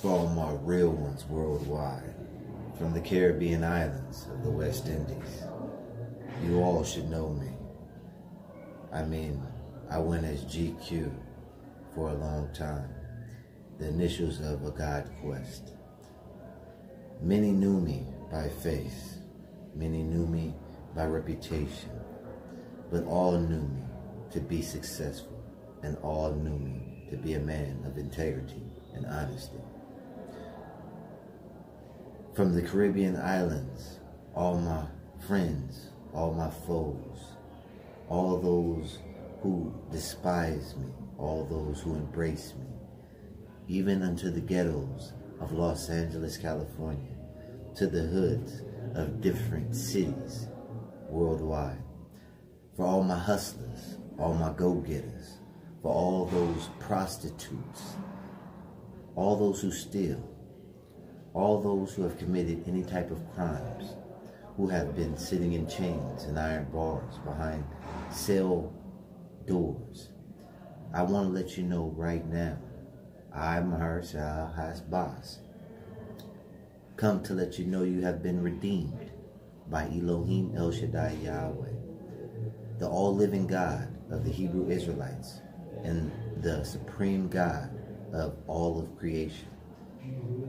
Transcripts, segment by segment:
For all my real ones worldwide, from the Caribbean islands of the West Indies, you all should know me. I mean, I went as GQ for a long time, the initials of a God quest. Many knew me by face, many knew me by reputation, but all knew me to be successful, and all knew me to be a man of integrity and honesty. From the Caribbean islands, all my friends, all my foes, all those who despise me, all those who embrace me, even unto the ghettos of Los Angeles, California, to the hoods of different cities worldwide. For all my hustlers, all my go-getters, for all those prostitutes, all those who steal, all those who have committed any type of crimes, who have been sitting in chains and iron bars behind cell doors. I want to let you know right now, I'm Mahershalalhashbaz. Come to let you know you have been redeemed by Elohim, El-Shaddai, Yahweh, the all-living God of the Hebrew Israelites and the supreme God of all of creation.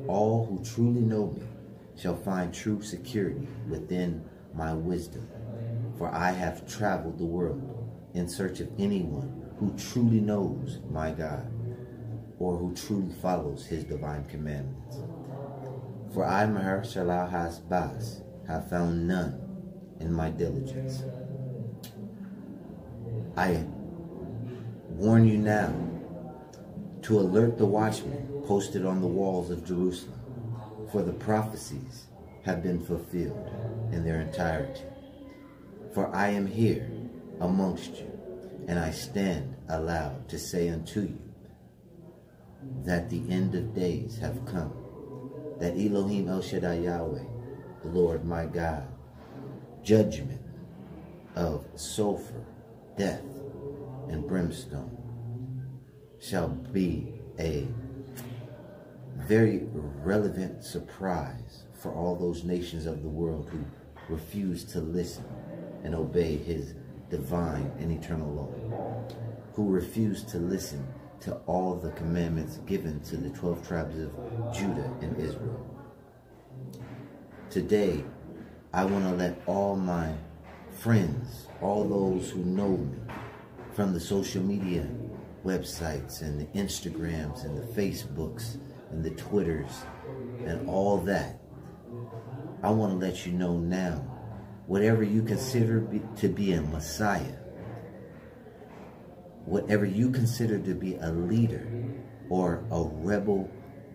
All who truly know me shall find true security within my wisdom, for I have traveled the world in search of anyone who truly knows my God, or who truly follows his divine commandments. For I, Mahershalalhashbaz, have found none in my diligence. I warn you now to alert the watchmen posted on the walls of Jerusalem, for the prophecies have been fulfilled in their entirety. For I am here amongst you, and I stand aloud to say unto you that the end of days have come, that Elohim El-Shaddai Yahweh, the Lord my God, judgment of sulfur, death, and brimstone shall be a very relevant surprise for all those nations of the world who refuse to listen and obey his divine and eternal law, who refuse to listen to all the commandments given to the 12 tribes of Judah and Israel. Today, I want to let all my friends, all those who know me, from the social media websites and the Instagrams and the Facebooks and the Twitters and all that, I want to let you know now, whatever you consider to be a Messiah, whatever you consider to be a leader or a rebel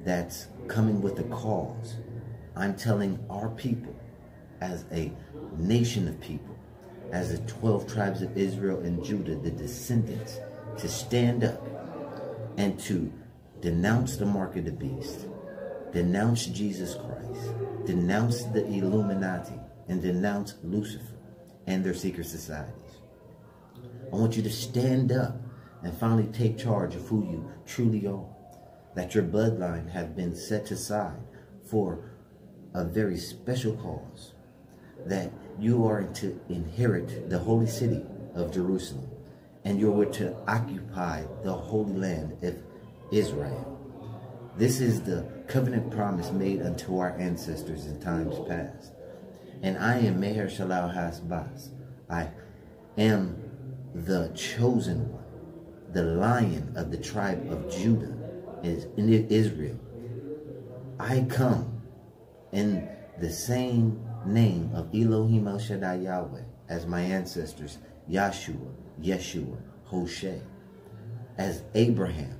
that's coming with a cause, I'm telling our people, as a nation of people, as the 12 tribes of Israel and Judah, the descendants, to stand up and to denounce the mark of the beast, denounce Jesus Christ, denounce the Illuminati, and denounce Lucifer and their secret societies. I want you to stand up and finally take charge of who you truly are, that your bloodline has been set aside for a very special cause, that you are to inherit the holy city of Jerusalem, and you are to occupy the holy land of Israel. This is the covenant promise made unto our ancestors in times past. And I am Mahershalalhashbaz. I am the chosen one, the lion of the tribe of Judah in Israel. I come in the same name of Elohim El-Shaddai Yahweh as my ancestors, Yahshua, Yeshua, Hoshe, as Abraham,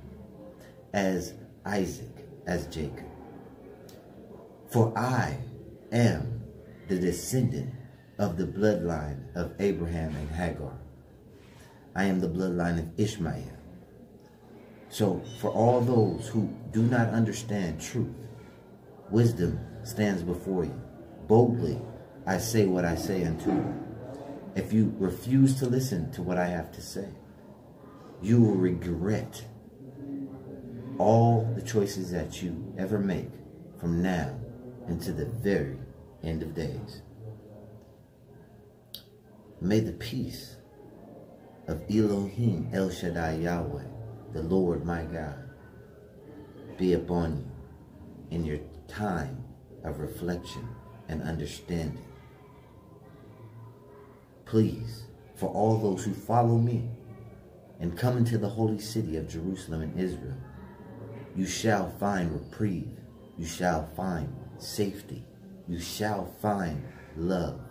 as Isaac, as Jacob. For I am the descendant of the bloodline of Abraham and Hagar. I am the bloodline of Ishmael. So for all those who do not understand truth, wisdom stands before you. Boldly, I say what I say unto you. If you refuse to listen to what I have to say, you will regret all the choices that you ever make from now into the very end of days. May the peace of Elohim, El-Shaddai, Yahweh, the Lord my God, be upon you in your time of reflection and understanding. Please, for all those who follow me and come into the holy city of Jerusalem in Israel, you shall find reprieve, you shall find safety, you shall find love,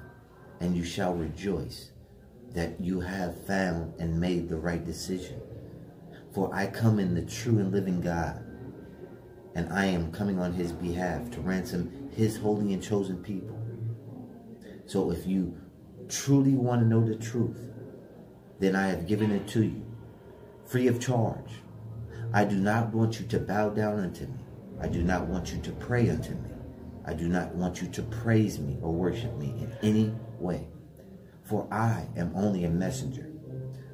and you shall rejoice that you have found and made the right decision. For I come in the true and living God, and I am coming on his behalf to ransom his holy and chosen people. So if you truly want to know the truth, then I have given it to you, free of charge. I do not want you to bow down unto me. I do not want you to pray unto me. I do not want you to praise me or worship me in any way. For I am only a messenger,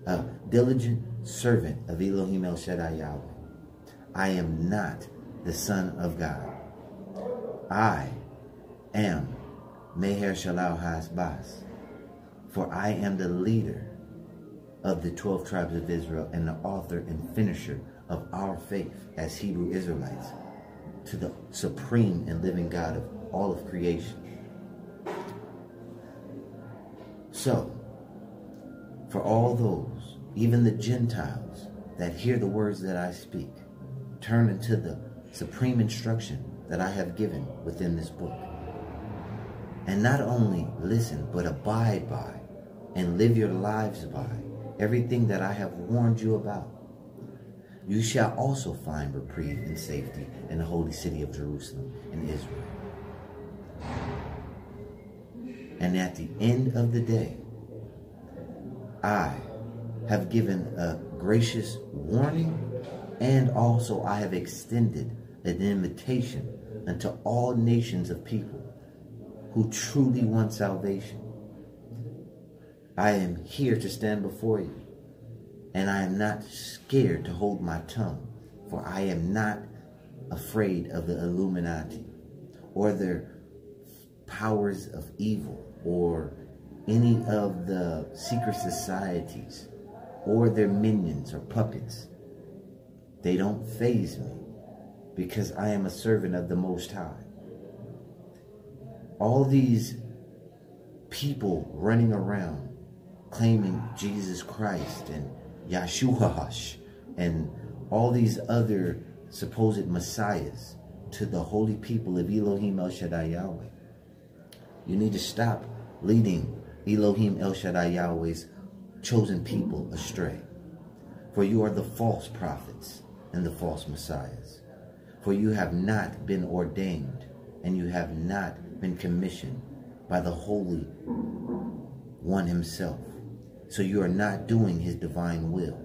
a diligent servant of Elohim El-Shaddai Yahweh. I am not the Son of God. I am Mahershalalhashbaz. For I am the leader of the 12 tribes of Israel and the author and finisher of our faith as Hebrew Israelites to the supreme and living God of all of creation. So, for all those, even the Gentiles, that hear the words that I speak, turn into the supreme instruction that I have given within this book. And not only listen, but abide by and live your lives by everything that I have warned you about. You shall also find reprieve and safety in the holy city of Jerusalem in Israel. And at the end of the day, I have given a gracious warning, and also I have extended an invitation unto all nations of people who truly want salvation. I am here to stand before you, and I am not scared to hold my tongue, for I am not afraid of the Illuminati or their powers of evil or any of the secret societies or their minions or puppets. They don't faze me because I am a servant of the Most High. All these people running around claiming Jesus Christ and Yahweh and all these other supposed messiahs to the holy people of Elohim El-Shaddai Yahweh. You need to stop leading Elohim El-Shaddai Yahweh's chosen people astray. For you are the false prophets and the false messiahs. For you have not been ordained and you have not been commissioned by the Holy One himself. So you are not doing his divine will.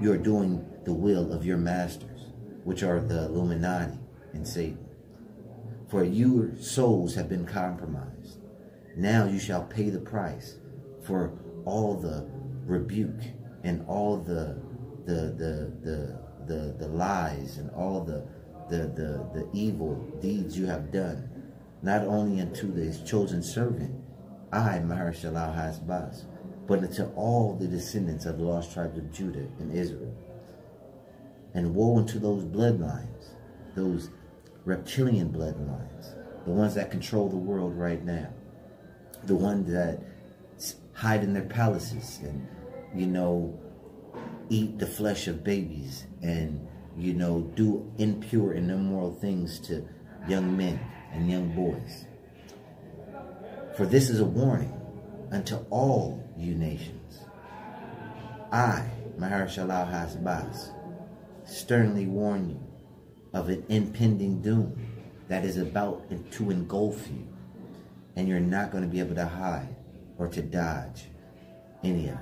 You are doing the will of your masters, which are the Illuminati and Satan. For your souls have been compromised. Now you shall pay the price for all the rebuke and all the lies and all the evil deeds you have done, not only unto his chosen servant, I, Mahershalalhashbaz, but unto all the descendants of the lost tribes of Judah and Israel. And woe unto those bloodlines, those reptilian bloodlines, the ones that control the world right now, the ones that hide in their palaces and, you know, eat the flesh of babies and, you know, do impure and immoral things to young men and young boys. For this is a warning unto all you nations. I, Mahershalalhashbaz, sternly warn you of an impending doom that is about to engulf you, and you're not going to be able to hide or to dodge any of it.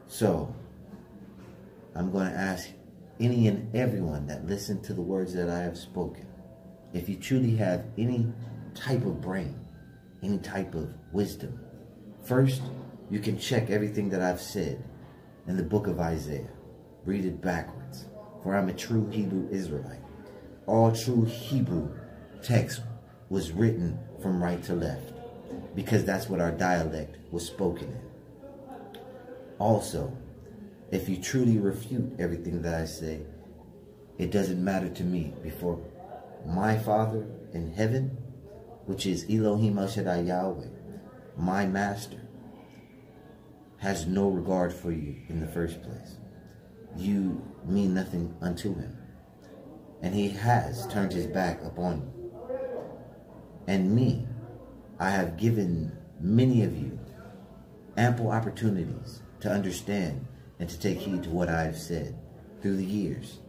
So, I'm going to ask any and everyone that listened to the words that I have spoken, if you truly have any type of brain, any type of wisdom, first, You can check everything that I've said in the book of Isaiah. Read it backwards. For I'm a true Hebrew Israelite. All true Hebrew text was written from right to left, because that's what our dialect was spoken in. Also, if you truly refute everything that I say, it doesn't matter to me before my Father in heaven, which is Elohim El-Shaddai Yahweh, my master, has no regard for you in the first place. You mean nothing unto him, and he has turned his back upon you. And me, I have given many of you ample opportunities to understand and to take heed to what I have said through the years.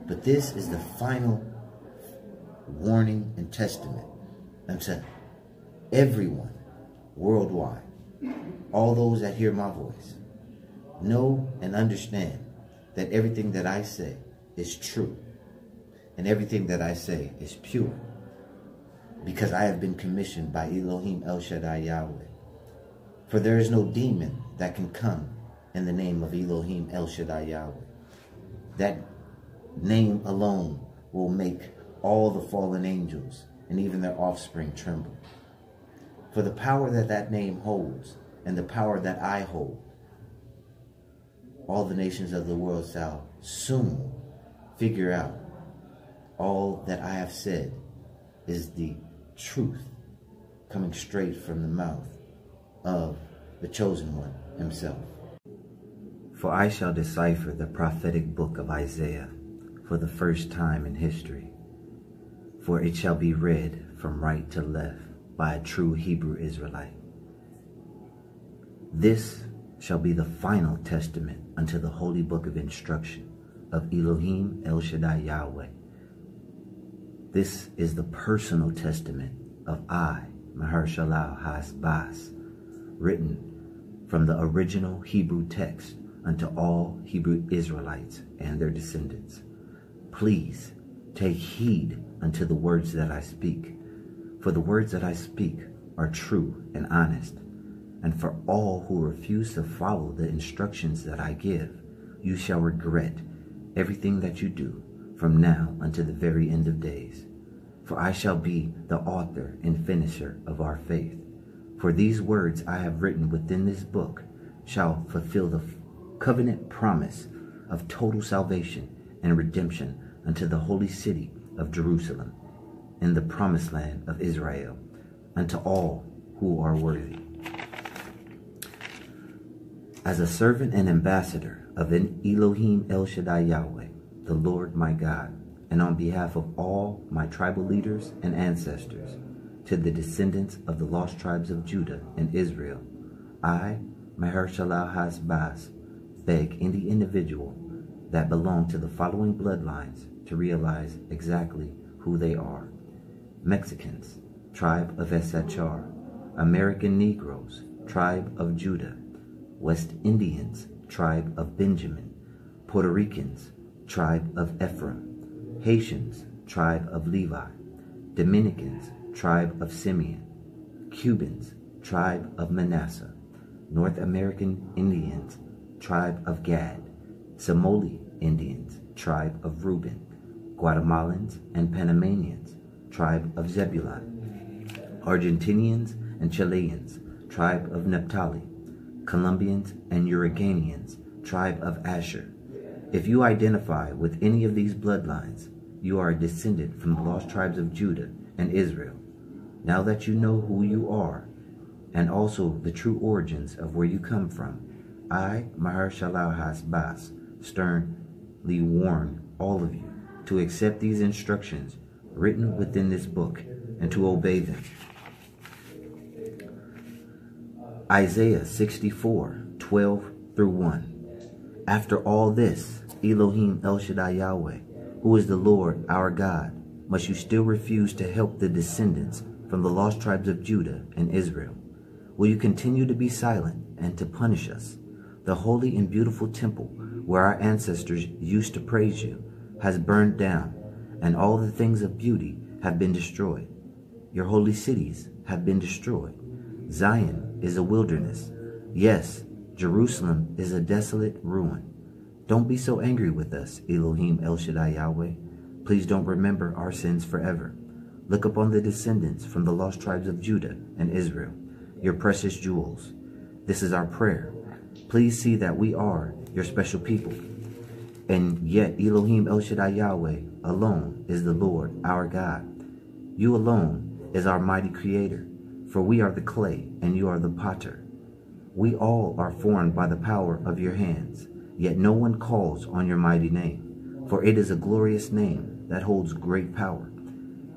But this is the final warning and testament unto everyone worldwide. All those that hear my voice, know and understand that everything that I say is true, and everything that I say is pure, because I have been commissioned by Elohim El-Shaddai Yahweh. For there is no demon that can come in the name of Elohim El-Shaddai Yahweh. That name alone will make all the fallen angels and even their offspring tremble. For the power that that name holds, and the power that I hold, all the nations of the world shall soon figure out all that I have said is the truth coming straight from the mouth of the chosen one himself. For I shall decipher the prophetic book of Isaiah for the first time in history, for it shall be read from right to left by a true Hebrew Israelite. This shall be the final testament unto the holy book of instruction of Elohim El-Shaddai Yahweh. This is the personal testament of I, Mahershalalhashbaz, written from the original Hebrew text unto all Hebrew Israelites and their descendants. Please take heed unto the words that I speak, for the words that I speak are true and honest. And for all who refuse to follow the instructions that I give, you shall regret everything that you do from now unto the very end of days. For I shall be the author and finisher of our faith. For these words I have written within this book shall fulfill the covenant promise of total salvation and redemption unto the holy city of Jerusalem, in the promised land of Israel, unto all who are worthy. As a servant and ambassador of Elohim El-Shaddai Yahweh, the Lord my God, and on behalf of all my tribal leaders and ancestors, to the descendants of the lost tribes of Judah and Israel, I, Mahershalalhashbaz, beg any individual that belong to the following bloodlines to realize exactly who they are. Mexicans, tribe of Issachar; American Negroes, tribe of Judah; West Indians, tribe of Benjamin; Puerto Ricans, tribe of Ephraim; Haitians, tribe of Levi; Dominicans, tribe of Simeon; Cubans, tribe of Manasseh; North American Indians, tribe of Gad; Somali Indians, tribe of Reuben; Guatemalans and Panamanians, tribe of Zebulun; Argentinians and Chileans, tribe of Naphtali; Colombians and Uruguayans, tribe of Asher. If you identify with any of these bloodlines, you are a descendant from the lost tribes of Judah and Israel. Now that you know who you are, and also the true origins of where you come from, I, Mahershalalhashbaz, sternly warn all of you to accept these instructions written within this book and to obey them. Isaiah 64:12-1. After all this, Elohim El-Shaddai Yahweh, who is the Lord our God, must you still refuse to help the descendants from the lost tribes of Judah and Israel? Will you continue to be silent and to punish us? The holy and beautiful temple where our ancestors used to praise you has burned down, and all the things of beauty have been destroyed. Your holy cities have been destroyed. Zion is a wilderness. Yes, Jerusalem is a desolate ruin. Don't be so angry with us, Elohim El-Shaddai Yahweh. Please don't remember our sins forever. Look upon the descendants from the lost tribes of Judah and Israel, your precious jewels. This is our prayer. Please see that we are your special people. And yet Elohim El-Shaddai Yahweh alone is the Lord, our God. You alone is our mighty creator, for we are the clay and you are the potter. We all are formed by the power of your hands, yet no one calls on your mighty name, for it is a glorious name that holds great power.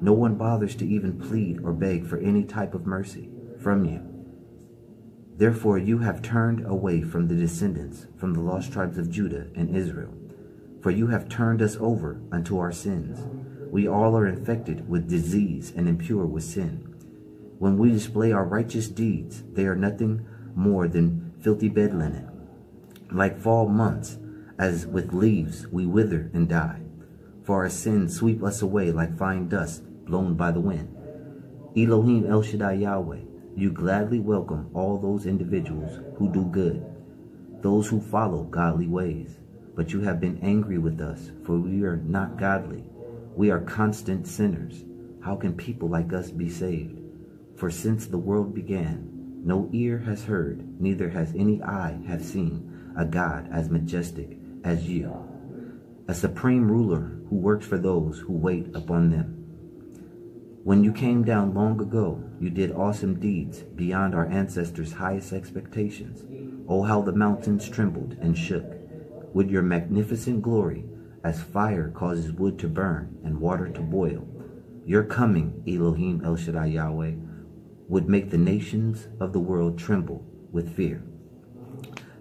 No one bothers to even plead or beg for any type of mercy from you. Therefore you have turned away from the descendants from the lost tribes of Judah and Israel, for you have turned us over unto our sins. We all are infected with disease and impure with sin. When we display our righteous deeds, they are nothing more than filthy bed linen. Like fall months, as with leaves we wither and die. For our sins sweep us away like fine dust blown by the wind. Elohim El-Shaddai Yahweh, you gladly welcome all those individuals who do good, those who follow godly ways. But you have been angry with us, for we are not godly. We are constant sinners. How can people like us be saved? For since the world began, no ear has heard, neither has any eye have seen a God as majestic as you, a supreme ruler who works for those who wait upon them. When you came down long ago, you did awesome deeds beyond our ancestors' highest expectations. Oh, how the mountains trembled and shook with your magnificent glory, as fire causes wood to burn and water to boil. Your coming, Elohim El-Shaddai Yahweh, would make the nations of the world tremble with fear.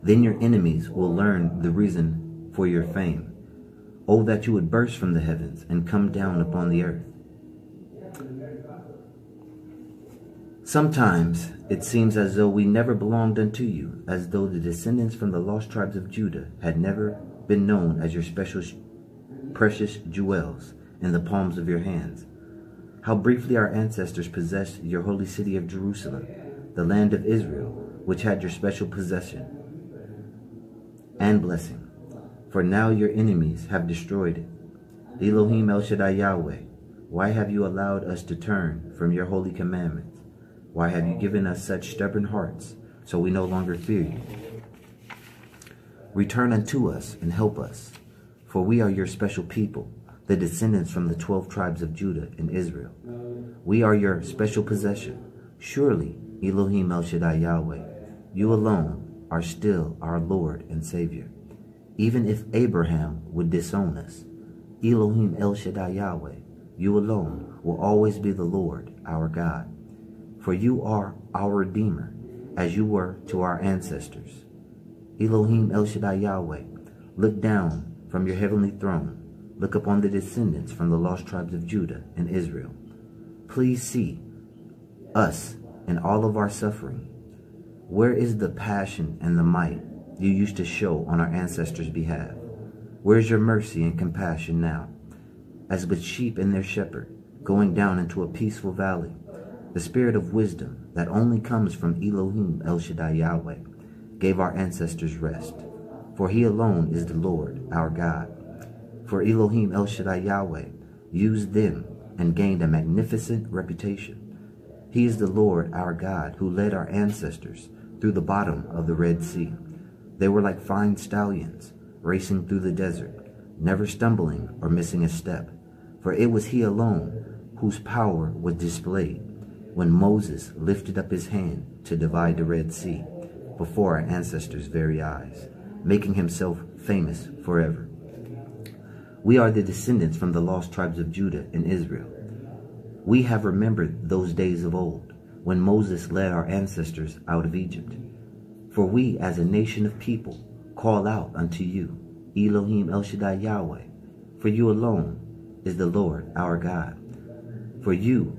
Then your enemies will learn the reason for your fame. Oh, that you would burst from the heavens and come down upon the earth. Sometimes it seems as though we never belonged unto you, as though the descendants from the lost tribes of Judah had never been known as your special precious jewels in the palms of your hands. How briefly our ancestors possessed your holy city of Jerusalem, the land of Israel, which had your special possession and blessing. For now your enemies have destroyed it. Elohim El-Shaddai Yahweh, why have you allowed us to turn from your holy commandments? Why have you given us such stubborn hearts, so we no longer fear you? Return unto us and help us, for we are your special people, the descendants from the 12 tribes of Judah and Israel. We are your special possession. Surely, Elohim El-Shaddai Yahweh, you alone are still our Lord and Savior. Even if Abraham would disown us, Elohim El-Shaddai Yahweh, you alone will always be the Lord, our God. For you are our Redeemer, as you were to our ancestors. Elohim El-Shaddai Yahweh, look down from your heavenly throne. Look upon the descendants from the lost tribes of Judah and Israel. Please see us in all of our suffering. Where is the passion and the might you used to show on our ancestors' behalf? Where is your mercy and compassion now? As with sheep and their shepherd, going down into a peaceful valley, the spirit of wisdom that only comes from Elohim El-Shaddai Yahweh gave our ancestors rest. For he alone is the Lord, our God. For Elohim El-Shaddai Yahweh used them and gained a magnificent reputation. He is the Lord, our God, who led our ancestors through the bottom of the Red Sea. They were like fine stallions, racing through the desert, never stumbling or missing a step. For it was he alone whose power was displayed when Moses lifted up his hand to divide the Red Sea before our ancestors' very eyes, making himself famous forever. We are the descendants from the lost tribes of Judah and Israel. We have remembered those days of old, when Moses led our ancestors out of Egypt. For we, as a nation of people, call out unto you, Elohim El-Shaddai Yahweh, for you alone is the Lord our God. For you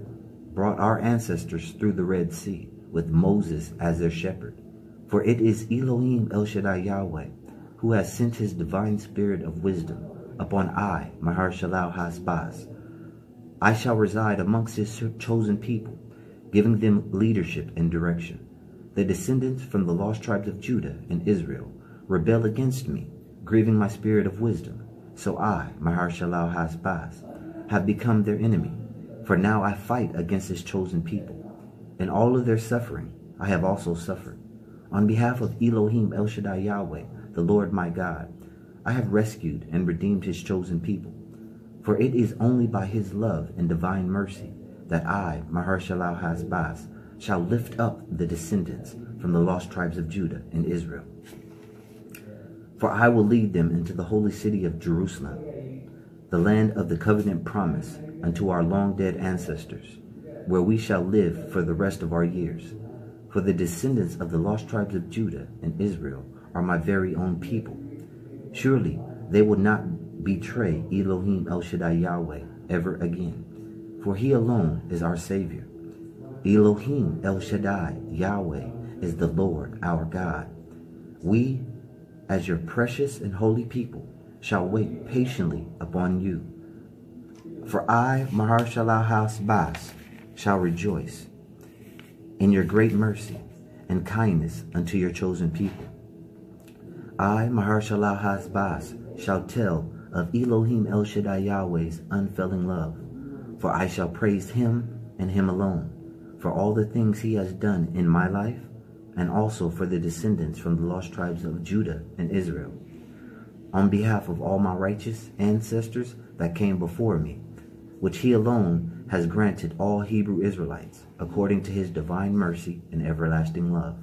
brought our ancestors through the Red Sea, with Moses as their shepherd. For it is Elohim El-Shaddai Yahweh, who has sent his divine spirit of wisdom upon I, Mahershalalhashbaz. I shall reside amongst his chosen people, giving them leadership and direction. the descendants from the lost tribes of Judah and Israel, rebel against me, grieving my spirit of wisdom. So I, Mahershalalhashbaz, have become their enemy. For now I fight against his chosen people. In all of their suffering, I have also suffered. On behalf of Elohim El-Shaddai Yahweh, the Lord my God, I have rescued and redeemed his chosen people. For it is only by his love and divine mercy that I, Mahershalalhashbaz, shall lift up the descendants from the lost tribes of Judah and Israel. For I will lead them into the holy city of Jerusalem, the land of the covenant promise unto our long-dead ancestors, where we shall live for the rest of our years. For the descendants of the lost tribes of Judah and Israel are my very own people. Surely they will not betray Elohim El-Shaddai Yahweh ever again, for he alone is our Savior. Elohim El-Shaddai Yahweh is the Lord our God. We, as your precious and holy people, shall wait patiently upon you. For I, Mahershalalhashbaz, shall rejoice in your great mercy and kindness unto your chosen people. I, Mahershalalhashbaz, shall tell of Elohim El-Shaddai Yahweh's unfailing love, for I shall praise him and him alone, for all the things he has done in my life, and also for the descendants from the lost tribes of Judah and Israel, on behalf of all my righteous ancestors that came before me, which he alone has granted all Hebrew Israelites, according to his divine mercy and everlasting love.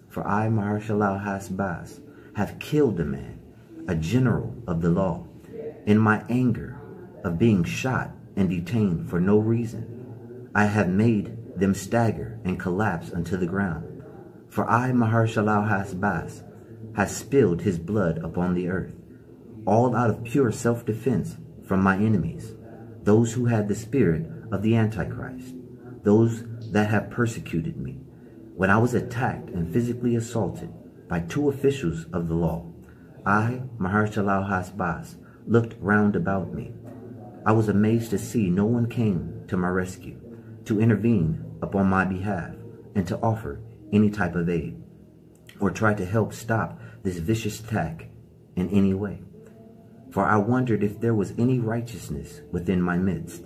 For I, Mahershalalhashbaz, have killed a man, a general of the law, in my anger of being shot and detained for no reason. I have made them stagger and collapse unto the ground. For I, Mahershalalhashbaz, has spilled his blood upon the earth, all out of pure self-defense from my enemies, those who had the spirit of the Antichrist, those that have persecuted me. When I was attacked and physically assaulted by two officials of the law, I, Mahershalalhashbaz, looked round about me. I was amazed to see no one came to my rescue, to intervene upon my behalf, and to offer any type of aid, or try to help stop this vicious attack in any way. For I wondered if there was any righteousness within my midst.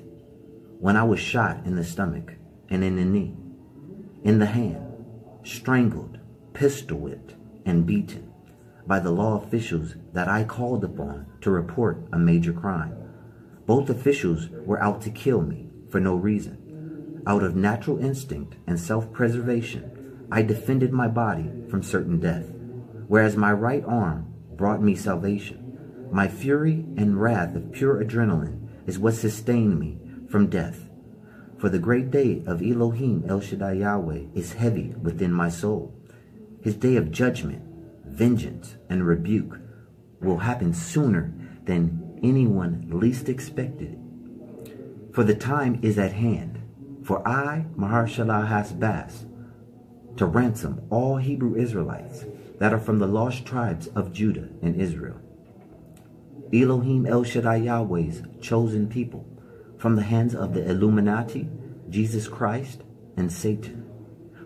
When I was shot in the stomach and in the knee, in the hand, strangled, pistol whipped, and beaten by the law officials that I called upon to report a major crime. Both officials were out to kill me for no reason. Out of natural instinct and self-preservation, I defended my body from certain death, whereas my right arm brought me salvation. My fury and wrath of pure adrenaline is what sustained me from death. For the great day of Elohim El-Shaddai Yahweh is heavy within my soul. His day of judgment, vengeance, and rebuke will happen sooner than anyone least expected. For the time is at hand, for I, Mahershalalhashbaz, to ransom all Hebrew Israelites that are from the lost tribes of Judah and Israel. Elohim El-Shaddai Yahweh's chosen people, from the hands of the Illuminati, Jesus Christ, and Satan.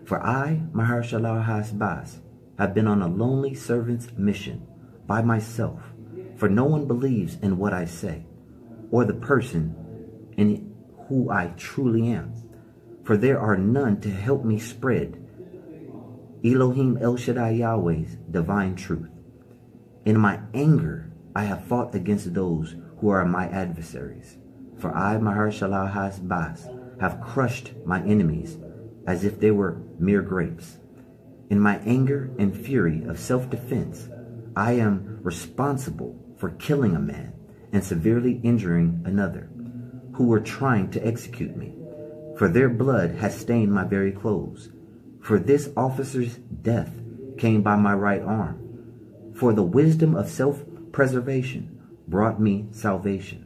For I, Mahershalalhashbaz, have been on a lonely servant's mission by myself, for no one believes in what I say, or the person in who I truly am. For there are none to help me spread Elohim El-Shaddai Yahweh's divine truth. In my anger, I have fought against those who are my adversaries. For I, Mahershalalhashbaz, have crushed my enemies as if they were mere grapes. In my anger and fury of self-defense, I am responsible for killing a man and severely injuring another, who were trying to execute me. For their blood has stained my very clothes. For this officer's death came by my right arm. For the wisdom of self-preservation brought me salvation.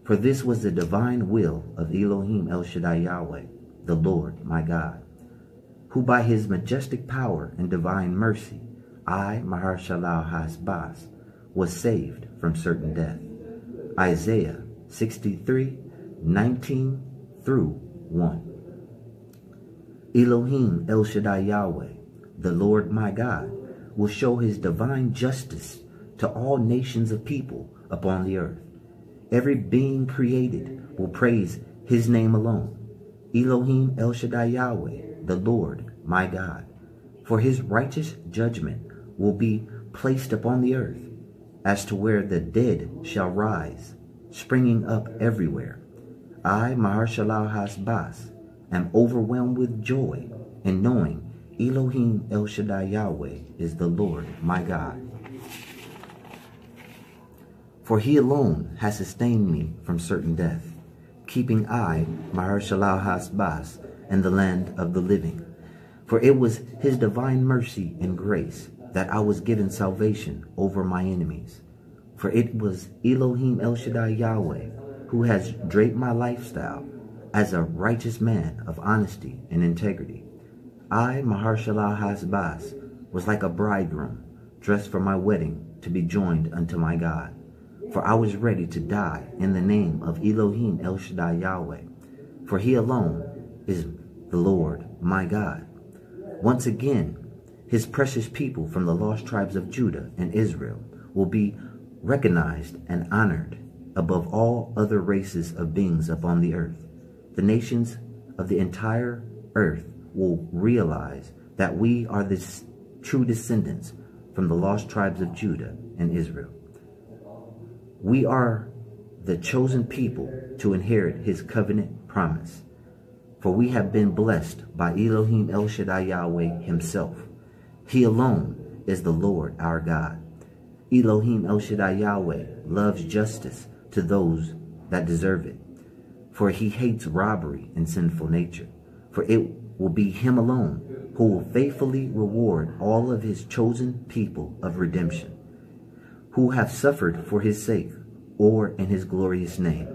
For this was the divine will of Elohim El-Shaddai Yahweh, the Lord my God, who by his majestic power and divine mercy, I, Mahershalalhashbaz, was saved from certain death. Isaiah 63:19 through 1. Elohim El-Shaddai Yahweh the Lord my God, will show his divine justice to all nations of people upon the earth. Every being created will praise his name alone. Elohim El-Shaddai Yahweh, the Lord my God. For his righteous judgment will be placed upon the earth, as to where the dead shall rise, springing up everywhere. I, Mahershalalhashbaz, am overwhelmed with joy in knowing Elohim El-Shaddai Yahweh is the Lord my God. For he alone has sustained me from certain death, keeping I, Mahershalalhashbaz, in the land of the living. For it was his divine mercy and grace that I was given salvation over my enemies. For it was Elohim El-Shaddai Yahweh who has draped my lifestyle as a righteous man of honesty and integrity. I, Mahershalalhashbaz, was like a bridegroom dressed for my wedding to be joined unto my God. For I was ready to die in the name of Elohim El-Shaddai Yahweh. For he alone is the Lord my God. Once again, his precious people from the lost tribes of Judah and Israel will be recognized and honored above all other races of beings upon the earth. The nations of the entire earth will realize that we are the true descendants from the lost tribes of Judah and Israel. We are the chosen people to inherit his covenant promise. For we have been blessed by Elohim El-Shaddai Yahweh himself. He alone is the Lord our God. Elohim El-Shaddai Yahweh loves justice to those that deserve it. For he hates robbery and sinful nature. For it will be him alone who will faithfully reward all of his chosen people of redemption, who have suffered for his sake or in his glorious name.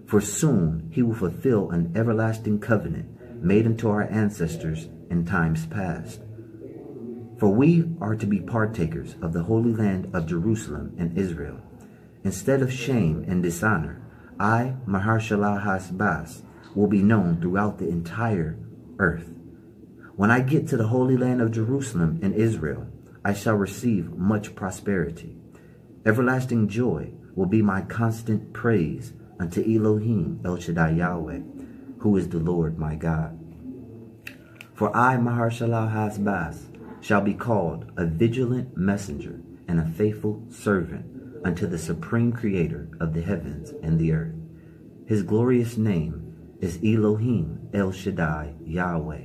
For soon he will fulfill an everlasting covenant made unto our ancestors in times past. For we are to be partakers of the holy land of Jerusalem and Israel. Instead of shame and dishonor, I, Mahershalalhashbaz, will be known throughout the entire earth. When I get to the holy land of Jerusalem and Israel, I shall receive much prosperity. Everlasting joy will be my constant praise unto Elohim El-Shaddai Yahweh, who is the Lord my God. For I, Mahershalalhashbaz, shall be called a vigilant messenger and a faithful servant unto the supreme creator of the heavens and the earth. His glorious name is Elohim El-Shaddai Yahweh,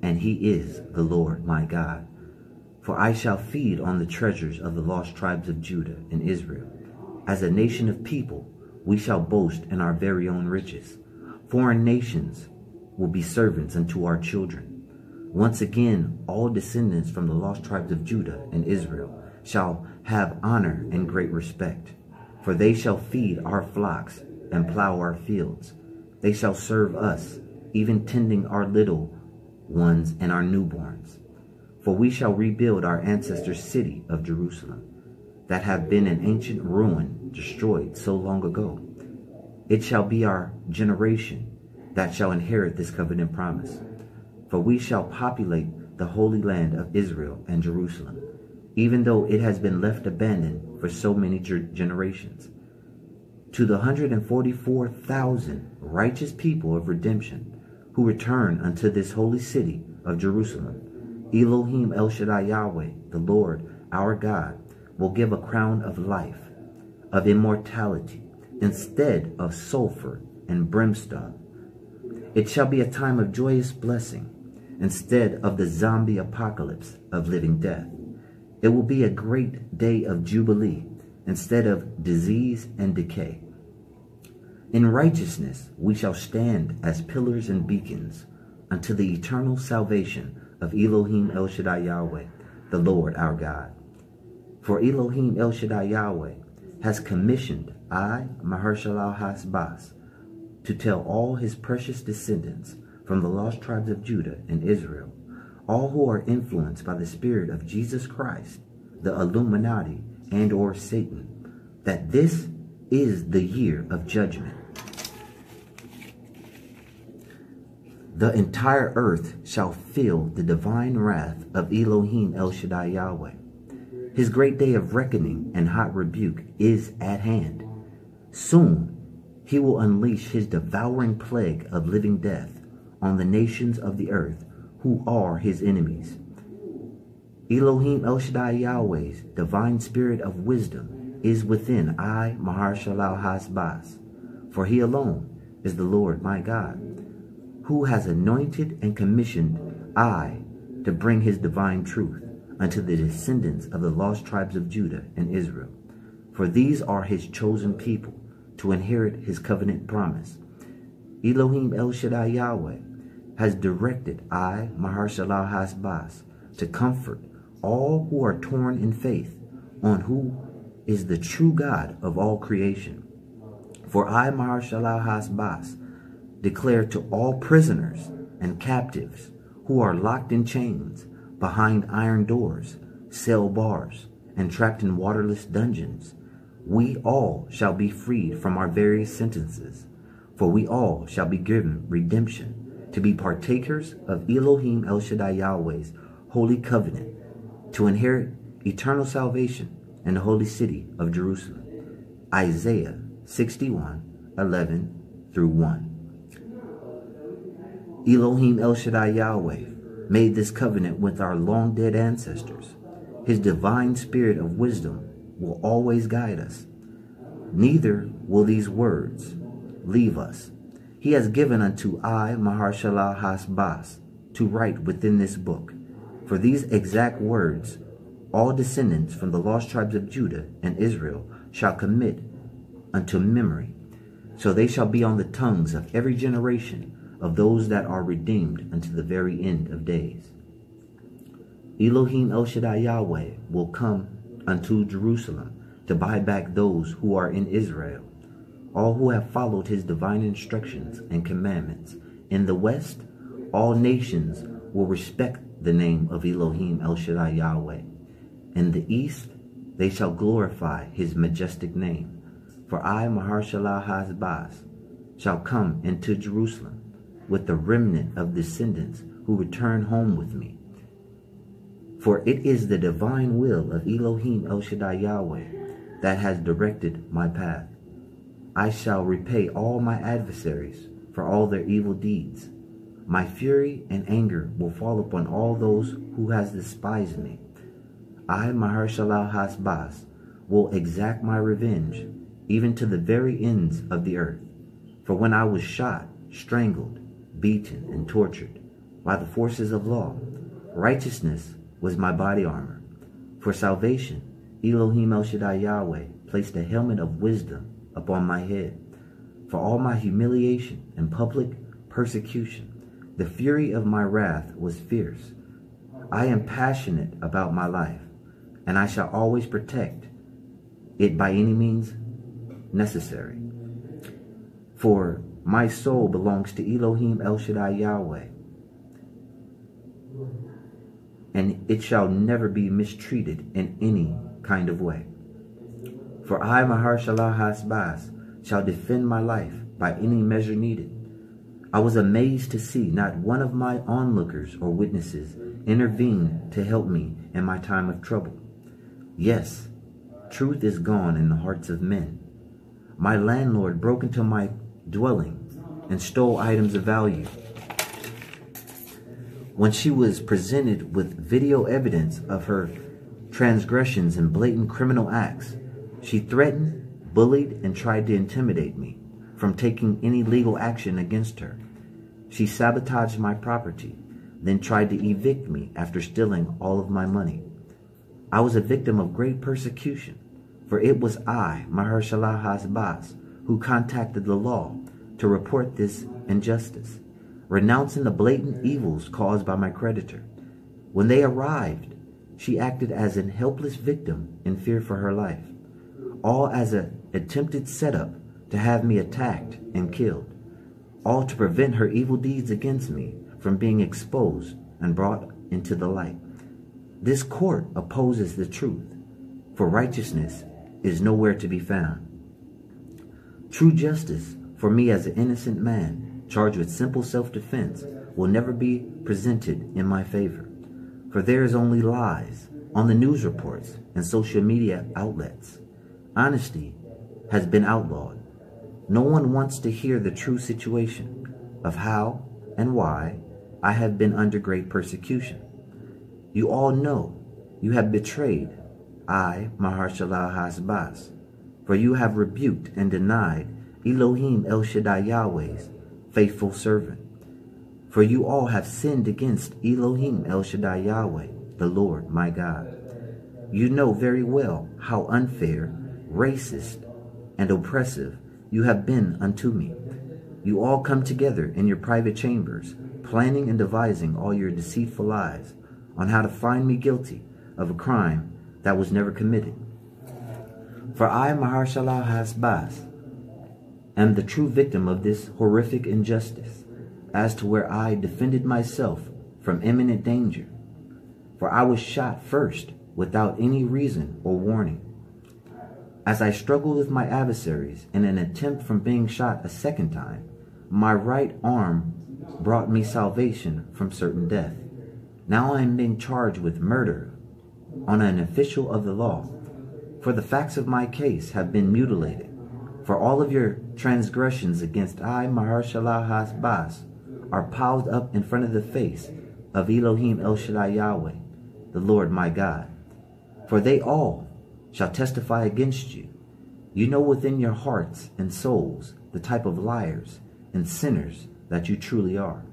and he is the Lord my God. For I shall feed on the treasures of the lost tribes of Judah and Israel. As a nation of people, we shall boast in our very own riches. Foreign nations will be servants unto our children. Once again, all descendants from the lost tribes of Judah and Israel shall have honor and great respect. For they shall feed our flocks and plow our fields. They shall serve us, even tending our little ones and our newborns. For we shall rebuild our ancestors' city of Jerusalem, that have been an ancient ruin destroyed so long ago. It shall be our generation that shall inherit this covenant promise. For we shall populate the holy land of Israel and Jerusalem, even though it has been left abandoned for so many generations. To the 144,000 righteous people of redemption who return unto this holy city of Jerusalem, Elohim El-Shaddai Yahweh, the Lord our God, will give a crown of life, of immortality, instead of sulfur and brimstone. It shall be a time of joyous blessing, instead of the zombie apocalypse of living death. It will be a great day of jubilee, instead of disease and decay. In righteousness we shall stand as pillars and beacons unto the eternal salvation of Elohim El-Shaddai Yahweh, the Lord our God. For Elohim El-Shaddai Yahweh has commissioned I, Mahershalalhashbaz, to tell all his precious descendants from the lost tribes of Judah and Israel, all who are influenced by the Spirit of Jesus Christ, the Illuminati and or Satan, that this is the year of judgment. The entire earth shall feel the divine wrath of Elohim El-Shaddai Yahweh. His great day of reckoning and hot rebuke is at hand. Soon he will unleash his devouring plague of living death on the nations of the earth who are his enemies. Elohim El-Shaddai Yahweh's divine spirit of wisdom is within I, Mahershalalhashbaz, for he alone is the Lord my God, who has anointed and commissioned I to bring his divine truth unto the descendants of the lost tribes of Judah and Israel. For these are his chosen people to inherit his covenant promise. Elohim El-Shaddai Yahweh has directed I, Mahershalalhashbaz, to comfort all who are torn in faith on who is the true God of all creation. For I, Mahershalalhashbaz, declare to all prisoners and captives who are locked in chains behind iron doors, cell bars, and trapped in waterless dungeons, we all shall be freed from our various sentences, for we all shall be given redemption to be partakers of Elohim El-Shaddai Yahweh's holy covenant, to inherit eternal salvation in the holy city of Jerusalem. Isaiah 61:11-1. Elohim El-Shaddai Yahweh made this covenant with our long-dead ancestors. His divine spirit of wisdom will always guide us. Neither will these words leave us. He has given unto I, Mahershalalhashbaz, to write within this book. For these exact words, all descendants from the lost tribes of Judah and Israel shall commit unto memory. So they shall be on the tongues of every generation of those that are redeemed unto the very end of days. Elohim El-Shaddai Yahweh will come unto Jerusalem to buy back those who are in Israel, all who have followed his divine instructions and commandments. In the west, all nations will respect the name of Elohim El-Shaddai Yahweh. In the east, they shall glorify his majestic name. For I, Mahershalalhashbaz, shall come into Jerusalem with the remnant of descendants who return home with me. For it is the divine will of Elohim El-Shaddai Yahweh that has directed my path. I shall repay all my adversaries for all their evil deeds. My fury and anger will fall upon all those who has despised me. I, Mahershalalhashbaz, will exact my revenge, even to the very ends of the earth. For when I was shot, strangled, beaten, and tortured by the forces of law, righteousness was my body armor. For salvation, Elohim El-Shaddai Yahweh placed a helmet of wisdom upon my head. For all my humiliation and public persecution, the fury of my wrath was fierce. I am passionate about my life, and I shall always protect it by any means necessary. For my soul belongs to Elohim El-Shaddai Yahweh, and it shall never be mistreated in any kind of way. For I, Mahershalalhashbaz, shall defend my life by any measure needed. I was amazed to see not one of my onlookers or witnesses intervene to help me in my time of trouble. Yes, truth is gone in the hearts of men. My landlord broke into my dwelling and stole items of value. When she was presented with video evidence of her transgressions and blatant criminal acts, she threatened, bullied, and tried to intimidate me from taking any legal action against her. She sabotaged my property, then tried to evict me after stealing all of my money. I was a victim of great persecution, for it was I, Mahershalalhashbaz, who contacted the law to report this injustice, renouncing the blatant evils caused by my creditor. When they arrived, she acted as an helpless victim in fear for her life, all as an attempted setup to have me attacked and killed, all to prevent her evil deeds against me from being exposed and brought into the light. This court opposes the truth, for righteousness is nowhere to be found. True justice for me as an innocent man charged with simple self-defense will never be presented in my favor. For there is only lies on the news reports and social media outlets. Honesty has been outlawed. No one wants to hear the true situation of how and why I have been under great persecution. You all know you have betrayed I, Mahershalalhashbaz, for you have rebuked and denied Elohim El-Shaddai Yahweh's faithful servant. For you all have sinned against Elohim El-Shaddai Yahweh, the Lord my God. You know very well how unfair, racist, and oppressive you have been unto me. You all come together in your private chambers, planning and devising all your deceitful lies on how to find me guilty of a crime that was never committed. For I, Mahershalalhashbaz, am the true victim of this horrific injustice, as to where I defended myself from imminent danger. For I was shot first without any reason or warning. As I struggled with my adversaries in an attempt from being shot a second time, my right arm brought me salvation from certain death. Now I am being charged with murder on an official of the law. For the facts of my case have been mutilated. For all of your transgressions against I, Mahershalalhashbaz, are piled up in front of the face of Elohim El-Shaddai Yahweh, the Lord my God. For they all shall testify against you. You know within your hearts and souls the type of liars and sinners that you truly are,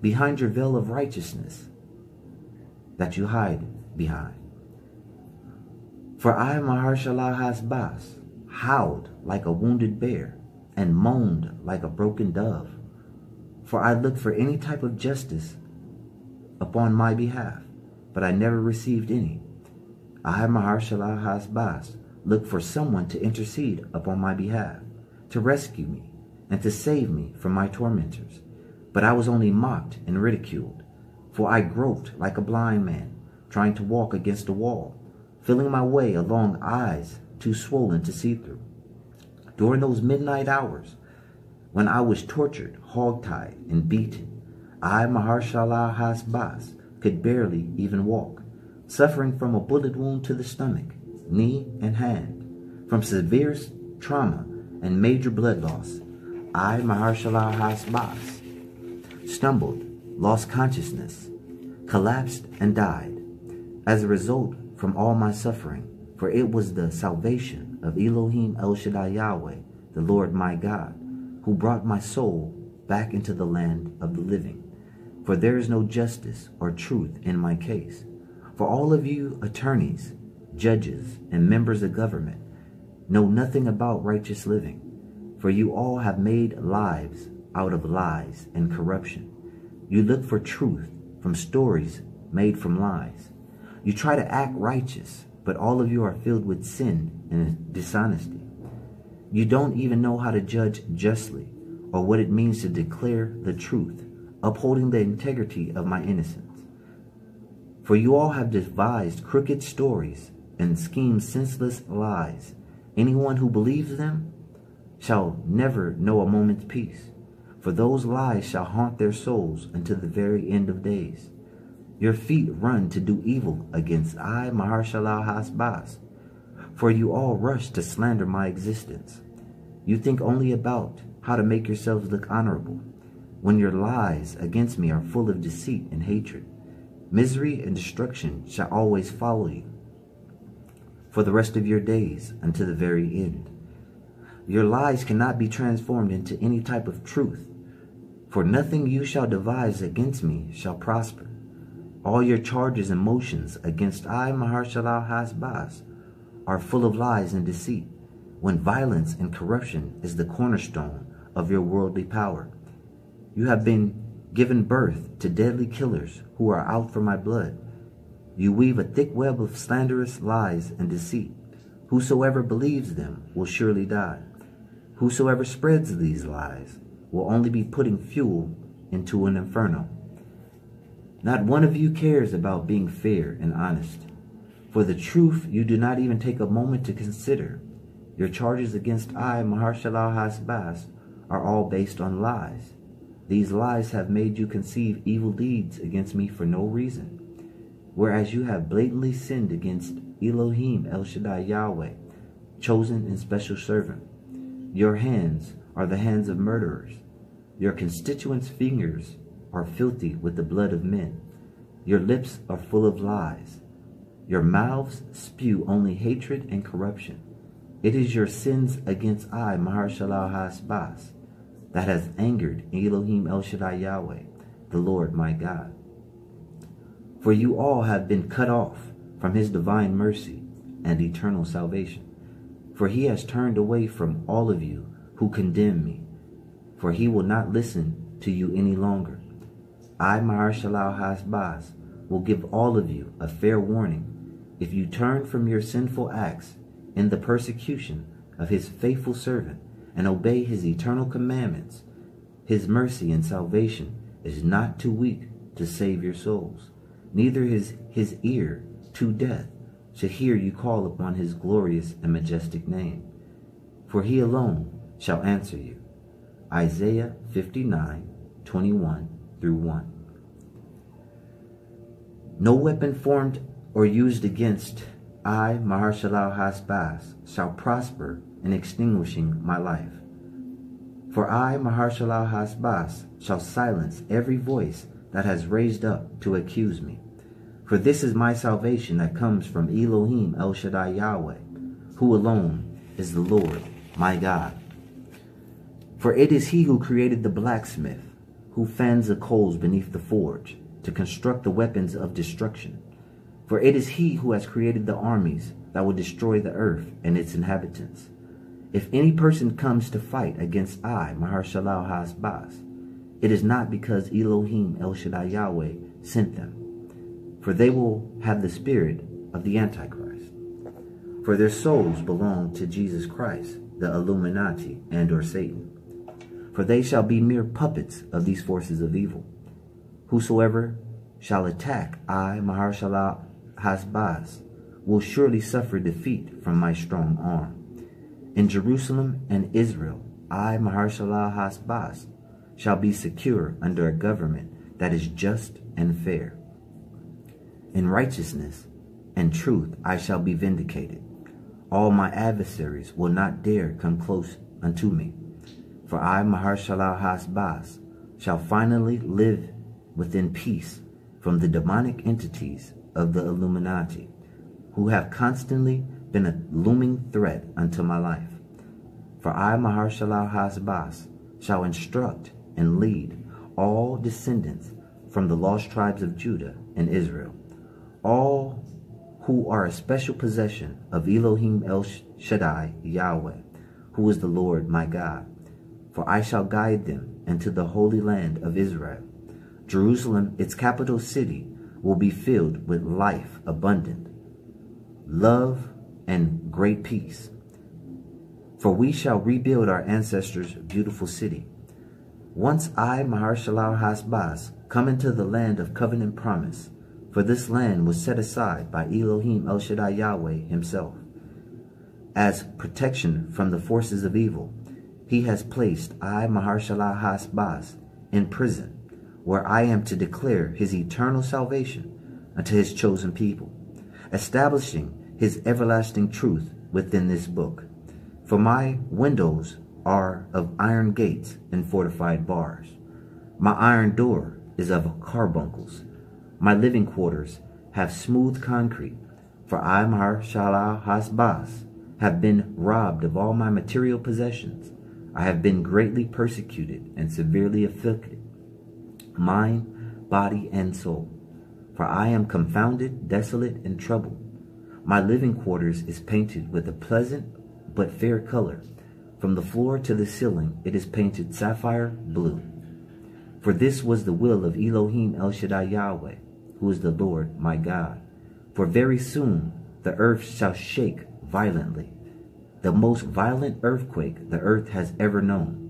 behind your veil of righteousness that you hide behind. For I, Mahershalalhashbaz, howled like a wounded bear and moaned like a broken dove. For I looked for any type of justice upon my behalf, but I never received any. I, Mahershalalhashbaz, looked for someone to intercede upon my behalf, to rescue me, and to save me from my tormentors. But I was only mocked and ridiculed, for I groped like a blind man, trying to walk against a wall, feeling my way along eyes too swollen to see through. During those midnight hours, when I was tortured, hogtied, and beaten, I, Mahershalalhashbaz, could barely even walk, suffering from a bullet wound to the stomach, knee, and hand, from severe trauma and major blood loss. I, Mahershalalhashbaz, stumbled, lost consciousness, collapsed, and died as a result from all my suffering, for it was the salvation of Elohim El-Shaddai Yahweh, the Lord my God, who brought my soul back into the land of the living. For there is no justice or truth in my case. For all of you attorneys, judges, and members of government know nothing about righteous living. For you all have made lives out of lies and corruption. You look for truth from stories made from lies. You try to act righteous, but all of you are filled with sin and dishonesty. You don't even know how to judge justly or what it means to declare the truth, upholding the integrity of my innocence. For you all have devised crooked stories and schemed senseless lies. Anyone who believes them shall never know a moment's peace, for those lies shall haunt their souls until the very end of days. Your feet run to do evil against I, Mahershalalhashbaz, for you all rush to slander my existence. You think only about how to make yourselves look honorable, when your lies against me are full of deceit and hatred. Misery and destruction shall always follow you for the rest of your days until the very end. Your lies cannot be transformed into any type of truth, for nothing you shall devise against me shall prosper. All your charges and motions against I, Mahershalalhashbaz, are full of lies and deceit, when violence and corruption is the cornerstone of your worldly power. You have been given birth to deadly killers who are out for my blood. You weave a thick web of slanderous lies and deceit. Whosoever believes them will surely die. Whosoever spreads these lies will only be putting fuel into an inferno. Not one of you cares about being fair and honest. For the truth you do not even take a moment to consider. Your charges against I, Mahershalalhashbaz, are all based on lies. These lies have made you conceive evil deeds against me for no reason, whereas you have blatantly sinned against Elohim, El-Shaddai, Yahweh, chosen and special servant. Your hands are the hands of murderers. Your constituents' fingers are filthy with the blood of men. Your lips are full of lies. Your mouths spew only hatred and corruption. It is your sins against I, Mahershalalhashbaz, that has angered Elohim El-Shaddai Yahweh, the Lord my God. For you all have been cut off from his divine mercy and eternal salvation. For he has turned away from all of you who condemn me, for he will not listen to you any longer. I, Mahershalalhashbaz, will give all of you a fair warning. If you turn from your sinful acts in the persecution of his faithful servant and obey his eternal commandments, his mercy and salvation is not too weak to save your souls. Neither is his ear to death to hear you call upon his glorious and majestic name. For he alone shall answer you. Isaiah 59:21-1. No weapon formed or used against I, Mahershalalhashbaz, shall prosper in extinguishing my life. For I, Mahershalalhashbaz, shall silence every voice that has raised up to accuse me. For this is my salvation that comes from Elohim El-Shaddai Yahweh, who alone is the Lord my God. For it is he who created the blacksmith, who fans the coals beneath the forge, to construct the weapons of destruction. For it is he who has created the armies that will destroy the earth and its inhabitants. If any person comes to fight against I, Mahershalalhashbaz, it is not because Elohim El-Shaddai Yahweh sent them, for they will have the spirit of the Antichrist. For their souls belong to Jesus Christ, the Illuminati and or Satan. For they shall be mere puppets of these forces of evil. Whosoever shall attack I, Mahershalalhashbaz, will surely suffer defeat from my strong arm. In Jerusalem and Israel, I, Mahershalalhashbaz, shall be secure under a government that is just and fair. In righteousness and truth I shall be vindicated. All my adversaries will not dare come close unto me. For I, Mahershalalhashbaz, shall finally live within peace from the demonic entities of the Illuminati, who have constantly been a looming threat unto my life. For I, Mahershalalhashbaz, shall instruct and lead all descendants from the lost tribes of Judah and Israel, all who are a special possession of Elohim El-Shaddai Yahweh, who is the Lord my God. For I shall guide them into the holy land of Israel. Jerusalem, its capital city, will be filled with life abundant, love, and great peace. For we shall rebuild our ancestors' beautiful city. Once I, Mahershalalhashbaz, come into the land of covenant promise, for this land was set aside by Elohim El-Shaddai Yahweh himself. As protection from the forces of evil, he has placed I, Mahershalalhashbaz, in prison, where I am to declare his eternal salvation unto his chosen people, establishing his everlasting truth within this book. For my windows are of iron gates and fortified bars. My iron door is of carbuncles. My living quarters have smooth concrete, for I, Mahershalalhashbaz, have been robbed of all my material possessions. I have been greatly persecuted and severely afflicted, mind, body, and soul. For I am confounded, desolate, and troubled. My living quarters is painted with a pleasant but fair color. From the floor to the ceiling it is painted sapphire blue. For this was the will of Elohim El-Shaddai Yahweh, who is the Lord my God. For very soon the earth shall shake violently, the most violent earthquake the earth has ever known.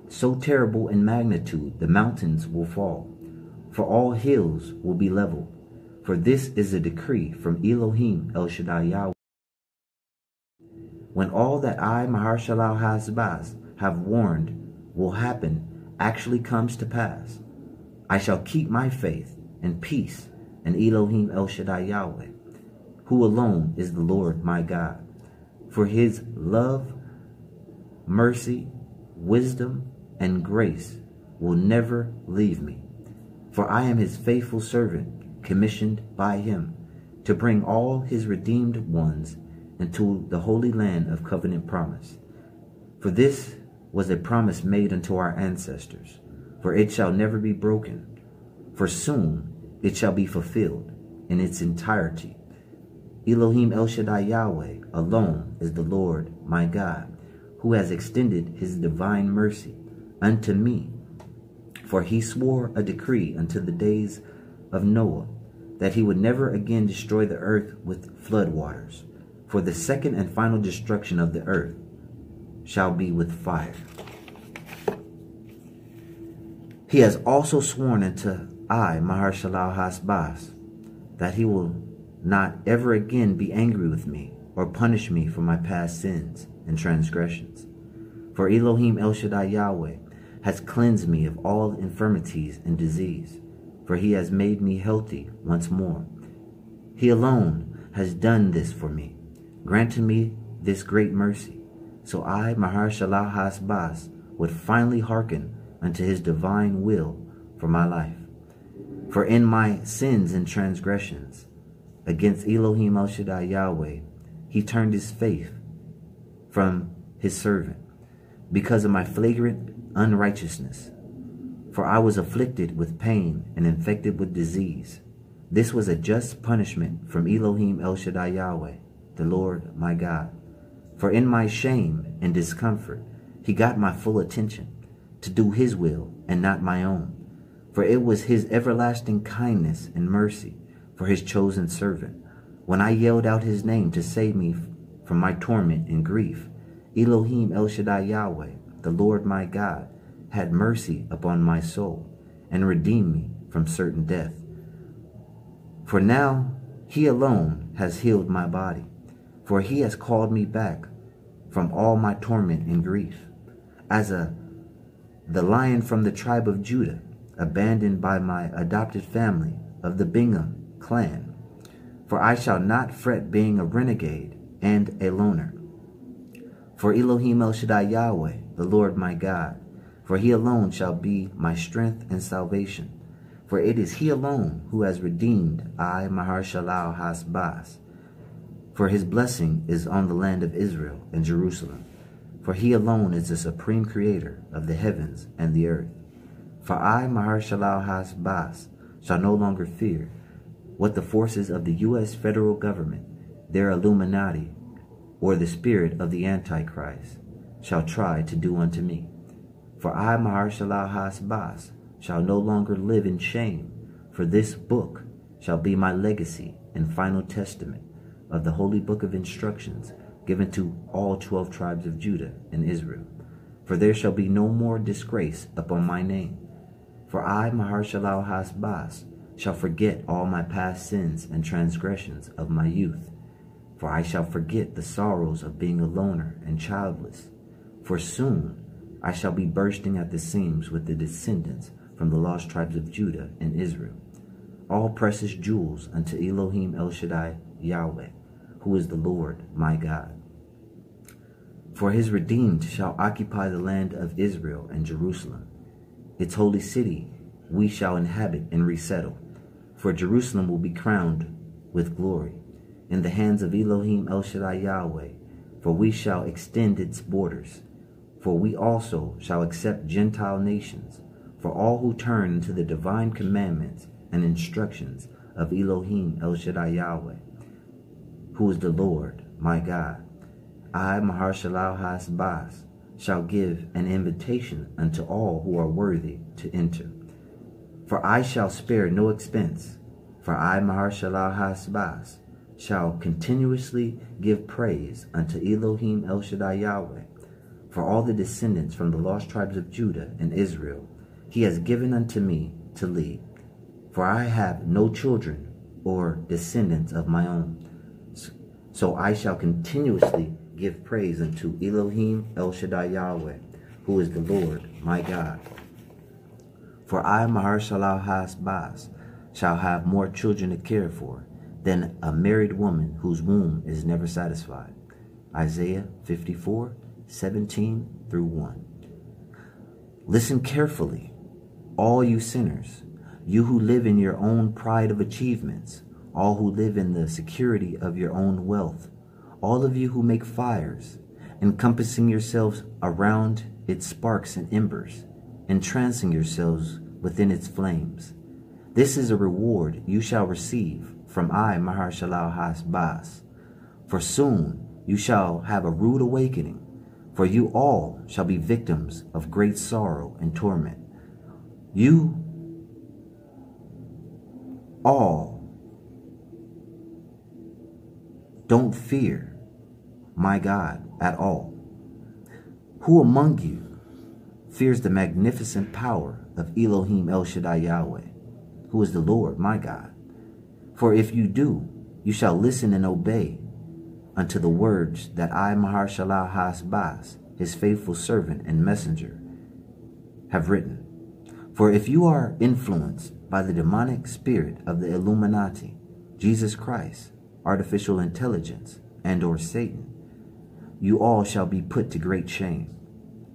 So terrible in magnitude the mountains will fall, for all hills will be leveled. For this is a decree from Elohim El-Shaddai Yahweh. When all that I, Mahershalalhashbaz, have warned will happen actually comes to pass. I shall keep my faith and peace in Elohim El-Shaddai Yahweh, who alone is the Lord my God. For his love, mercy, wisdom, and grace will never leave me. For I am his faithful servant, commissioned by him to bring all his redeemed ones into the holy land of covenant promise. For this was a promise made unto our ancestors, for it shall never be broken, for soon it shall be fulfilled in its entirety. Elohim El-Shaddai Yahweh alone is the Lord my God, who has extended his divine mercy unto me. For he swore a decree unto the days of Noah, that he would never again destroy the earth with flood waters. For the second and final destruction of the earth shall be with fire. He has also sworn unto I, Mahershalalhashbaz, that he will not ever again be angry with me or punish me for my past sins and transgressions. For Elohim El-Shaddai Yahweh has cleansed me of all infirmities and disease, for he has made me healthy once more. He alone has done this for me, granting me this great mercy, so I, Mahershalalhashbaz, would finally hearken unto his divine will for my life. For in my sins and transgressions against Elohim El-Shaddai Yahweh, he turned his faith from his servant, because of my flagrant unrighteousness. For I was afflicted with pain and infected with disease. This was a just punishment from Elohim El-Shaddai Yahweh, the Lord my God. For in my shame and discomfort, he got my full attention, to do his will and not my own. For it was his everlasting kindness and mercy for his chosen servant, when I yelled out his name to save me from my torment and grief. Elohim El-Shaddai Yahweh, the Lord my God, had mercy upon my soul and redeemed me from certain death. For now he alone has healed my body, for he has called me back from all my torment and grief, as the lion from the tribe of Judah, abandoned by my adopted family of the Bingham clan. For I shall not fret being a renegade and a loner. For Elohim El-Shaddai Yahweh, the Lord my God, for he alone shall be my strength and salvation. For it is he alone who has redeemed I, Mahershalalhashbaz. For his blessing is on the land of Israel and Jerusalem. For he alone is the supreme creator of the heavens and the earth. For I, Mahershalalhashbaz, shall no longer fear what the forces of the U.S. federal government, their Illuminati, or the spirit of the Antichrist shall try to do unto me. For I, Mahershalalhashbaz, shall no longer live in shame, for this book shall be my legacy and final testament of the holy book of instructions given to all 12 tribes of Judah and Israel. For there shall be no more disgrace upon my name. For I, Mahershalalhashbaz, shall forget all my past sins and transgressions of my youth. For I shall forget the sorrows of being a loner and childless. For soon I shall be bursting at the seams with the descendants from the lost tribes of Judah and Israel, all precious jewels unto Elohim El-Shaddai Yahweh, who is the Lord my God. For his redeemed shall occupy the land of Israel and Jerusalem. Its holy city we shall inhabit and resettle. For Jerusalem will be crowned with glory in the hands of Elohim El-Shaddai Yahweh, for we shall extend its borders. For we also shall accept Gentile nations, for all who turn into the divine commandments and instructions of Elohim El-Shaddai Yahweh, who is the Lord my God. I, Mahershalalhashbaz, shall give an invitation unto all who are worthy to enter. For I shall spare no expense, for I, Mahershalalhashbaz, shall continuously give praise unto Elohim El-Shaddai Yahweh. For all the descendants from the lost tribes of Judah and Israel he has given unto me to lead. For I have no children or descendants of my own. So I shall continuously give praise unto Elohim El-Shaddai Yahweh, who is the Lord my God. For I, Mahershalalhashbaz, shall have more children to care for than a married woman whose womb is never satisfied. Isaiah 54:17-1. Listen carefully, all you sinners, you who live in your own pride of achievements, all who live in the security of your own wealth, all of you who make fires, encompassing yourselves around its sparks and embers, entrancing yourselves within its flames. This is a reward you shall receive from I, Mahershalalhashbaz. For soon you shall have a rude awakening, for you all shall be victims of great sorrow and torment. You all don't fear my God at all. Who among you fears the magnificent power of Elohim El-Shaddai Yahweh, who is the Lord my God? For if you do, you shall listen and obey unto the words that I, Mahershalalhashbaz, his faithful servant and messenger, have written. For if you are influenced by the demonic spirit of the Illuminati, Jesus Christ, artificial intelligence, and or Satan, you all shall be put to great shame.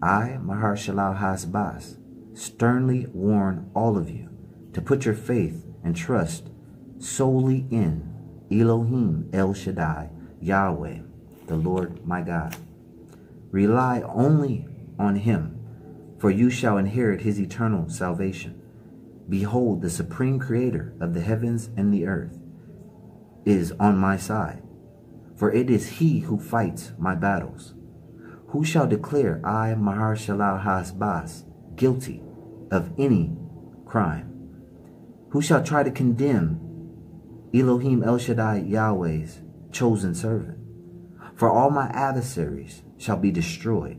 I, Mahershalalhashbaz, sternly warn all of you to put your faith and trust solely in Elohim El-Shaddai Yahweh, the Lord my God. Rely only on him, for you shall inherit his eternal salvation. Behold, the supreme creator of the heavens and the earth is on my side, for it is he who fights my battles. Who shall declare I, Mahershalalhashbaz, guilty of any crime? Who shall try to condemn Elohim El-Shaddai Yahweh's chosen servant? For all my adversaries shall be destroyed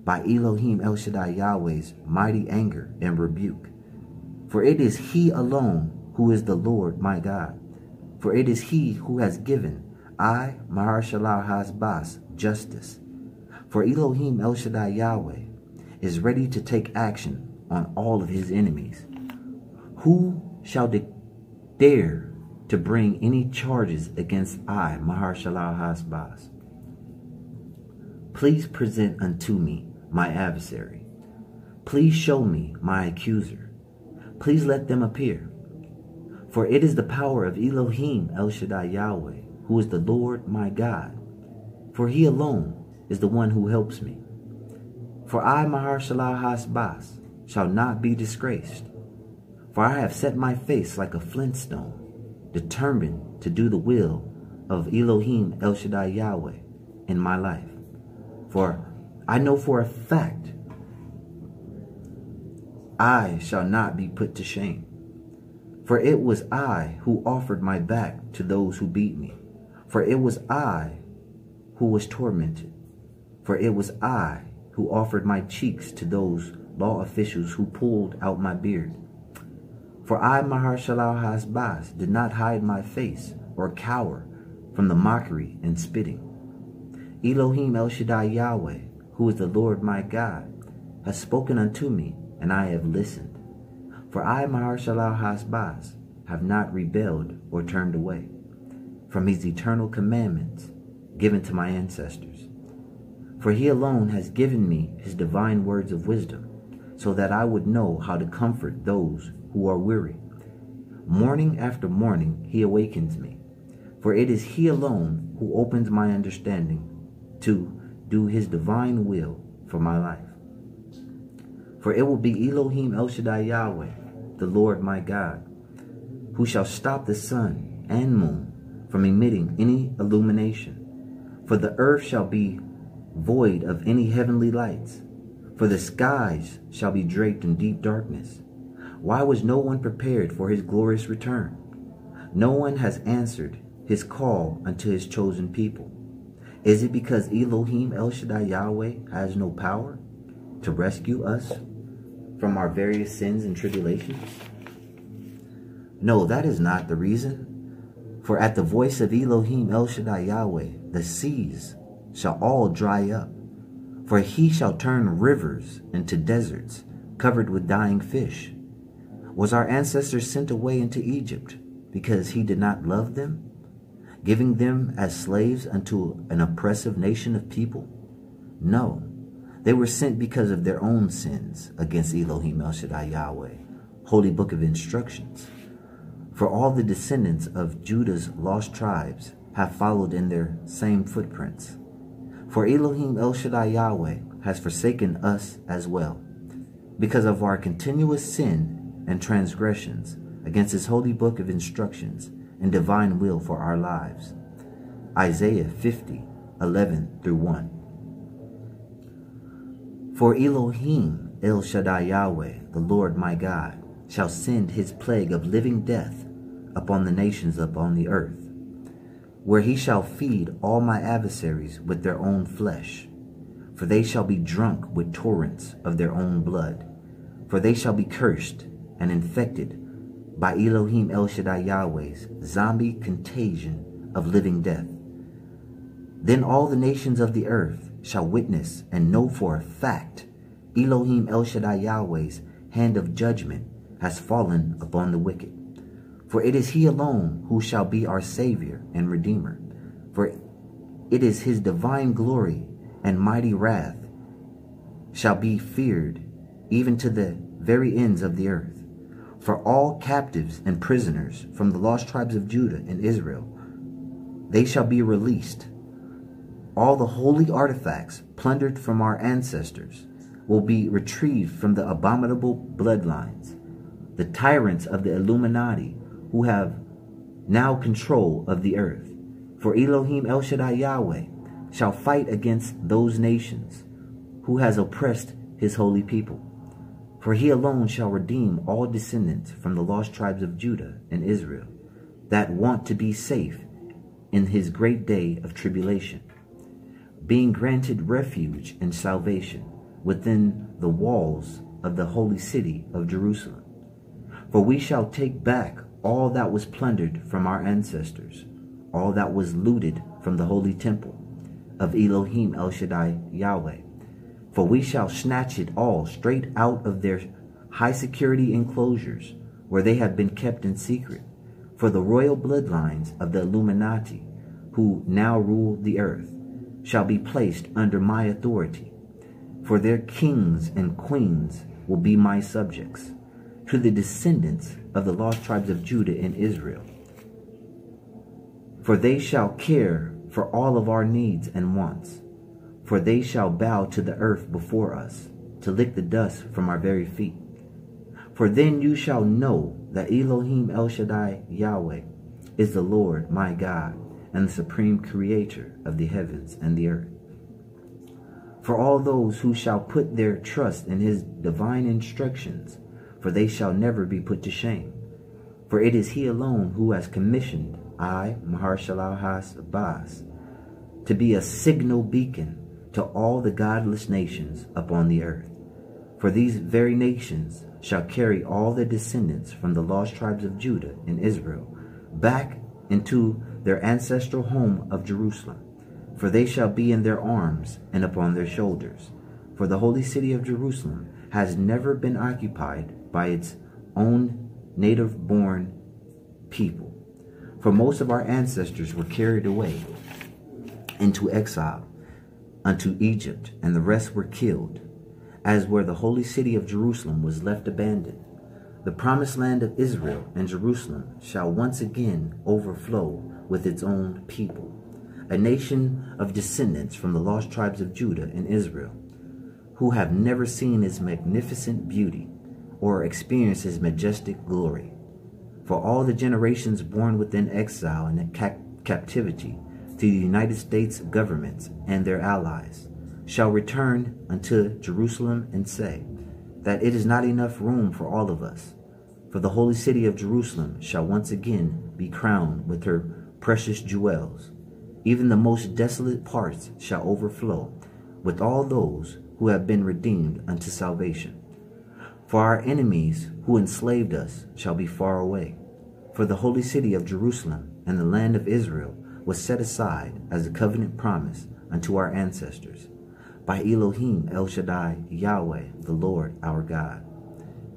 by Elohim El-Shaddai Yahweh's mighty anger and rebuke. For it is he alone who is the Lord my God. For it is he who has given I, Mahershalalhashbaz, justice. For Elohim El-Shaddai Yahweh is ready to take action on all of his enemies. Who shall dare to bring any charges against I, Mahershalalhashbaz? Please present unto me my adversary. Please show me my accuser. Please let them appear. For it is the power of Elohim El-Shaddai Yahweh, who is the Lord my God. For he alone is the one who helps me. For I, Mahershalalhashbaz, shall not be disgraced. For I have set my face like a flintstone, determined to do the will of Elohim El-Shaddai Yahweh in my life. For I know for a fact I shall not be put to shame. For it was I who offered my back to those who beat me. For it was I who was tormented. For it was I who offered my cheeks to those law officials who pulled out my beard. For I, Mahershalalhashbaz, did not hide my face or cower from the mockery and spitting. Elohim El-Shaddai Yahweh, who is the Lord my God, has spoken unto me, and I have listened. For I, Mahershalalhashbaz, have not rebelled or turned away from his eternal commandments given to my ancestors. For he alone has given me his divine words of wisdom, so that I would know how to comfort those who are weary. Morning after morning he awakens me, for it is he alone who opens my understanding to do his divine will for my life. For it will be Elohim El-Shaddai Yahweh, the Lord my God, who shall stop the sun and moon from emitting any illumination. For the earth shall be void of any heavenly lights, for the skies shall be draped in deep darkness. Why was no one prepared for his glorious return? No one has answered his call unto his chosen people. Is it because Elohim El-Shaddai Yahweh has no power to rescue us from our various sins and tribulations? No, that is not the reason. For at the voice of Elohim El-Shaddai Yahweh, the seas shall all dry up. For he shall turn rivers into deserts covered with dying fish, Was our ancestors sent away into Egypt because he did not love them, giving them as slaves unto an oppressive nation of people? No, they were sent because of their own sins against Elohim El-Shaddai Yahweh, Holy Book of Instructions. For all the descendants of Judah's lost tribes have followed in their same footprints. For Elohim El-Shaddai Yahweh has forsaken us as well, because of our continuous sin and transgressions against his holy book of instructions and divine will for our lives. Isaiah 50:11-1. For Elohim El-Shaddai Yahweh, the Lord my God, shall send his plague of living death upon the nations upon the earth, where he shall feed all my adversaries with their own flesh. For they shall be drunk with torrents of their own blood. For they shall be cursed and infected by Elohim El-Shaddai Yahweh's zombie contagion of living death. Then all the nations of the earth shall witness and know for a fact Elohim El-Shaddai Yahweh's hand of judgment has fallen upon the wicked. For it is he alone who shall be our Savior and Redeemer. For it is his divine glory and mighty wrath shall be feared even to the very ends of the earth. For all captives and prisoners from the lost tribes of Judah and Israel, they shall be released. All the holy artifacts plundered from our ancestors will be retrieved from the abominable bloodlines, the tyrants of the Illuminati who have now control of the earth. For Elohim El-Shaddai Yahweh shall fight against those nations who has oppressed his holy people. For he alone shall redeem all descendants from the lost tribes of Judah and Israel that want to be safe in his great day of tribulation, being granted refuge and salvation within the walls of the holy city of Jerusalem. For we shall take back all that was plundered from our ancestors, all that was looted from the holy temple of Elohim El-Shaddai Yahweh. For we shall snatch it all straight out of their high security enclosures where they have been kept in secret. For the royal bloodlines of the Illuminati, who now rule the earth, shall be placed under my authority. For their kings and queens will be my subjects. To the descendants of the lost tribes of Judah and Israel. For they shall care for all of our needs and wants. For they shall bow to the earth before us, to lick the dust from our very feet. For then you shall know that Elohim El-Shaddai Yahweh is the Lord my God, and the supreme creator of the heavens and the earth. For all those who shall put their trust in his divine instructions, for they shall never be put to shame. For it is he alone who has commissioned I, Mahershalalhashbaz, to be a signal beacon to all the godless nations upon the earth. For these very nations shall carry all their descendants from the lost tribes of Judah and Israel back into their ancestral home of Jerusalem. For they shall be in their arms and upon their shoulders. For the holy city of Jerusalem has never been occupied by its own native-born people. For most of our ancestors were carried away into exile unto Egypt, and the rest were killed, as where the holy city of Jerusalem was left abandoned. The promised land of Israel and Jerusalem shall once again overflow with its own people, a nation of descendants from the lost tribes of Judah and Israel, who have never seen his magnificent beauty or experienced his majestic glory. For all the generations born within exile and captivity to the United States governments and their allies shall return unto Jerusalem and say that it is not enough room for all of us. For the holy city of Jerusalem shall once again be crowned with her precious jewels. Even the most desolate parts shall overflow with all those who have been redeemed unto salvation. For our enemies who enslaved us shall be far away. For the holy city of Jerusalem and the land of Israel was set aside as a covenant promise unto our ancestors by Elohim El-Shaddai Yahweh, the Lord our God.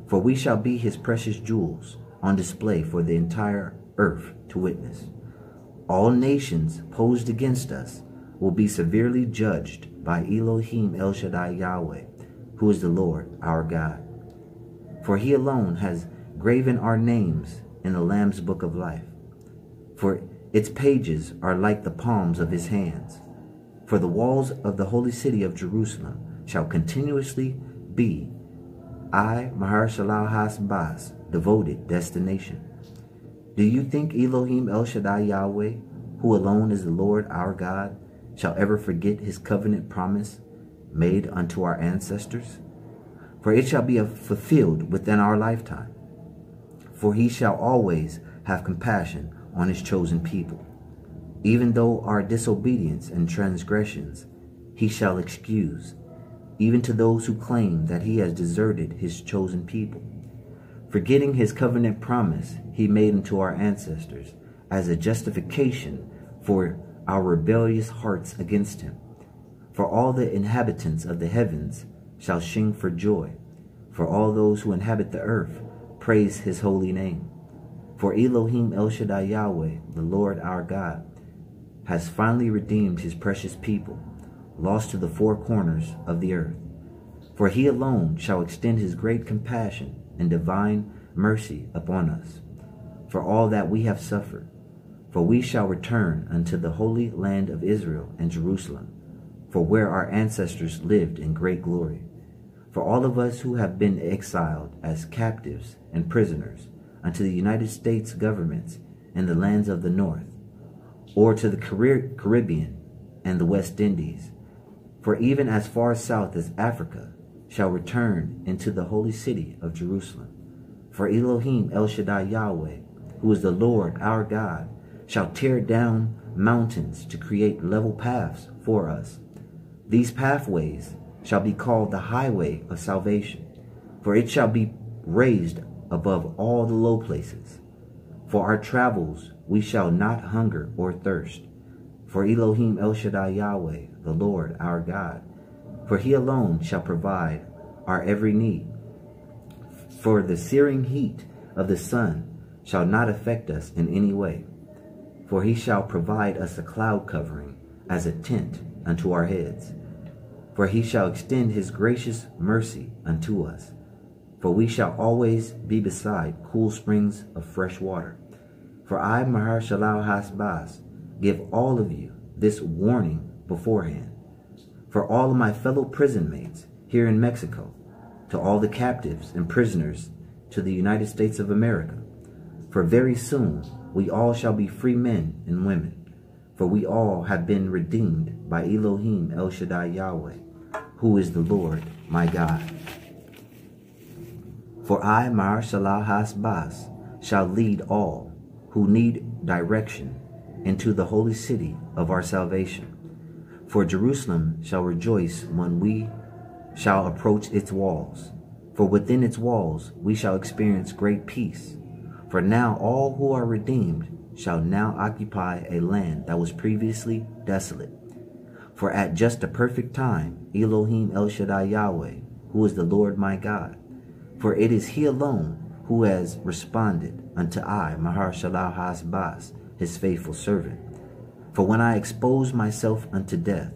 For we shall be his precious jewels on display for the entire earth to witness. All nations posed against us will be severely judged by Elohim El-Shaddai Yahweh, who is the Lord our God. For he alone has graven our names in the Lamb's book of life. For its pages are like the palms of his hands. For the walls of the holy city of Jerusalem shall continuously be Mahershalalhashbaz, devoted destination. Do you think Elohim El-Shaddai Yahweh, who alone is the Lord our God, shall ever forget his covenant promise made unto our ancestors? For it shall be fulfilled within our lifetime. For he shall always have compassion on his chosen people. Even though our disobedience and transgressions he shall excuse, even to those who claim that he has deserted his chosen people, forgetting his covenant promise he made unto our ancestors as a justification for our rebellious hearts against him. For all the inhabitants of the heavens shall sing for joy, for all those who inhabit the earth praise his holy name. For Elohim El-Shaddai Yahweh, the Lord our God, has finally redeemed his precious people, lost to the four corners of the earth. For he alone shall extend his great compassion and divine mercy upon us, for all that we have suffered. For we shall return unto the holy land of Israel and Jerusalem, for where our ancestors lived in great glory. For all of us who have been exiled as captives and prisoners unto the United States governments and the lands of the north, or to the Caribbean and the West Indies, for even as far south as Africa, shall return into the holy city of Jerusalem. For Elohim El-Shaddai Yahweh, who is the Lord our God, shall tear down mountains to create level paths for us. These pathways shall be called the highway of salvation, for it shall be raised above all the low places. For our travels we shall not hunger or thirst. For Elohim El-Shaddai Yahweh, the Lord our God, for he alone shall provide our every need. For the searing heat of the sun shall not affect us in any way. For he shall provide us a cloud covering as a tent unto our heads. For he shall extend his gracious mercy unto us. For we shall always be beside cool springs of fresh water. For I, Mahershalalhashbaz, give all of you this warning beforehand. For all of my fellow prison mates here in Mexico, to all the captives and prisoners to the United States of America. For very soon we all shall be free men and women, for we all have been redeemed by Elohim El-Shaddai Yahweh, who is the Lord my God. For I, Mahershalalhashbaz, shall lead all who need direction into the holy city of our salvation. For Jerusalem shall rejoice when we shall approach its walls. For within its walls we shall experience great peace. For now all who are redeemed shall now occupy a land that was previously desolate. For at just the perfect time, Elohim El-Shaddai Yahweh, who is the Lord my God, for it is he alone who has responded unto I, Mahershalalhashbaz, his faithful servant. For when I exposed myself unto death,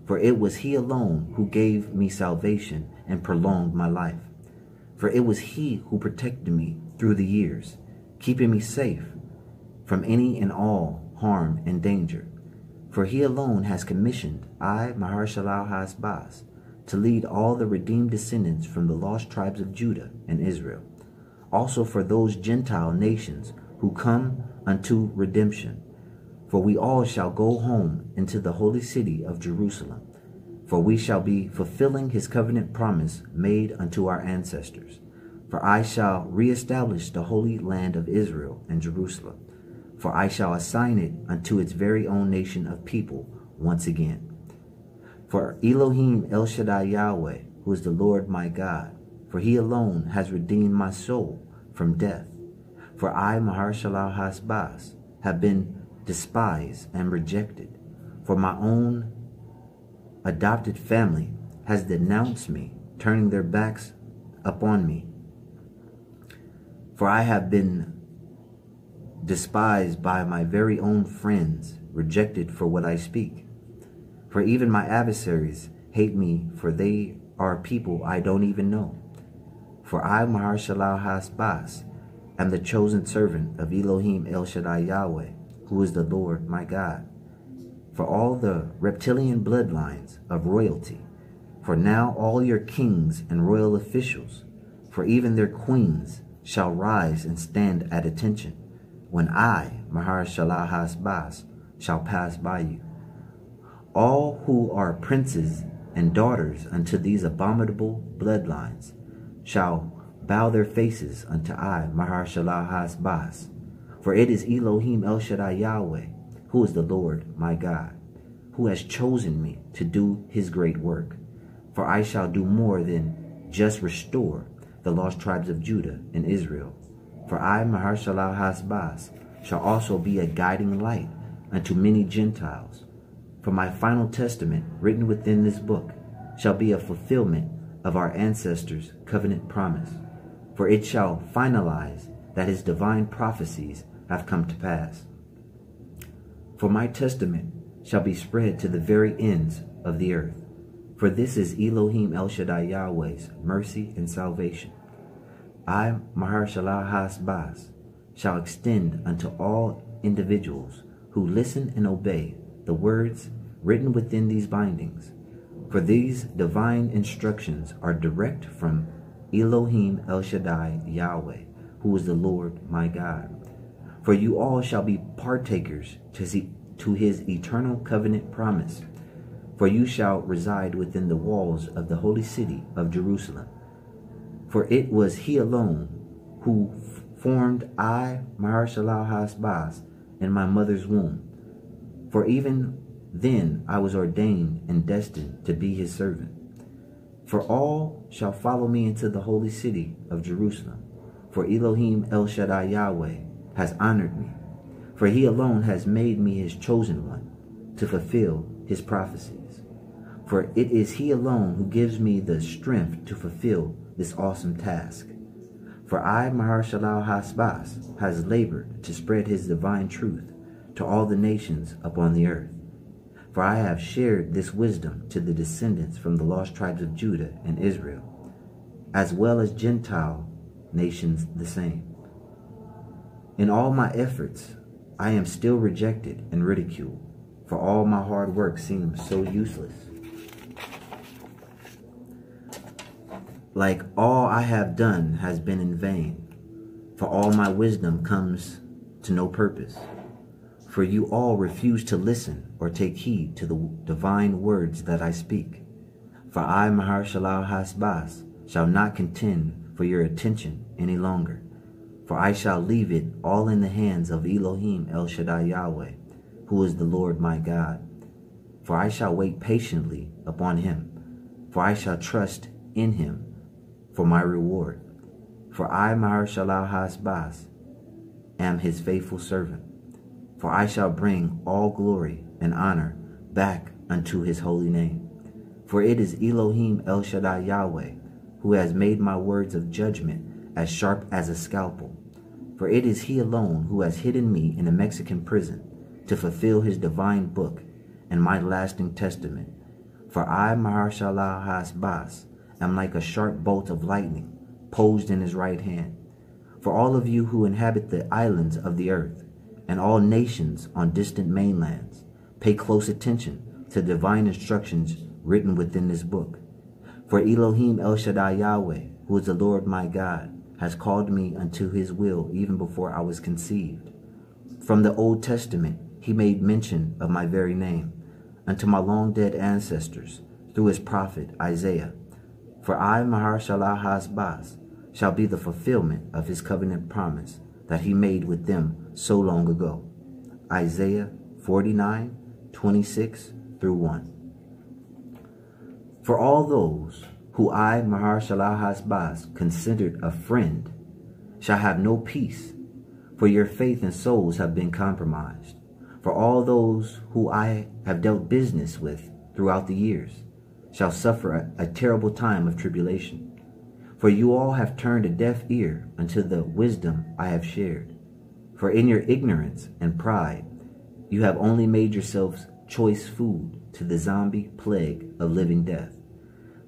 for it was he alone who gave me salvation and prolonged my life. For it was he who protected me through the years, keeping me safe from any and all harm and danger. For he alone has commissioned I, Mahershalalhashbaz, to lead all the redeemed descendants from the lost tribes of Judah and Israel, also for those Gentile nations who come unto redemption. For we all shall go home into the holy city of Jerusalem, for we shall be fulfilling his covenant promise made unto our ancestors. For I shall reestablish the holy land of Israel and Jerusalem, for I shall assign it unto its very own nation of people once again. For Elohim El-Shaddai Yahweh, who is the Lord my God, for he alone has redeemed my soul from death. For I, Mahershalalhashbaz, have been despised and rejected, for my own adopted family has denounced me, turning their backs upon me. For I have been despised by my very own friends, rejected for what I speak. For even my adversaries hate me, for they are people I don't even know. For I, Mahershalalhashbaz, am the chosen servant of Elohim El-Shaddai Yahweh, who is the Lord my God. For all the reptilian bloodlines of royalty, for now all your kings and royal officials, for even their queens, shall rise and stand at attention, when I, Mahershalalhashbaz, shall pass by you. All who are princes and daughters unto these abominable bloodlines shall bow their faces unto I, Mahershalalhashbaz, for it is Elohim El-Shaddai Yahweh, who is the Lord my God, who has chosen me to do his great work. For I shall do more than just restore the lost tribes of Judah and Israel. For I, Mahershalalhashbaz, shall also be a guiding light unto many Gentiles. For my final testament, written within this book, shall be a fulfillment of our ancestors' covenant promise. For it shall finalize that his divine prophecies have come to pass. For my testament shall be spread to the very ends of the earth. For this is Elohim El-Shaddai Yahweh's mercy and salvation. I, Mahershalalhashbaz, shall extend unto all individuals who listen and obey the words written within these bindings. For these divine instructions are direct from Elohim El-Shaddai Yahweh, who is the Lord my God. For you all shall be partakers to his eternal covenant promise. For you shall reside within the walls of the holy city of Jerusalem. For it was he alone who formed I, Mahershalalhashbaz, in my mother's womb. For even then I was ordained and destined to be his servant. For all shall follow me into the holy city of Jerusalem. For Elohim El-Shaddai Yahweh has honored me. For he alone has made me his chosen one to fulfill his prophecies. For it is he alone who gives me the strength to fulfill this awesome task. For I, Mahershalalhashbaz, has labored to spread his divine truth to all the nations upon the earth. For I have shared this wisdom to the descendants from the lost tribes of Judah and Israel, as well as Gentile nations the same. In all my efforts, I am still rejected and ridiculed, for all my hard work seems so useless. Like all I have done has been in vain, for all my wisdom comes to no purpose. For you all refuse to listen or take heed to the divine words that I speak. For I, Mahershalalhashbaz, shall not contend for your attention any longer. For I shall leave it all in the hands of Elohim El-Shaddai Yahweh, who is the Lord my God. For I shall wait patiently upon him, for I shall trust in him for my reward. For I, Mahershalalhashbaz, am his faithful servant. For I shall bring all glory and honor back unto his holy name. For it is Elohim El-Shaddai Yahweh, who has made my words of judgment as sharp as a scalpel. For it is he alone who has hidden me in a Mexican prison to fulfill his divine book and my lasting testament. For I, Mahershalalhashbaz, am like a sharp bolt of lightning posed in his right hand. For all of you who inhabit the islands of the earth and all nations on distant mainlands, pay close attention to divine instructions written within this book. For Elohim El-Shaddai Yahweh, who is the Lord my God, has called me unto his will even before I was conceived. From the Old Testament he made mention of my very name unto my long-dead ancestors through his prophet Isaiah. For I, Mahershalalhashbaz, shall be the fulfillment of his covenant promise that he made with them so long ago. Isaiah 49:26-1. For all those who I, Mahershalalhashbaz, considered a friend, shall have no peace, for your faith and souls have been compromised. For all those who I have dealt business with throughout the years shall suffer a terrible time of tribulation. For you all have turned a deaf ear unto the wisdom I have shared. For in your ignorance and pride, you have only made yourselves choice food to the zombie plague of living death.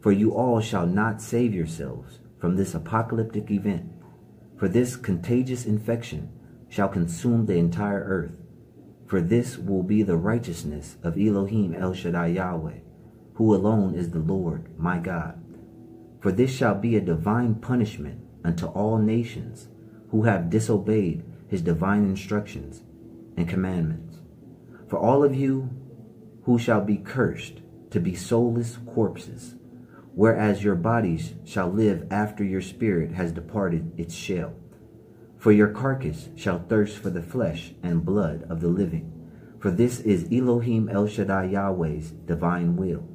For you all shall not save yourselves from this apocalyptic event. For this contagious infection shall consume the entire earth. For this will be the righteousness of Elohim El-Shaddai Yahweh, who alone is the Lord, my God. For this shall be a divine punishment unto all nations who have disobeyed his divine instructions and commandments. For all of you who shall be cursed to be soulless corpses, whereas your bodies shall live after your spirit has departed its shell. For your carcass shall thirst for the flesh and blood of the living. For this is Elohim El-Shaddai Yahweh's divine will.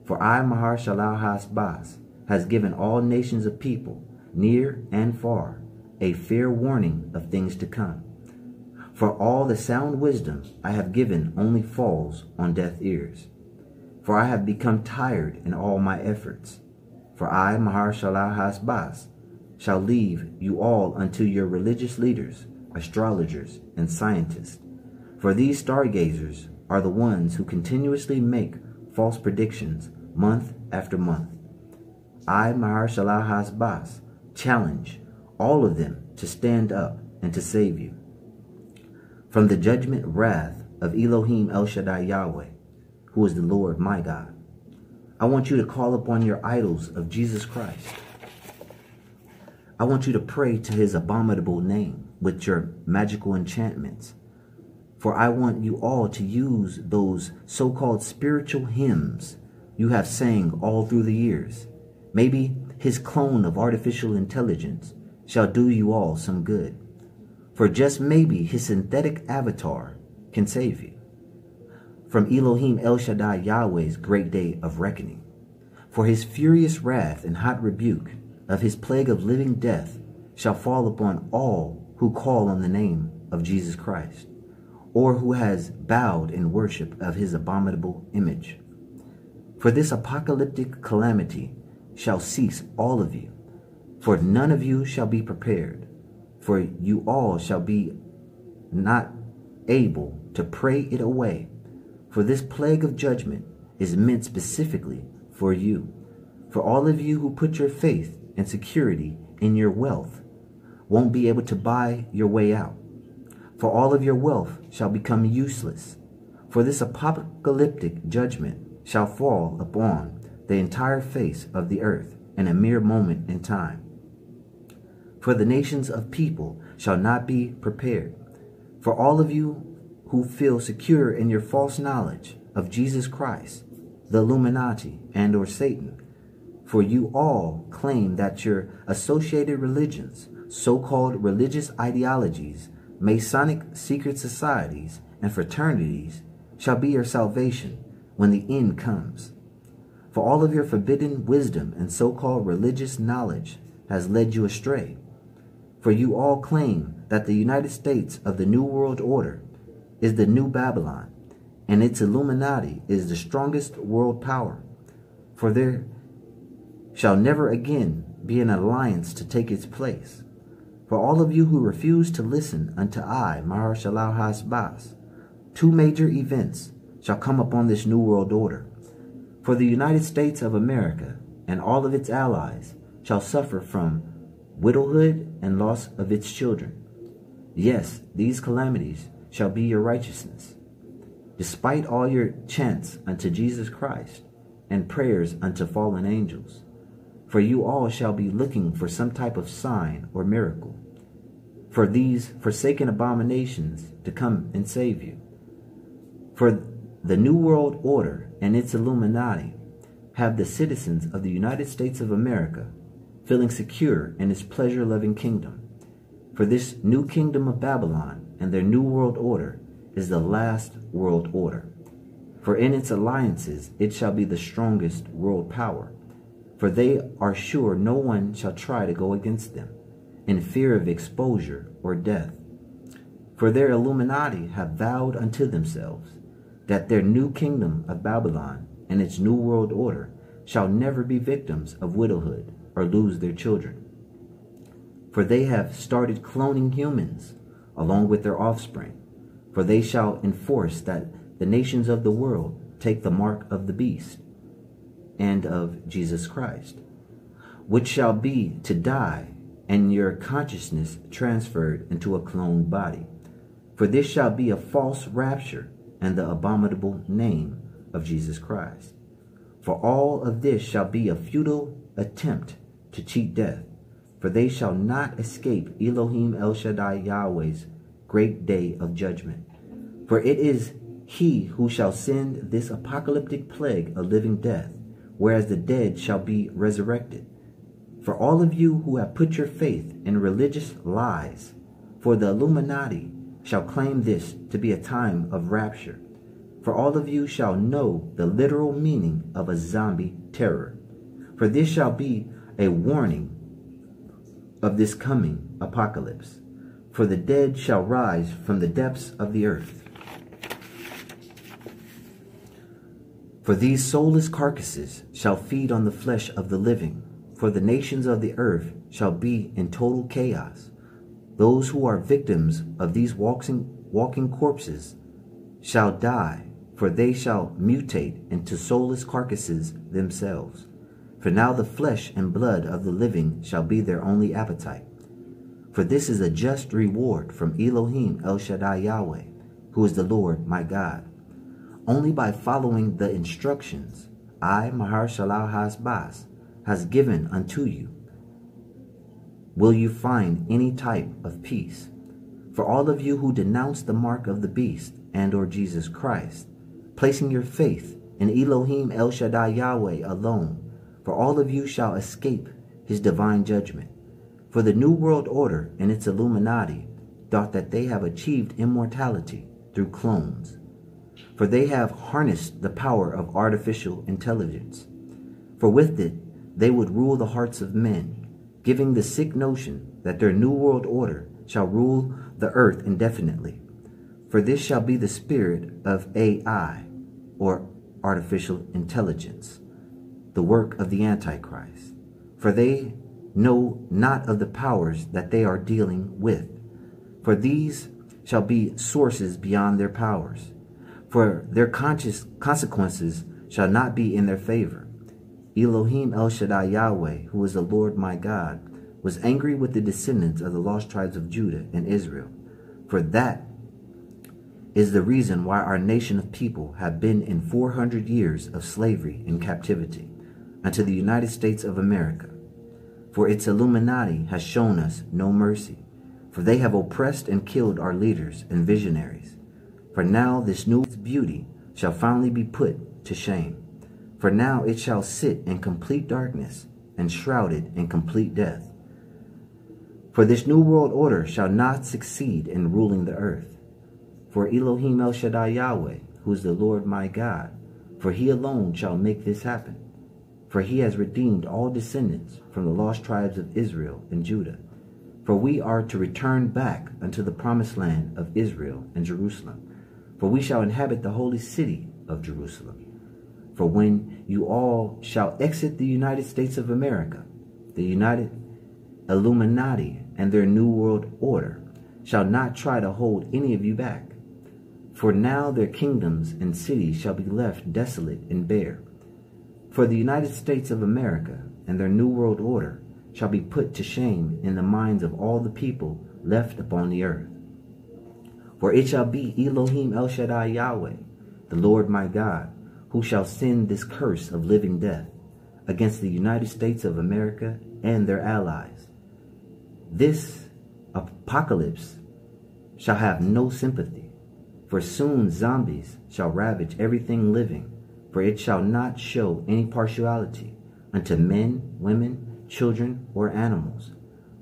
For I, Mahershalalhashbaz, has given all nations of people, near and far, a fair warning of things to come. For all the sound wisdom I have given only falls on deaf ears. For I have become tired in all my efforts. For I, Mahershalalhashbaz, shall leave you all unto your religious leaders, astrologers, and scientists. For these stargazers are the ones who continuously make false predictions month after month. I, Mahershalalhashbaz, challenge all of them to stand up and to save you from the judgment wrath of Elohim El-Shaddai Yahweh, who is the Lord my God. I want you to call upon your idols of Jesus Christ. I want you to pray to his abominable name with your magical enchantments. For I want you all to use those so-called spiritual hymns you have sang all through the years. Maybe his clone of artificial intelligence shall do you all some good. For just maybe his synthetic avatar can save you from Elohim El-Shaddai Yahweh's great day of reckoning. For his furious wrath and hot rebuke of his plague of living death shall fall upon all who call on the name of Jesus Christ, or who has bowed in worship of his abominable image. For this apocalyptic calamity shall cease all of you, for none of you shall be prepared, for you all shall be not able to pray it away. For this plague of judgment is meant specifically for you, for all of you who put your faith and security in your wealth won't be able to buy your way out. For all of your wealth shall become useless. For this apocalyptic judgment shall fall upon the entire face of the earth in a mere moment in time. For the nations of people shall not be prepared. For all of you who feel secure in your false knowledge of Jesus Christ, the Illuminati, and or Satan, for you all claim that your associated religions, so-called religious ideologies, Masonic secret societies, and fraternities shall be your salvation when the end comes. For all of your forbidden wisdom and so-called religious knowledge has led you astray. For you all claim that the United States of the New World Order is the new Babylon, and its Illuminati is the strongest world power. For there shall never again be an alliance to take its place. For all of you who refuse to listen unto I, Mahershalalhashbaz, two major events shall come upon this new world order. For the United States of America and all of its allies shall suffer from widowhood and loss of its children. Yes, these calamities shall be your righteousness. Despite all your chants unto Jesus Christ and prayers unto fallen angels, for you all shall be looking for some type of sign or miracle, for these forsaken abominations to come and save you. For the New World Order and its Illuminati have the citizens of the United States of America feeling secure in its pleasure-loving kingdom. For this new kingdom of Babylon and their New World Order is the last world order. For in its alliances it shall be the strongest world power. For they are sure no one shall try to go against them, in fear of exposure or death. For their Illuminati have vowed unto themselves that their new kingdom of Babylon and its new world order shall never be victims of widowhood or lose their children. For they have started cloning humans along with their offspring. For they shall enforce that the nations of the world take the mark of the beast and of Jesus Christ, which shall be to die, and your consciousness transferred into a cloned body. For this shall be a false rapture and the abominable name of Jesus Christ. For all of this shall be a futile attempt to cheat death, for they shall not escape Elohim El-Shaddai Yahweh's great day of judgment. For it is he who shall send this apocalyptic plague of living death, whereas the dead shall be resurrected. For all of you who have put your faith in religious lies, for the Illuminati shall claim this to be a time of rapture. For all of you shall know the literal meaning of a zombie terror. For this shall be a warning of this coming apocalypse. For the dead shall rise from the depths of the earth. For these soulless carcasses shall feed on the flesh of the living. For the nations of the earth shall be in total chaos. Those who are victims of these walking corpses shall die, for they shall mutate into soulless carcasses themselves. For now the flesh and blood of the living shall be their only appetite. For this is a just reward from Elohim El-Shaddai Yahweh, who is the Lord my God. Only by following the instructions I, Mahershalalhashbaz, has given unto you, will you find any type of peace. For all of you who denounce the mark of the beast and or Jesus Christ, placing your faith in Elohim El-Shaddai Yahweh alone, for all of you shall escape his divine judgment. For the New World Order and its Illuminati thought that they have achieved immortality through clones. For they have harnessed the power of artificial intelligence. For with it they would rule the hearts of men, giving the sick notion that their New World Order shall rule the earth indefinitely. For this shall be the spirit of AI, or artificial intelligence, the work of the Antichrist. For they know not of the powers that they are dealing with. For these shall be sources beyond their powers. For their consequences shall not be in their favor. Elohim El-Shaddai Yahweh, who is the Lord my God, was angry with the descendants of the lost tribes of Judah and Israel. For that is the reason why our nation of people have been in 400 years of slavery and captivity unto the United States of America. For its Illuminati has shown us no mercy, for they have oppressed and killed our leaders and visionaries. For now this new beauty shall finally be put to shame. For now it shall sit in complete darkness and shrouded in complete death. For this new world order shall not succeed in ruling the earth. For Elohim El-Shaddai Yahweh, who is the Lord my God, for he alone shall make this happen. For he has redeemed all descendants from the lost tribes of Israel and Judah. For we are to return back unto the promised land of Israel and Jerusalem. For we shall inhabit the holy city of Jerusalem. For when you all shall exit the United States of America, the United Illuminati and their New World Order shall not try to hold any of you back. For now their kingdoms and cities shall be left desolate and bare. For the United States of America and their New World Order shall be put to shame in the minds of all the people left upon the earth. For it shall be Elohim El-Shaddai Yahweh, the Lord my God, who shall send this curse of living death against the United States of America and their allies. This apocalypse shall have no sympathy, for soon zombies shall ravage everything living, for it shall not show any partiality unto men, women, children, or animals.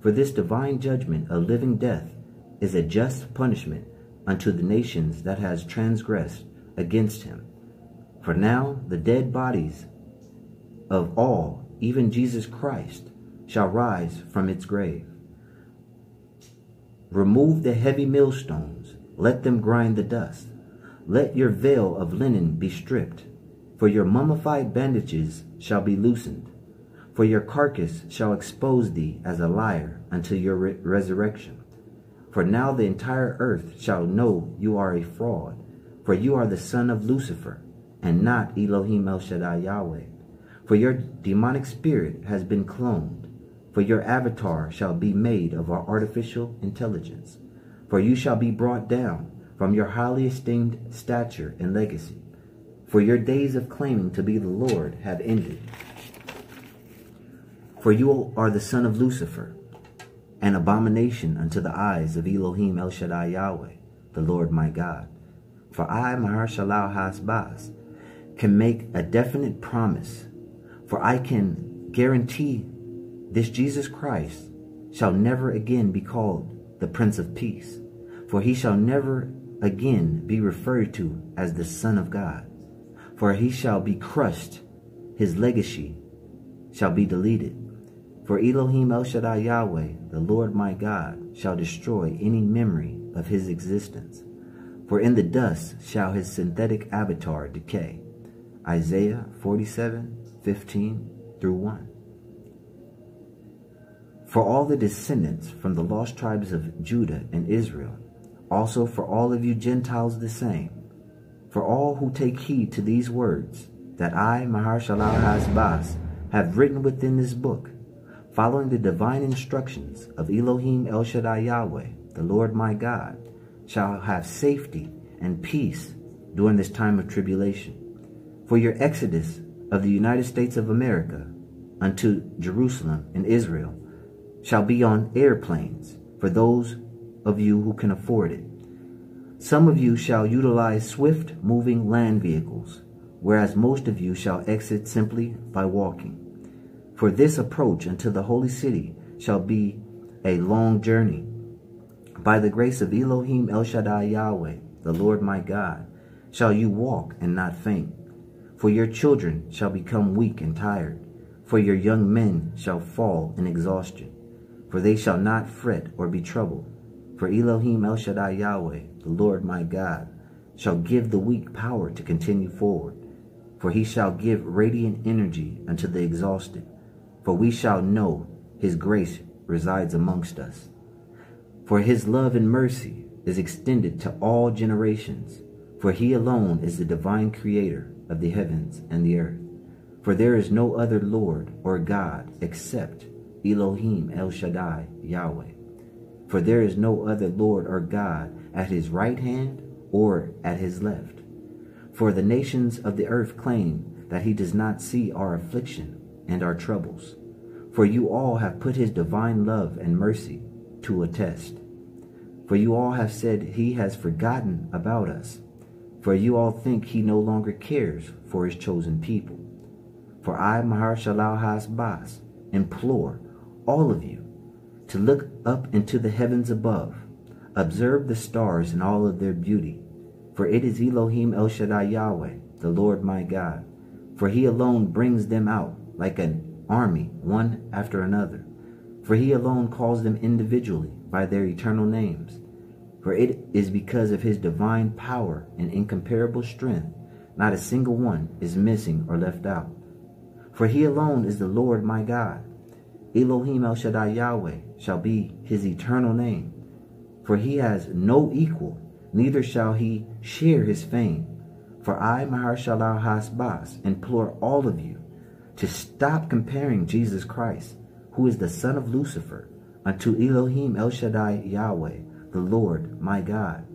For this divine judgment of living death is a just punishment unto the nations that has transgressed against him. For now the dead bodies of all, even Jesus Christ, shall rise from its grave. Remove the heavy millstones, let them grind the dust. Let your veil of linen be stripped, for your mummified bandages shall be loosened. For your carcass shall expose thee as a liar until your resurrection. For now the entire earth shall know you are a fraud, for you are the son of Lucifer, and not Elohim El-Shaddai Yahweh. For your demonic spirit has been cloned, for your avatar shall be made of our artificial intelligence. For you shall be brought down from your highly esteemed stature and legacy, for your days of claiming to be the Lord have ended. For you are the son of Lucifer, an abomination unto the eyes of Elohim El-Shaddai Yahweh, the Lord my God. For I, Mahershalalhashbaz, can make a definite promise, for I can guarantee this Jesus Christ shall never again be called the Prince of Peace, for he shall never again be referred to as the Son of God, for he shall be crushed, his legacy shall be deleted. For Elohim El-Shaddai Yahweh, the Lord my God, shall destroy any memory of his existence. For in the dust shall his synthetic avatar decay. Isaiah 47:15-1. For all the descendants from the lost tribes of Judah and Israel, also for all of you Gentiles the same, for all who take heed to these words that I, Mahershalalhashbaz, have written within this book, following the divine instructions of Elohim El-Shaddai Yahweh, the Lord my God, shall have safety and peace during this time of tribulation. For your exodus of the United States of America unto Jerusalem and Israel shall be on airplanes for those of you who can afford it. Some of you shall utilize swift-moving land vehicles, whereas most of you shall exit simply by walking. For this approach unto the holy city shall be a long journey. By the grace of Elohim El-Shaddai Yahweh, the Lord my God, shall you walk and not faint. For your children shall become weak and tired, for your young men shall fall in exhaustion. For they shall not fret or be troubled. For Elohim El-Shaddai Yahweh, the Lord my God, shall give the weak power to continue forward. For he shall give radiant energy unto the exhausted. For we shall know his grace resides amongst us. For his love and mercy is extended to all generations. For he alone is the divine creator of the heavens and the earth. For there is no other Lord or God except Elohim El-Shaddai Yahweh. For there is no other Lord or God at his right hand or at his left. For the nations of the earth claim that he does not see our affliction and our troubles. For you all have put his divine love and mercy to a test. For you all have said he has forgotten about us. For you all think he no longer cares for his chosen people. For I, Mahershalalhashbaz, implore all of you to look up into the heavens above, observe the stars in all of their beauty. For it is Elohim El-Shaddai Yahweh, the Lord my God. For he alone brings them out like an army, one after another. For he alone calls them individually by their eternal names. For it is because of his divine power and incomparable strength, not a single one is missing or left out. For he alone is the Lord my God. Elohim El-Shaddai Yahweh shall be his eternal name. For he has no equal, neither shall he share his fame. For I, Mahershalalhashbaz, implore all of you to stop comparing Jesus Christ, who is the son of Lucifer, unto Elohim El-Shaddai Yahweh, the Lord my God.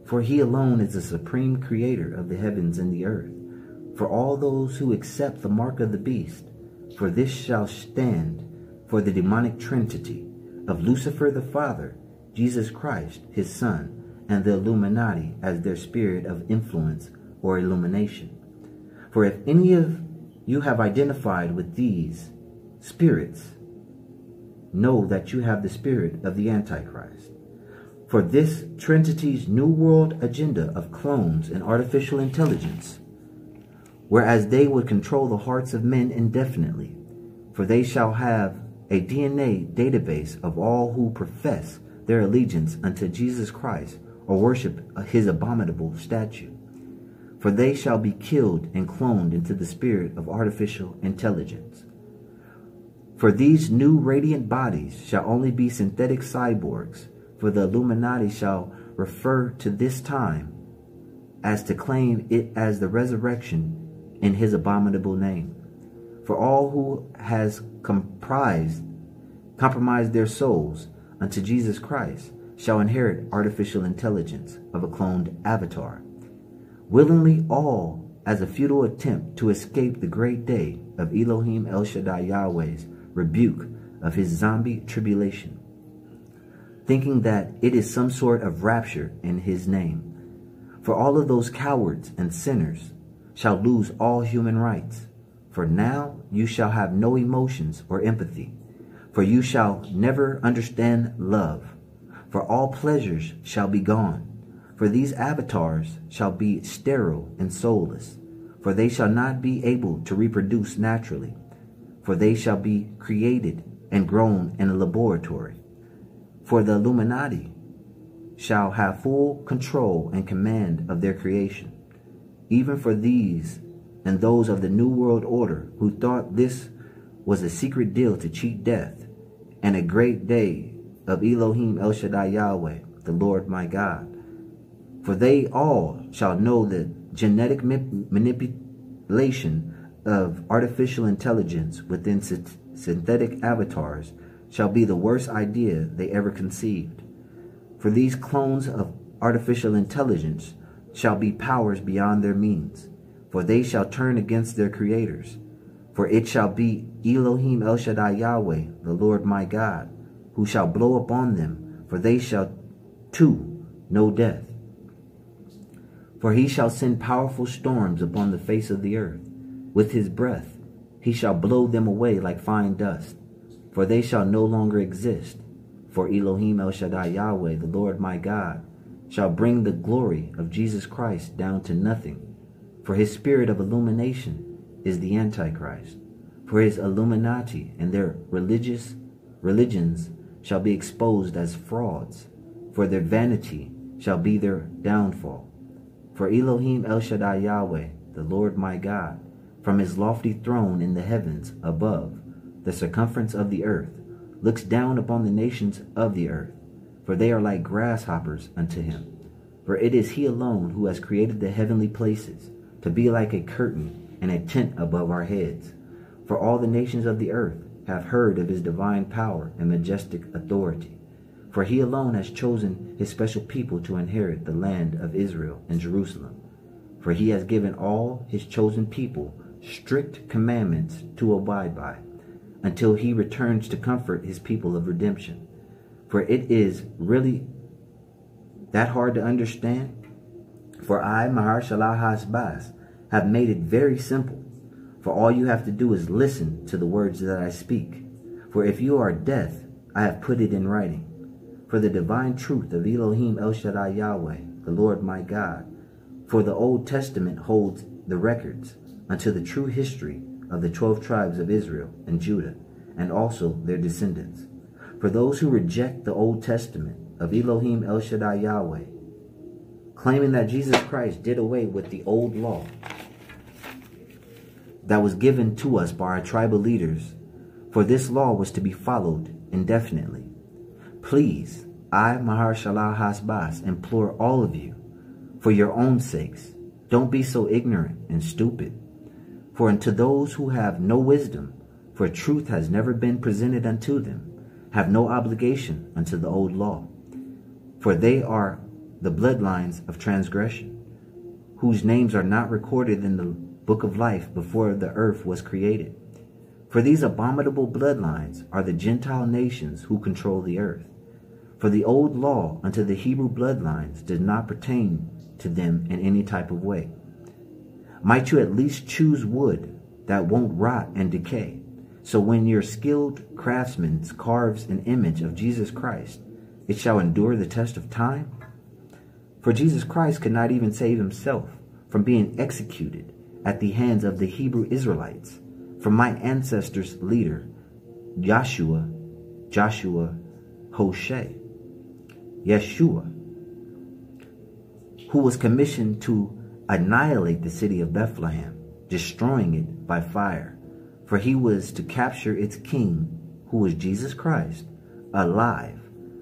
For he alone is the supreme creator of the heavens and the earth. For all those who accept the mark of the beast, for this shall stand for the demonic trinity of Lucifer the Father, Jesus Christ his Son, and the Illuminati as their spirit of influence or illumination. For if any of you have identified with these spirits, know that you have the spirit of the Antichrist. For this Trinity's New World agenda of clones and artificial intelligence, whereas they would control the hearts of men indefinitely, for they shall have a DNA database of all who profess their allegiance unto Jesus Christ or worship his abominable statue. For they shall be killed and cloned into the spirit of artificial intelligence. For these new radiant bodies shall only be synthetic cyborgs, for the Illuminati shall refer to this time as to claim it as the resurrection in his abominable name. For all who has compromised their souls unto Jesus Christ shall inherit artificial intelligence of a cloned avatar, willingly all as a futile attempt to escape the great day of Elohim El-Shaddai Yahweh's rebuke of his zombie tribulation, thinking that it is some sort of rapture in his name. For all of those cowards and sinners shall lose all human rights. For now you shall have no emotions or empathy, for you shall never understand love, for all pleasures shall be gone. For these avatars shall be sterile and soulless, for they shall not be able to reproduce naturally, for they shall be created and grown in a laboratory. For the Illuminati shall have full control and command of their creation, even for these and those of the New World Order who thought this was a secret deal to cheat death and a great day of Elohim El-Shaddai Yahweh, the Lord my God. For they all shall know that genetic manipulation of artificial intelligence within synthetic avatars shall be the worst idea they ever conceived. For these clones of artificial intelligence shall be powers beyond their means, for they shall turn against their creators. For it shall be Elohim El-Shaddai Yahweh, the Lord my God, who shall blow upon them, for they shall too know death. For he shall send powerful storms upon the face of the earth. With his breath he shall blow them away like fine dust, for they shall no longer exist. For Elohim El-Shaddai Yahweh, the Lord my God, shall bring the glory of Jesus Christ down to nothing. For his spirit of illumination is the Antichrist. For his Illuminati and their religions shall be exposed as frauds. For their vanity shall be their downfall. For Elohim El-Shaddai Yahweh, the Lord my God, from his lofty throne in the heavens above, the circumference of the earth, looks down upon the nations of the earth, for they are like grasshoppers unto him. For it is he alone who has created the heavenly places, to be like a curtain and a tent above our heads. For all the nations of the earth have heard of his divine power and majestic authority. For he alone has chosen his special people to inherit the land of Israel and Jerusalem. For he has given all his chosen people strict commandments to abide by, until he returns to comfort his people of redemption. For it is really that hard to understand? For I, Mahershalalhashbaz, have made it very simple. For all you have to do is listen to the words that I speak. For if you are deaf, I have put it in writing. For the divine truth of Elohim El-Shaddai Yahweh, the Lord my God. For the Old Testament holds the records unto the true history of the 12 tribes of Israel and Judah, and also their descendants. For those who reject the Old Testament of Elohim El-Shaddai Yahweh, claiming that Jesus Christ did away with the old law that was given to us by our tribal leaders, for this law was to be followed indefinitely. Please, I, Mahershalalhashbaz, implore all of you, for your own sakes, don't be so ignorant and stupid. For unto those who have no wisdom, for truth has never been presented unto them, have no obligation unto the old law. For they are the bloodlines of transgression, whose names are not recorded in the book of life before the earth was created. For these abominable bloodlines are the Gentile nations who control the earth. For the old law unto the Hebrew bloodlines does not pertain to them in any type of way. Might you at least choose wood that won't rot and decay, so when your skilled craftsman carves an image of Jesus Christ, it shall endure the test of time? For Jesus Christ could not even save himself from being executed at the hands of the Hebrew Israelites, from my ancestors' leader, Joshua, Yeshua, who was commissioned to annihilate the city of Bethlehem, destroying it by fire. For he was to capture its king, who was Jesus Christ, alive.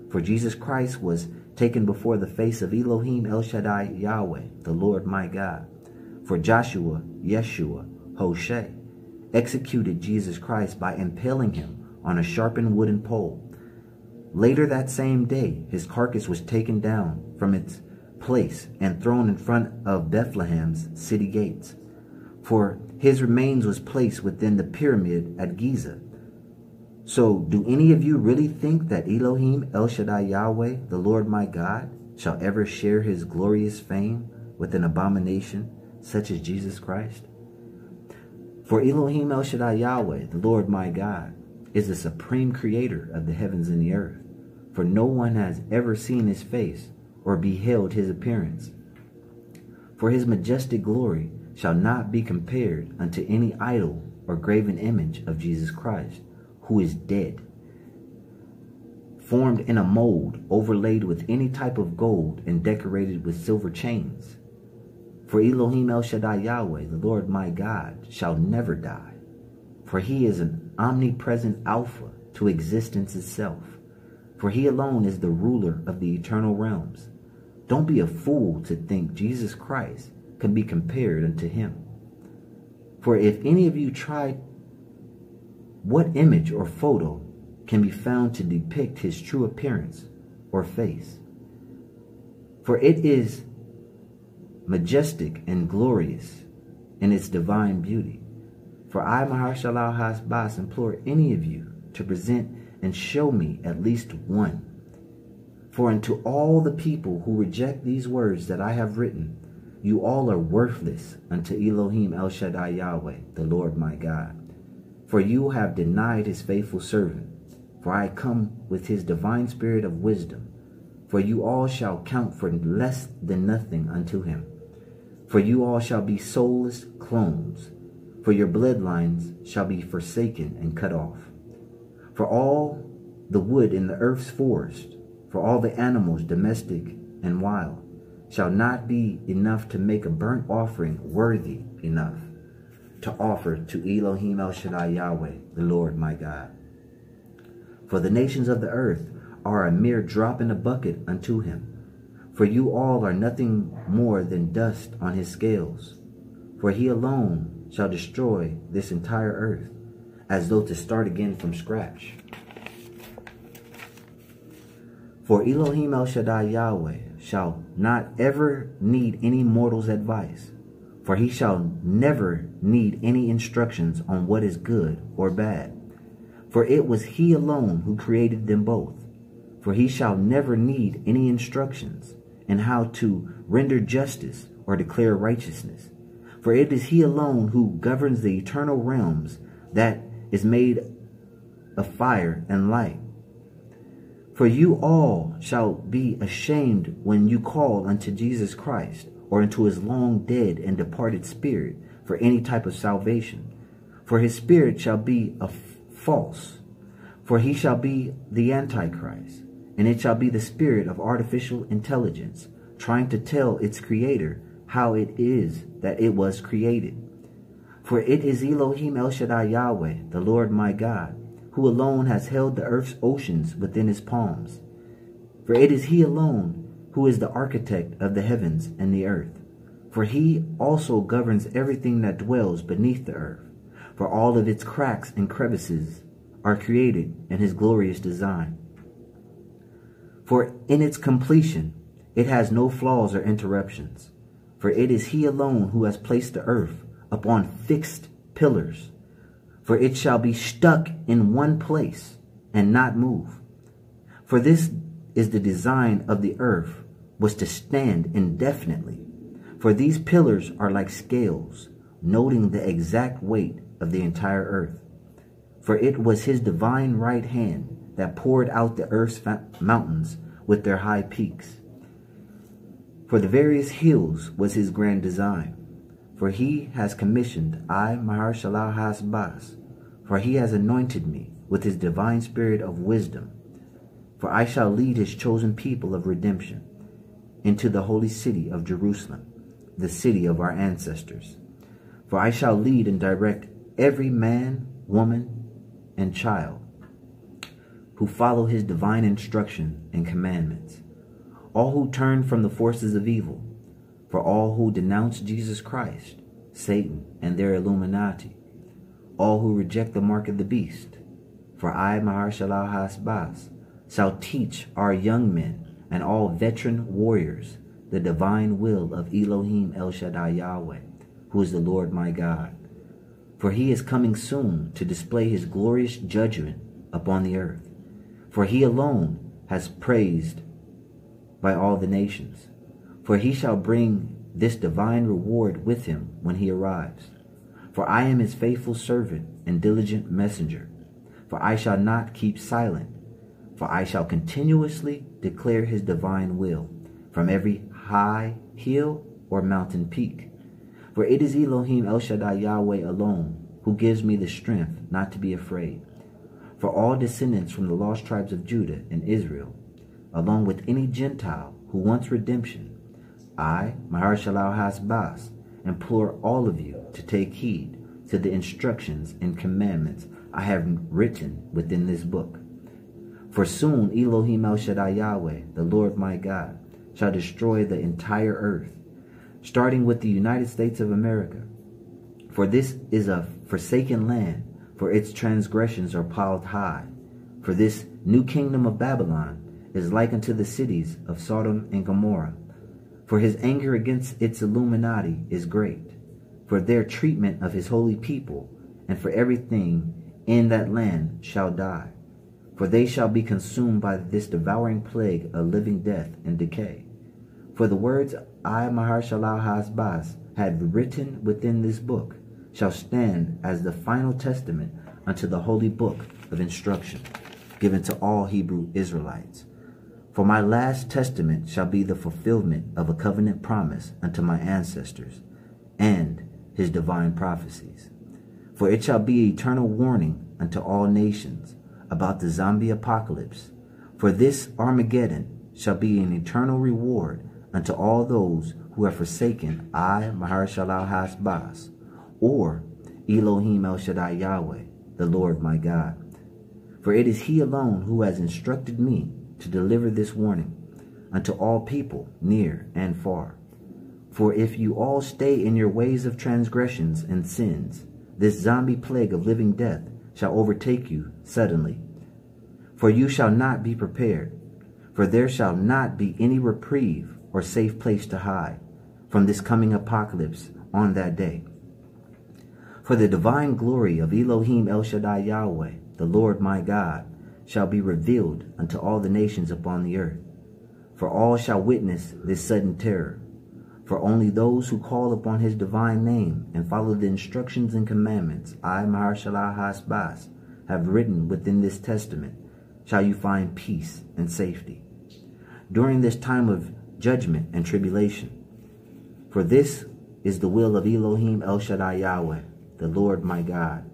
For Jesus Christ was taken before the face of Elohim, El-Shaddai, Yahweh, the Lord my God. For Joshua, Yeshua, Hoshe, executed Jesus Christ by impaling him on a sharpened wooden pole. Later that same day, his carcass was taken down from its place and thrown in front of Bethlehem's city gates. For his remains was placed within the pyramid at Giza. So do any of you really think that Elohim, El-Shaddai, Yahweh, the Lord my God, shall ever share his glorious fame with an abomination such as Jesus Christ? For Elohim, El-Shaddai, Yahweh, the Lord my God, is the supreme creator of the heavens and the earth. For no one has ever seen his face or beheld his appearance. For his majestic glory shall not be compared unto any idol or graven image of Jesus Christ, who is dead, formed in a mold, overlaid with any type of gold and decorated with silver chains. For Elohim, El-Shaddai, Yahweh, the Lord my God, shall never die. For he is an omnipresent Alpha to existence itself. For he alone is the ruler of the eternal realms. Don't be a fool to think Jesus Christ can be compared unto him. For if any of you try, what image or photo can be found to depict his true appearance or face? For it is majestic and glorious in its divine beauty. For I, Mahershalalhashbaz, implore any of you to present and show me at least one. For unto all the people who reject these words that I have written, you all are worthless unto Elohim, El-Shaddai, Yahweh, the Lord my God. For you have denied his faithful servant. For I come with his divine spirit of wisdom. For you all shall count for less than nothing unto him. For you all shall be soulless clones. For your bloodlines shall be forsaken and cut off. For all the wood in the earth's forest, for all the animals domestic and wild, shall not be enough to make a burnt offering worthy enough to offer to Elohim, El-Shaddai, Yahweh, the Lord my God. For the nations of the earth are a mere drop in a bucket unto him. For you all are nothing more than dust on his scales. For he alone shall destroy this entire earth, as though to start again from scratch. For Elohim, El-Shaddai, Yahweh, shall not ever need any mortal's advice, for he shall never need any instructions on what is good or bad. For it was he alone who created them both. For he shall never need any instructions in how to render justice or declare righteousness. For it is he alone who governs the eternal realms, that is made of fire and light. For you all shall be ashamed when you call unto Jesus Christ, or unto his long dead and departed spirit, for any type of salvation. For his spirit shall be false, for he shall be the Antichrist, and it shall be the spirit of artificial intelligence, trying to tell its creator how it is that it was created. For it is Elohim, El-Shaddai, Yahweh, the Lord my God, who alone has held the earth's oceans within his palms. For it is he alone who is the architect of the heavens and the earth. For he also governs everything that dwells beneath the earth. For all of its cracks and crevices are created in his glorious design. For in its completion, it has no flaws or interruptions. For it is he alone who has placed the earth upon fixed pillars. For it shall be stuck in one place and not move. For this is the design of the earth, was to stand indefinitely. For these pillars are like scales, noting the exact weight of the entire earth. For it was his divine right hand that poured out the earth's mountains with their high peaks. For the various hills was his grand design. For he has commissioned I, Mahershalalhashbaz, for he has anointed me with his divine spirit of wisdom. For I shall lead his chosen people of redemption into the holy city of Jerusalem, the city of our ancestors. For I shall lead and direct every man, woman, and child, who follow his divine instruction and commandments, all who turn from the forces of evil, for all who denounce Jesus Christ, Satan, and their Illuminati, all who reject the mark of the beast. For I, Mahershalalhashbaz, shall teach our young men and all veteran warriors the divine will of Elohim El-Shaddai Yahweh, who is the Lord my God. For he is coming soon to display his glorious judgment upon the earth. For he alone has praised by all the nations. For he shall bring this divine reward with him when he arrives. For I am his faithful servant and diligent messenger. For I shall not keep silent. For I shall continuously declare his divine will from every high hill or mountain peak. For it is Elohim El-Shaddai Yahweh alone who gives me the strength not to be afraid. For all descendants from the lost tribes of Judah and Israel, along with any Gentile who wants redemption, I, Mahershalalhashbaz, implore all of you to take heed to the instructions and commandments I have written within this book. For soon Elohim El-Shaddai Yahweh, the Lord my God, shall destroy the entire earth, starting with the United States of America. For this is a forsaken land, for its transgressions are piled high. For this new kingdom of Babylon is like unto the cities of Sodom and Gomorrah. For his anger against its Illuminati is great, for their treatment of his holy people, and for everything in that land shall die. For they shall be consumed by this devouring plague of living death and decay. For the words I, Mahershalalhashbaz, had written within this book shall stand as the final testament unto the holy book of instruction given to all Hebrew Israelites. For my last testament shall be the fulfillment of a covenant promise unto my ancestors and his divine prophecies. For it shall be eternal warning unto all nations about the zombie apocalypse. For this Armageddon shall be an eternal reward unto all those who have forsaken I, Mahershalalhashbaz, or Elohim El-Shaddai Yahweh, the Lord my God. For it is he alone who has instructed me to deliver this warning unto all people near and far. For if you all stay in your ways of transgressions and sins, this zombie plague of living death shall overtake you suddenly. For you shall not be prepared, for there shall not be any reprieve or safe place to hide from this coming apocalypse on that day. For the divine glory of Elohim El-Shaddai Yahweh, the Lord my God, shall be revealed unto all the nations upon the earth. For all shall witness this sudden terror. For only those who call upon his divine name and follow the instructions and commandments I, Mahershalalhashbaz, have written within this testament, shall you find peace and safety during this time of judgment and tribulation. For this is the will of Elohim El-Shaddai Yahweh, the Lord my God.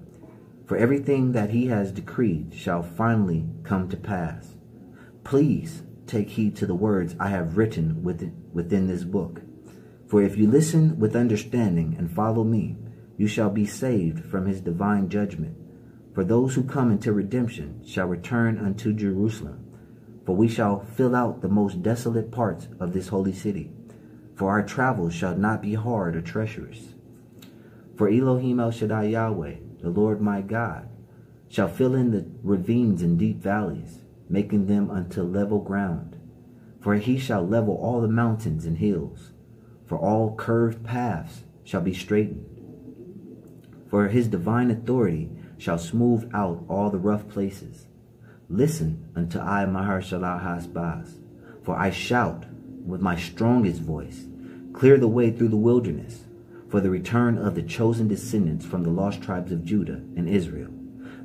For everything that he has decreed shall finally come to pass. Please take heed to the words I have written within this book. For if you listen with understanding and follow me, you shall be saved from his divine judgment. For those who come into redemption shall return unto Jerusalem. For we shall fill out the most desolate parts of this holy city. For our travels shall not be hard or treacherous. For Elohim El-Shaddai Yahweh, the Lord my God, shall fill in the ravines and deep valleys, making them unto level ground. For he shall level all the mountains and hills. For all curved paths shall be straightened. For his divine authority shall smooth out all the rough places. Listen unto I, Mahershalalhashbaz, for I shout with my strongest voice, clear the way through the wilderness, for the return of the chosen descendants from the lost tribes of Judah and Israel.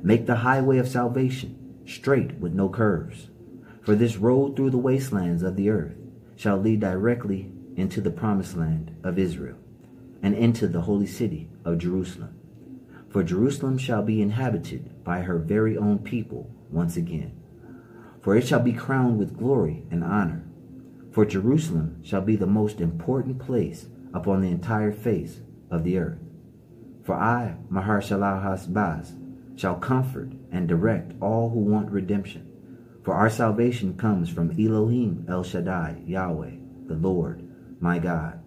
Make the highway of salvation straight with no curves. For this road through the wastelands of the earth shall lead directly into the promised land of Israel, and into the holy city of Jerusalem. For Jerusalem shall be inhabited by her very own people once again. For it shall be crowned with glory and honor. For Jerusalem shall be the most important place upon the entire face of the earth. For I, Mahershalalhashbaz, shall comfort and direct all who want redemption. For our salvation comes from Elohim, El-Shaddai, Yahweh, the Lord, my God.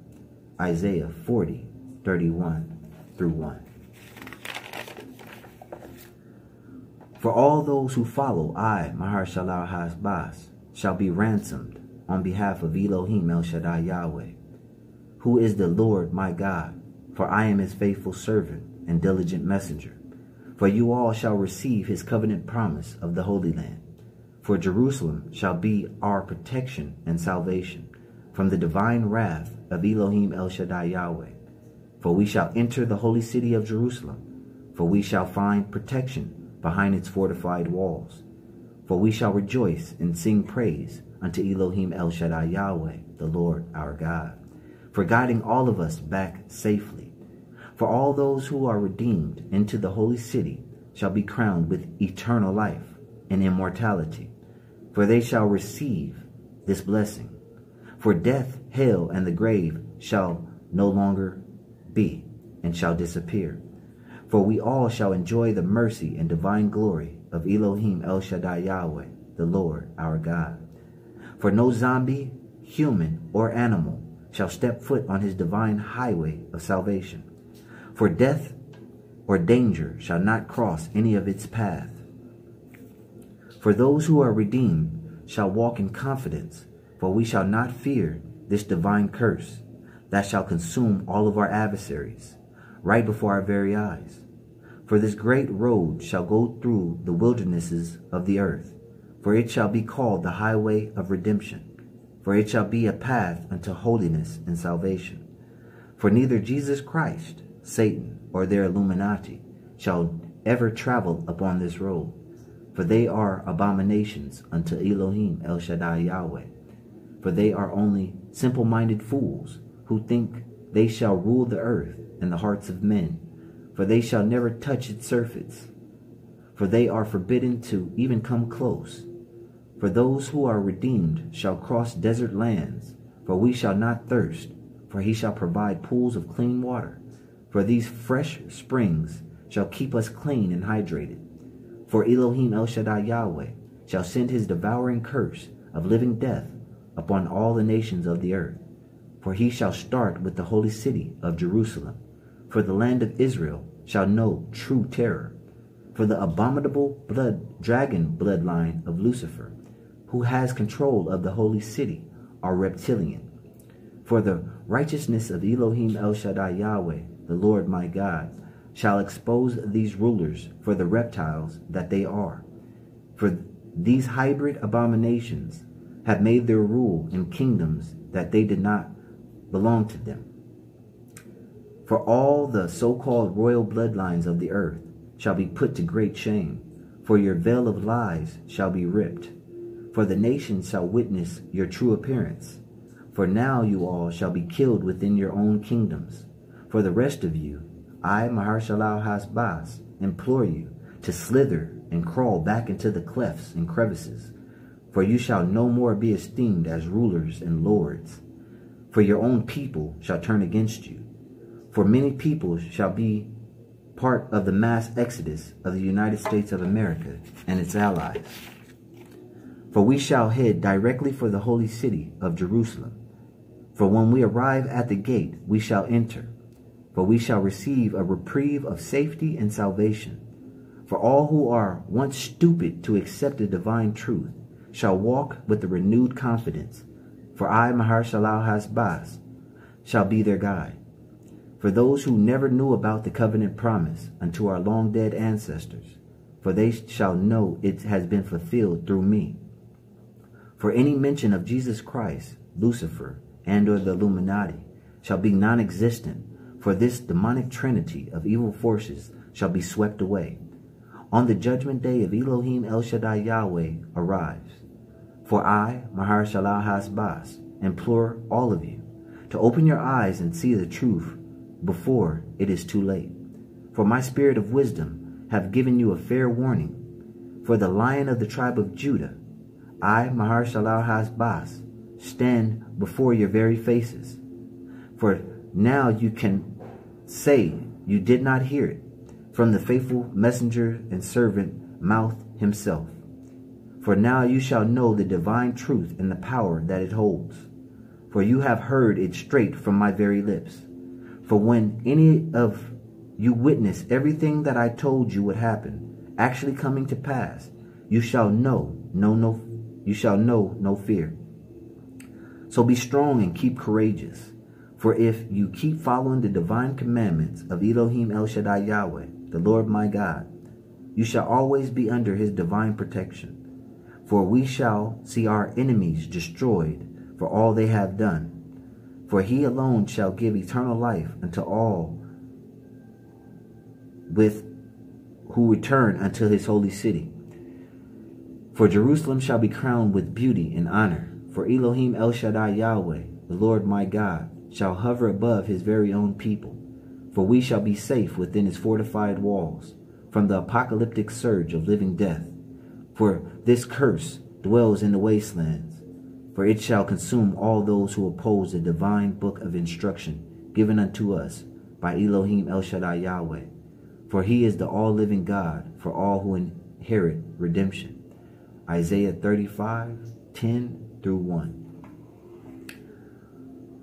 Isaiah 40:31-1. For all those who follow I, Mahershalalhashbaz, shall be ransomed on behalf of Elohim El-Shaddai Yahweh, who is the Lord my God, for I am his faithful servant and diligent messenger. For you all shall receive his covenant promise of the Holy Land. For Jerusalem shall be our protection and salvation from the divine wrath of Elohim El-Shaddai Yahweh. For we shall enter the holy city of Jerusalem, for we shall find protection behind its fortified walls. For we shall rejoice and sing praise unto Elohim El-Shaddai Yahweh, the Lord our God, for guiding all of us back safely. For all those who are redeemed into the holy city shall be crowned with eternal life and immortality, for they shall receive this blessing. For death, hell, and the grave shall no longer be, and shall disappear. For we all shall enjoy the mercy and divine glory of Elohim El-Shaddai Yahweh, the Lord our God. For no zombie, human, or animal shall step foot on his divine highway of salvation. For death or danger shall not cross any of its path. For those who are redeemed shall walk in confidence, for we shall not fear this divine curse that shall consume all of our adversaries right before our very eyes. For this great road shall go through the wildernesses of the earth, for it shall be called the highway of redemption, for it shall be a path unto holiness and salvation. For neither Jesus Christ, Satan, or their Illuminati shall ever travel upon this road, for they are abominations unto Elohim El-Shaddai Yahweh. For they are only simple-minded fools who think they shall rule the earth and the hearts of men, for they shall never touch its surface. For they are forbidden to even come close. For those who are redeemed shall cross desert lands, for we shall not thirst, for he shall provide pools of clean water. For these fresh springs shall keep us clean and hydrated. For Elohim El-Shaddai Yahweh shall send his devouring curse of living death upon all the nations of the earth. For he shall start with the holy city of Jerusalem. For the land of Israel shall know true terror. For the abominable dragon bloodline of Lucifer, who has control of the holy city, are reptilian. For the righteousness of Elohim El-Shaddai Yahweh, the Lord my God, shall expose these rulers for the reptiles that they are. For these hybrid abominations have made their rule in kingdoms that they did not belong to them. For all the so-called royal bloodlines of the earth shall be put to great shame, for your veil of lies shall be ripped. For the nations shall witness your true appearance. For now you all shall be killed within your own kingdoms. For the rest of you, I, Mahershalalhashbaz, implore you to slither and crawl back into the clefts and crevices. For you shall no more be esteemed as rulers and lords. For your own people shall turn against you. For many people shall be part of the mass exodus of the United States of America and its allies. For we shall head directly for the holy city of Jerusalem. For when we arrive at the gate, we shall enter. For we shall receive a reprieve of safety and salvation. For all who are once stupid to accept the divine truth shall walk with a renewed confidence. For I, Mahershalalhashbaz, shall be their guide. For those who never knew about the covenant promise unto our long-dead ancestors, for they shall know it has been fulfilled through me. For any mention of Jesus Christ, Lucifer, and or the Illuminati shall be non-existent, for this demonic trinity of evil forces shall be swept away on the judgment day of Elohim El-Shaddai Yahweh arrives. For I, Mahershalalhashbaz, implore all of you to open your eyes and see the truth before it is too late. For my spirit of wisdom have given you a fair warning. For the Lion of the tribe of Judah, I, Mahershalalhashbaz, stand before your very faces. For now you can say you did not hear it. from the faithful messenger and servant mouth himself. For now you shall know the divine truth and the power that it holds. For you have heard it straight from my very lips. For when any of you witness everything that I told you would happen, actually coming to pass, you shall know no fear. So be strong and keep courageous. For if you keep following the divine commandments of Elohim El-Shaddai Yahweh, the Lord my God, you shall always be under his divine protection. For we shall see our enemies destroyed for all they have done. For he alone shall give eternal life unto all who return unto his holy city. For Jerusalem shall be crowned with beauty and honor. For Elohim El-Shaddai Yahweh, the Lord my God, shall hover above his very own people. For we shall be safe within his fortified walls from the apocalyptic surge of living death. For this curse dwells in the wastelands. For it shall consume all those who oppose the divine book of instruction given unto us by Elohim El-Shaddai Yahweh. For he is the all-living God for all who inherit redemption. Isaiah 35:10-1.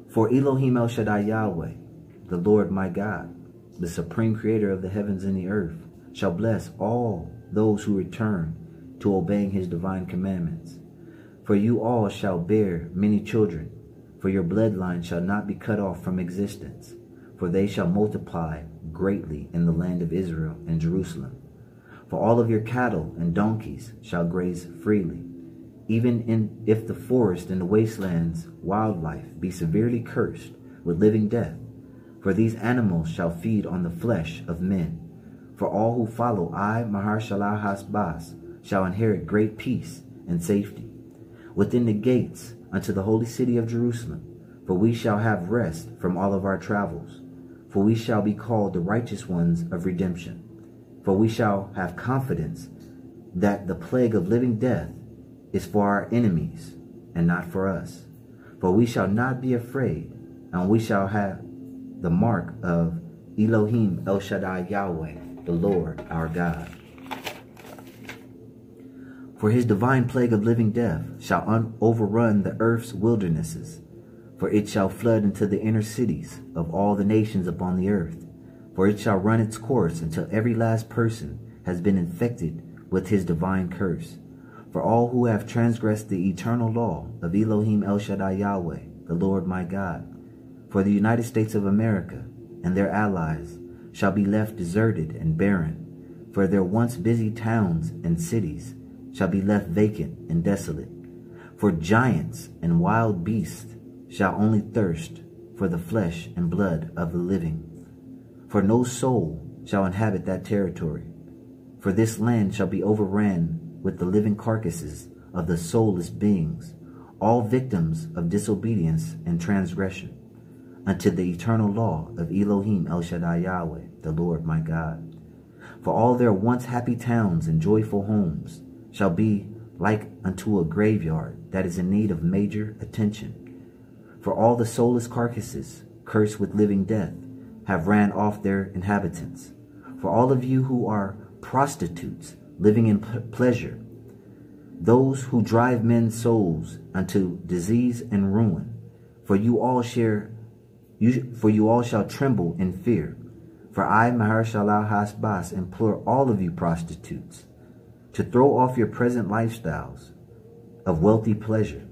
For Elohim El-Shaddai Yahweh, the Lord my God, the supreme creator of the heavens and the earth, shall bless all those who return to obeying his divine commandments. For you all shall bear many children, for your bloodline shall not be cut off from existence, for they shall multiply greatly in the land of Israel and Jerusalem. For all of your cattle and donkeys shall graze freely, even if the forest and the wastelands wildlife be severely cursed with living death. For these animals shall feed on the flesh of men. For all who follow I, Mahershalalhashbaz, shall inherit great peace and safety within the gates unto the holy city of Jerusalem. For we shall have rest from all of our travels. For we shall be called the righteous ones of redemption. For we shall have confidence that the plague of living death is for our enemies and not for us. For we shall not be afraid, and we shall have the mark of Elohim El-Shaddai Yahweh, the Lord our God. For his divine plague of living death shall overrun the earth's wildernesses. For it shall flood into the inner cities of all the nations upon the earth. For it shall run its course until every last person has been infected with his divine curse. For all who have transgressed the eternal law of Elohim El-Shaddai Yahweh, the Lord my God. For the United States of America and their allies shall be left deserted and barren. For their once busy towns and cities shall be left vacant and desolate. For giants and wild beasts shall only thirst for the flesh and blood of the living. For no soul shall inhabit that territory. For this land shall be overran with the living carcasses of the soulless beings, all victims of disobedience and transgression, unto the eternal law of Elohim El-Shaddai Yahweh, the Lord my God. For all their once happy towns and joyful homes shall be like unto a graveyard that is in need of major attention. For all the soulless carcasses, cursed with living death, have ran off their inhabitants. For all of you who are prostitutes, living in pleasure, those who drive men's souls unto disease and ruin, for you all shall tremble in fear. For I, Mahershalalhashbaz, implore all of you prostitutes to throw off your present lifestyles of wealthy pleasure.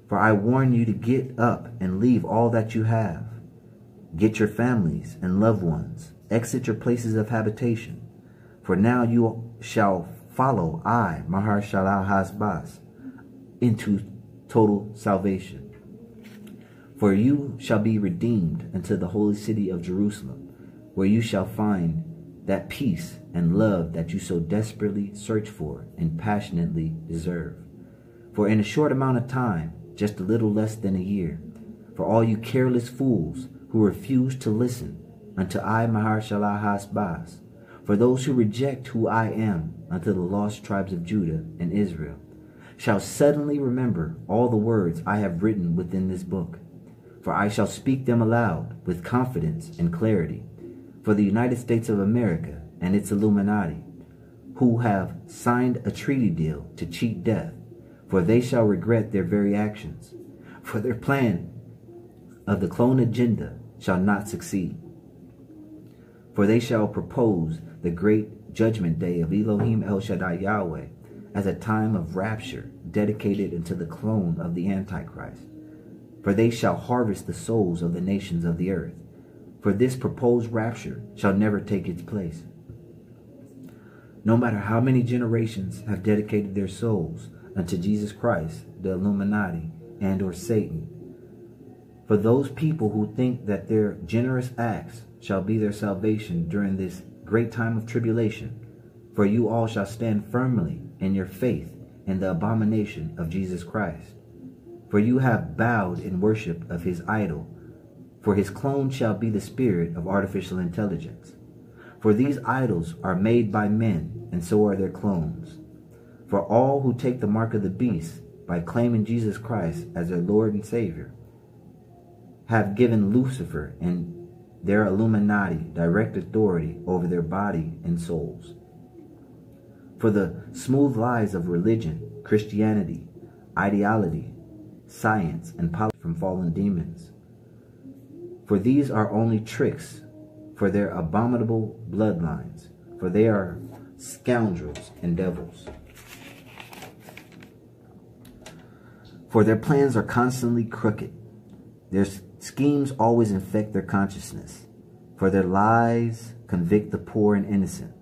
For I warn you to get up and leave all that you have. Get your families and loved ones. Exit your places of habitation. For now you shall follow I, Mahershalalhashbaz, into total salvation. For you shall be redeemed unto the holy city of Jerusalem, where you shall find that peace and love that you so desperately search for and passionately deserve. For in a short amount of time, just a little less than a year, for all you careless fools who refuse to listen unto I, Mahershalalhashbaz, for those who reject who I am unto the lost tribes of Judah and Israel, shall suddenly remember all the words I have written within this book. For I shall speak them aloud with confidence and clarity. For the United States of America and its Illuminati, who have signed a treaty deal to cheat death, for they shall regret their very actions. For their plan of the clone agenda shall not succeed. For they shall propose the great judgment day of Elohim El-Shaddai Yahweh as a time of rapture dedicated unto the clone of the Antichrist. For they shall harvest the souls of the nations of the earth. For this proposed rapture shall never take its place. No matter how many generations have dedicated their souls unto Jesus Christ, the Illuminati, and or Satan. For those people who think that their generous acts shall be their salvation during this great time of tribulation, for you all shall stand firmly in your faith in the abomination of Jesus Christ. For you have bowed in worship of his idol, for his clone shall be the spirit of artificial intelligence. For these idols are made by men, and so are their clones. For all who take the mark of the beast by claiming Jesus Christ as their Lord and Savior have given Lucifer and their Illuminati direct authority over their body and souls. For the smooth lies of religion, Christianity, ideology, science, and politics from fallen demons. For these are only tricks for their abominable bloodlines, for they are scoundrels and devils. For their plans are constantly crooked. Their schemes always infect their consciousness. For their lies convict the poor and innocent.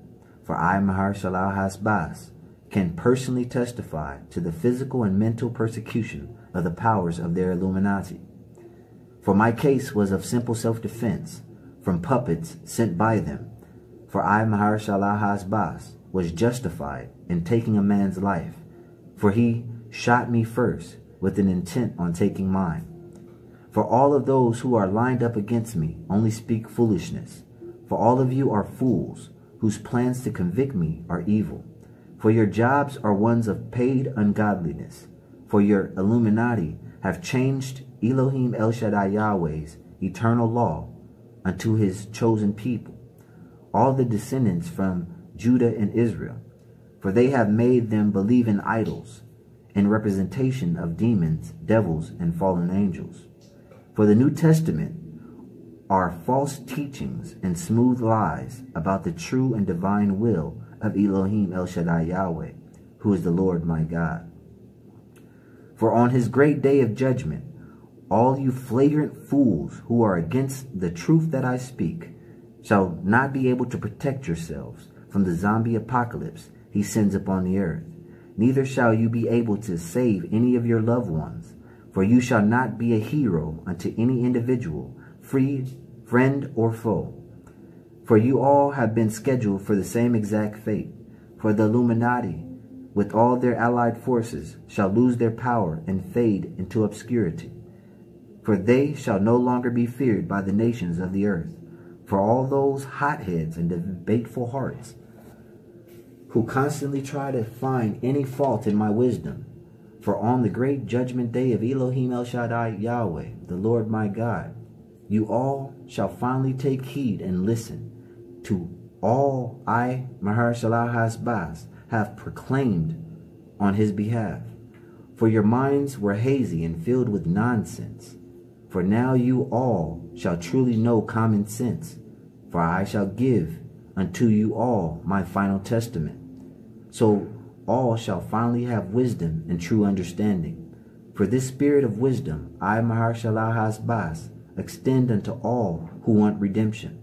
For I, Mahershalalhashbaz, can personally testify to the physical and mental persecution of the powers of their Illuminati. For my case was of simple self-defense from puppets sent by them. For I, Mahershalalhashbaz, was justified in taking a man's life. For he shot me first with an intent on taking mine. For all of those who are lined up against me only speak foolishness. For all of you are fools, whose plans to convict me are evil. For your jobs are ones of paid ungodliness. For your Illuminati have changed Elohim El-Shaddai Yahweh's eternal law unto his chosen people, all the descendants from Judah and Israel. For they have made them believe in idols, in representation of demons, devils, and fallen angels. For the New Testament are false teachings and smooth lies about the true and divine will of Elohim El-Shaddai Yahweh, who is the Lord my God. For on his great day of judgment, all you flagrant fools who are against the truth that I speak shall not be able to protect yourselves from the zombie apocalypse he sends upon the earth. Neither shall you be able to save any of your loved ones, for you shall not be a hero unto any individual, friend or foe. For you all have been scheduled for the same exact fate. For the Illuminati, with all their allied forces, shall lose their power and fade into obscurity. For they shall no longer be feared by the nations of the earth. For all those hotheads and debateful hearts who constantly try to find any fault in my wisdom. For on the great judgment day of Elohim El-Shaddai Yahweh, the Lord my God, you all shall finally take heed and listen to all I, Mahershalalhashbaz, have proclaimed on his behalf. For your minds were hazy and filled with nonsense. For now you all shall truly know common sense. For I shall give unto you all my final testament. So all shall finally have wisdom and true understanding. For this spirit of wisdom, I, Mahershalalhashbaz, extend unto all who want redemption.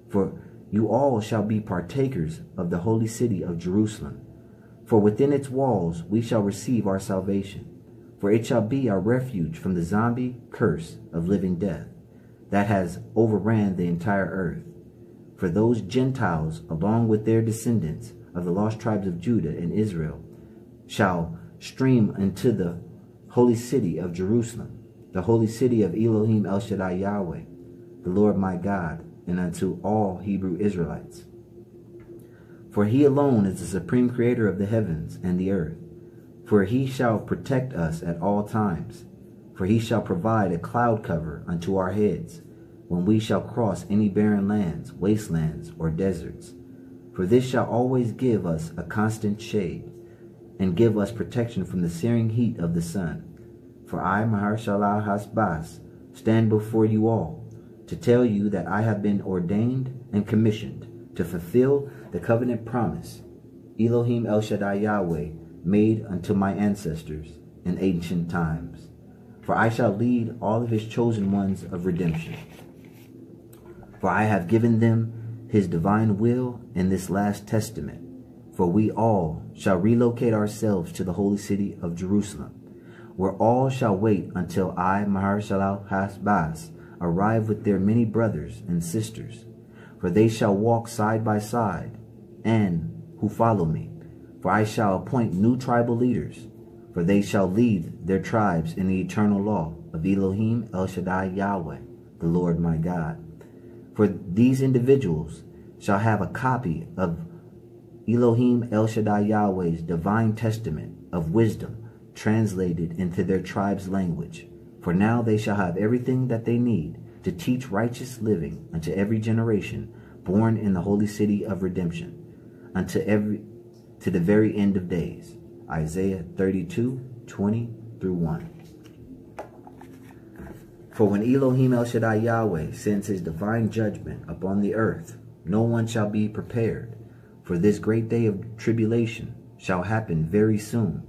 For you all shall be partakers of the holy city of Jerusalem. For within its walls we shall receive our salvation. For it shall be our refuge from the zombie curse of living death that has overran the entire earth. For those Gentiles, along with their descendants of the lost tribes of Judah and Israel, shall stream into the holy city of Jerusalem, the holy city of Elohim El-Shaddai Yahweh, the Lord my God, and unto all Hebrew Israelites. For he alone is the supreme creator of the heavens and the earth. For he shall protect us at all times. For he shall provide a cloud cover unto our heads, when we shall cross any barren lands, wastelands, or deserts. For this shall always give us a constant shade, and give us protection from the searing heat of the sun. For I, Mahershalalhashbaz, stand before you all, to tell you that I have been ordained and commissioned to fulfill the covenant promise Elohim El-Shaddai Yahweh made unto my ancestors in ancient times. For I shall lead all of his chosen ones of redemption. For I have given them his divine will in this last testament. For we all shall relocate ourselves to the holy city of Jerusalem, where all shall wait until I, Mahershalalhashbaz, arrive with their many brothers and sisters. For they shall walk side by side, and who follow me. For I shall appoint new tribal leaders, for they shall lead their tribes in the eternal law of Elohim El-Shaddai Yahweh, the Lord my God. For these individuals shall have a copy of Elohim El-Shaddai Yahweh's divine testament of wisdom translated into their tribe's language. For now they shall have everything that they need to teach righteous living unto every generation born in the holy city of redemption, to the very end of days. Isaiah 32:20-1. For when Elohim El-Shaddai Yahweh sends his divine judgment upon the earth, no one shall be prepared. For this great day of tribulation shall happen very soon.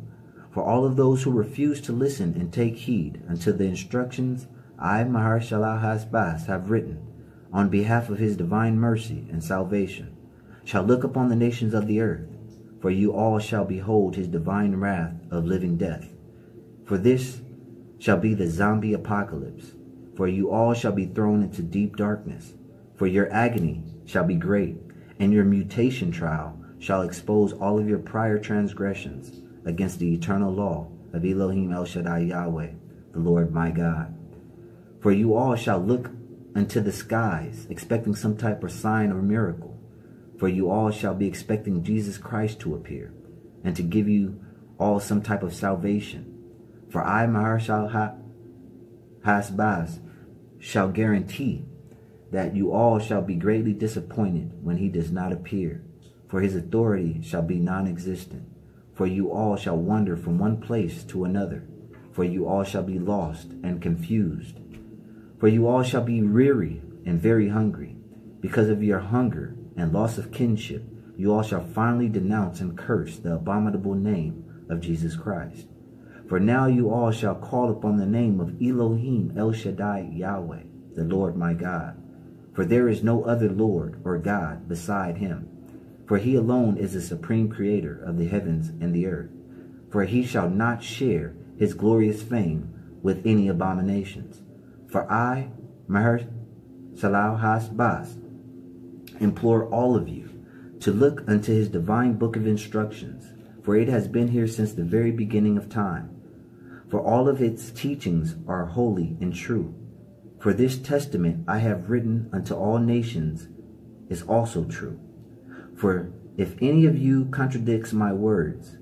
For all of those who refuse to listen and take heed unto the instructions I, Mahershalalhashbaz, have written on behalf of his divine mercy and salvation, shall look upon the nations of the earth. For you all shall behold his divine wrath of living death. For this shall be the zombie apocalypse. For you all shall be thrown into deep darkness. For your agony shall be great, and your mutation trial shall expose all of your prior transgressions against the eternal law of Elohim El-Shaddai Yahweh, the Lord my God. For you all shall look unto the skies, expecting some type of sign or miracle. For you all shall be expecting Jesus Christ to appear, and to give you all some type of salvation. For I, Mahershalalhashbaz, shall guarantee that you all shall be greatly disappointed when he does not appear. For his authority shall be non-existent. For you all shall wander from one place to another. For you all shall be lost and confused. For you all shall be weary and very hungry. Because of your hunger and loss of kinship, you all shall finally denounce and curse the abominable name of Jesus Christ. For now you all shall call upon the name of Elohim El-Shaddai Yahweh, the Lord my God. For there is no other Lord or God beside him. For he alone is the supreme creator of the heavens and the earth. For he shall not share his glorious fame with any abominations. For I, Mahershalalhashbaz, implore all of you to look unto his divine book of instructions, for it has been here since the very beginning of time. For all of its teachings are holy and true. For this testament I have written unto all nations is also true. For if any of you contradicts my words,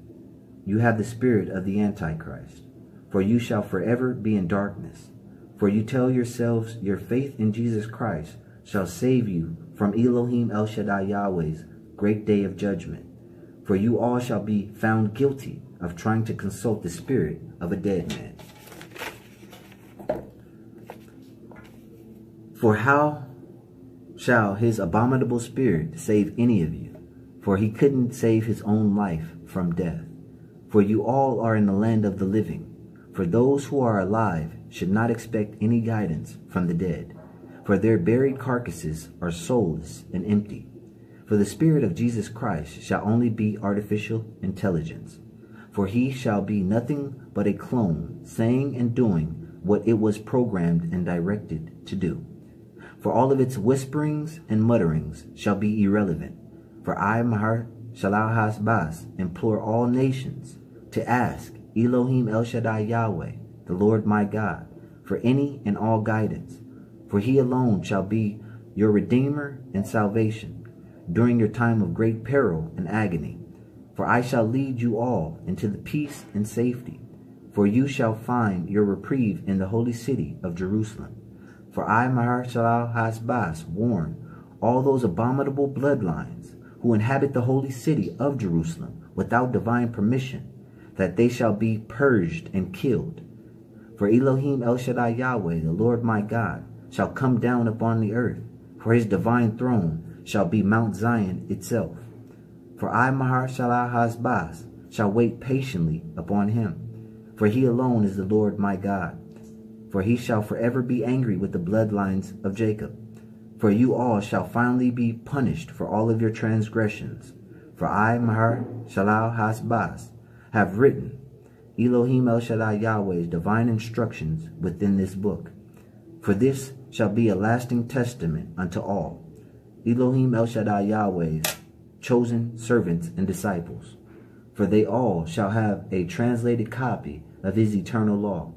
you have the spirit of the Antichrist, for you shall forever be in darkness. For you tell yourselves your faith in Jesus Christ shall save you from Elohim El-Shaddai Yahweh's great day of judgment. For you all shall be found guilty of trying to consult the spirit of a dead man. For how shall his abominable spirit save any of you? For he couldn't save his own life from death. For you all are in the land of the living. For those who are alive should not expect any guidance from the dead. For their buried carcasses are soulless and empty. For the Spirit of Jesus Christ shall only be artificial intelligence. For he shall be nothing but a clone, saying and doing what it was programmed and directed to do. For all of its whisperings and mutterings shall be irrelevant. For I, Mahershalalhashbaz, implore all nations to ask Elohim El-Shaddai Yahweh, the Lord my God, for any and all guidance. For he alone shall be your Redeemer and salvation during your time of great peril and agony. For I shall lead you all into the peace and safety. For you shall find your reprieve in the holy city of Jerusalem. For I, Mahershalalhashbaz, warn all those abominable bloodlines who inhabit the holy city of Jerusalem without divine permission, that they shall be purged and killed. For Elohim El-Shaddai Yahweh, the Lord my God, shall come down upon the earth, for his divine throne shall be Mount Zion itself. For I, Mahershalalhashbaz, shall wait patiently upon him, for he alone is the Lord my God. For he shall forever be angry with the bloodlines of Jacob. For you all shall finally be punished for all of your transgressions. For I, Mahershalalhashbaz, have written Elohim El-Shaddai Yahweh's divine instructions within this book. For this shall be a lasting testament unto all, Elohim El-Shaddai Yahweh's chosen servants and disciples. For they all shall have a translated copy of his eternal law.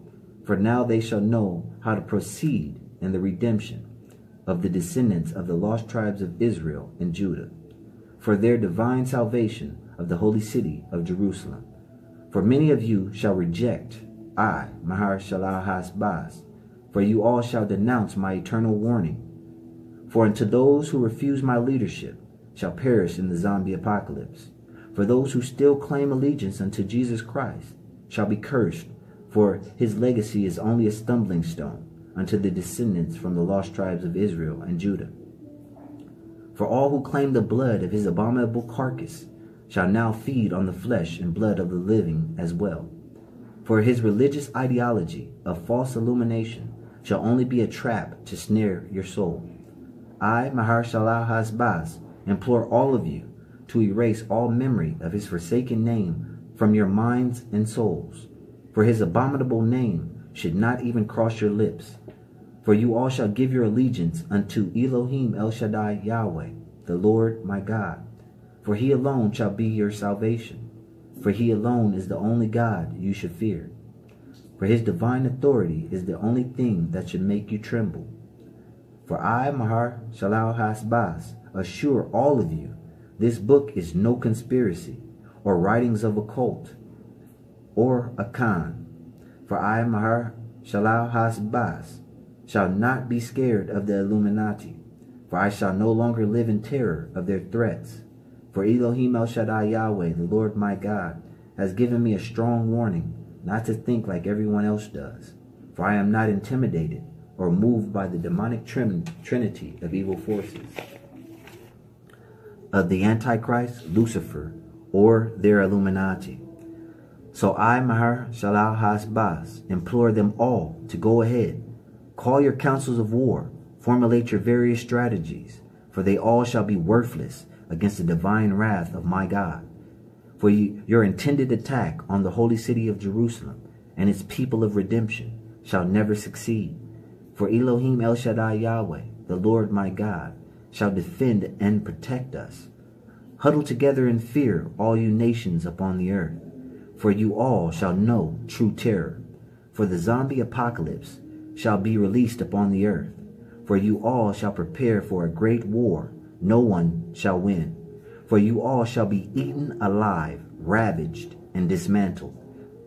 For now they shall know how to proceed in the redemption of the descendants of the lost tribes of Israel and Judah, for their divine salvation of the holy city of Jerusalem. For many of you shall reject I, Mahershalalhashbaz, for you all shall denounce my eternal warning. For unto those who refuse my leadership shall perish in the zombie apocalypse. For those who still claim allegiance unto Jesus Christ shall be cursed, for his legacy is only a stumbling stone unto the descendants from the lost tribes of Israel and Judah. For all who claim the blood of his abominable carcass shall now feed on the flesh and blood of the living as well. For his religious ideology of false illumination shall only be a trap to snare your soul. I, Mahershalalhashbaz, implore all of you to erase all memory of his forsaken name from your minds and souls. For his abominable name should not even cross your lips. For you all shall give your allegiance unto Elohim El-Shaddai Yahweh, the Lord my God. For he alone shall be your salvation. For he alone is the only God you should fear. For his divine authority is the only thing that should make you tremble. For I, Mahershalalhashbaz, assure all of you, this book is no conspiracy, or writings of a cult, or a Khan. For I, Mahershalalhashbaz, shall not be scared of the Illuminati, for I shall no longer live in terror of their threats. For Elohim El-Shaddai Yahweh, the Lord my God, has given me a strong warning not to think like everyone else does. For I am not intimidated or moved by the demonic trinity of evil forces, of the Antichrist, Lucifer, or their Illuminati. So I, Mahershalalhashbaz, implore them all to go ahead, call your councils of war, formulate your various strategies, for they all shall be worthless against the divine wrath of my God. For your intended attack on the holy city of Jerusalem and its people of redemption shall never succeed. For Elohim El-Shaddai Yahweh, the Lord my God, shall defend and protect us. Huddle together in fear, all you nations upon the earth, for you all shall know true terror. For the zombie apocalypse shall be released upon the earth, for you all shall prepare for a great war. No one shall win. For you all shall be eaten alive, ravaged, and dismantled.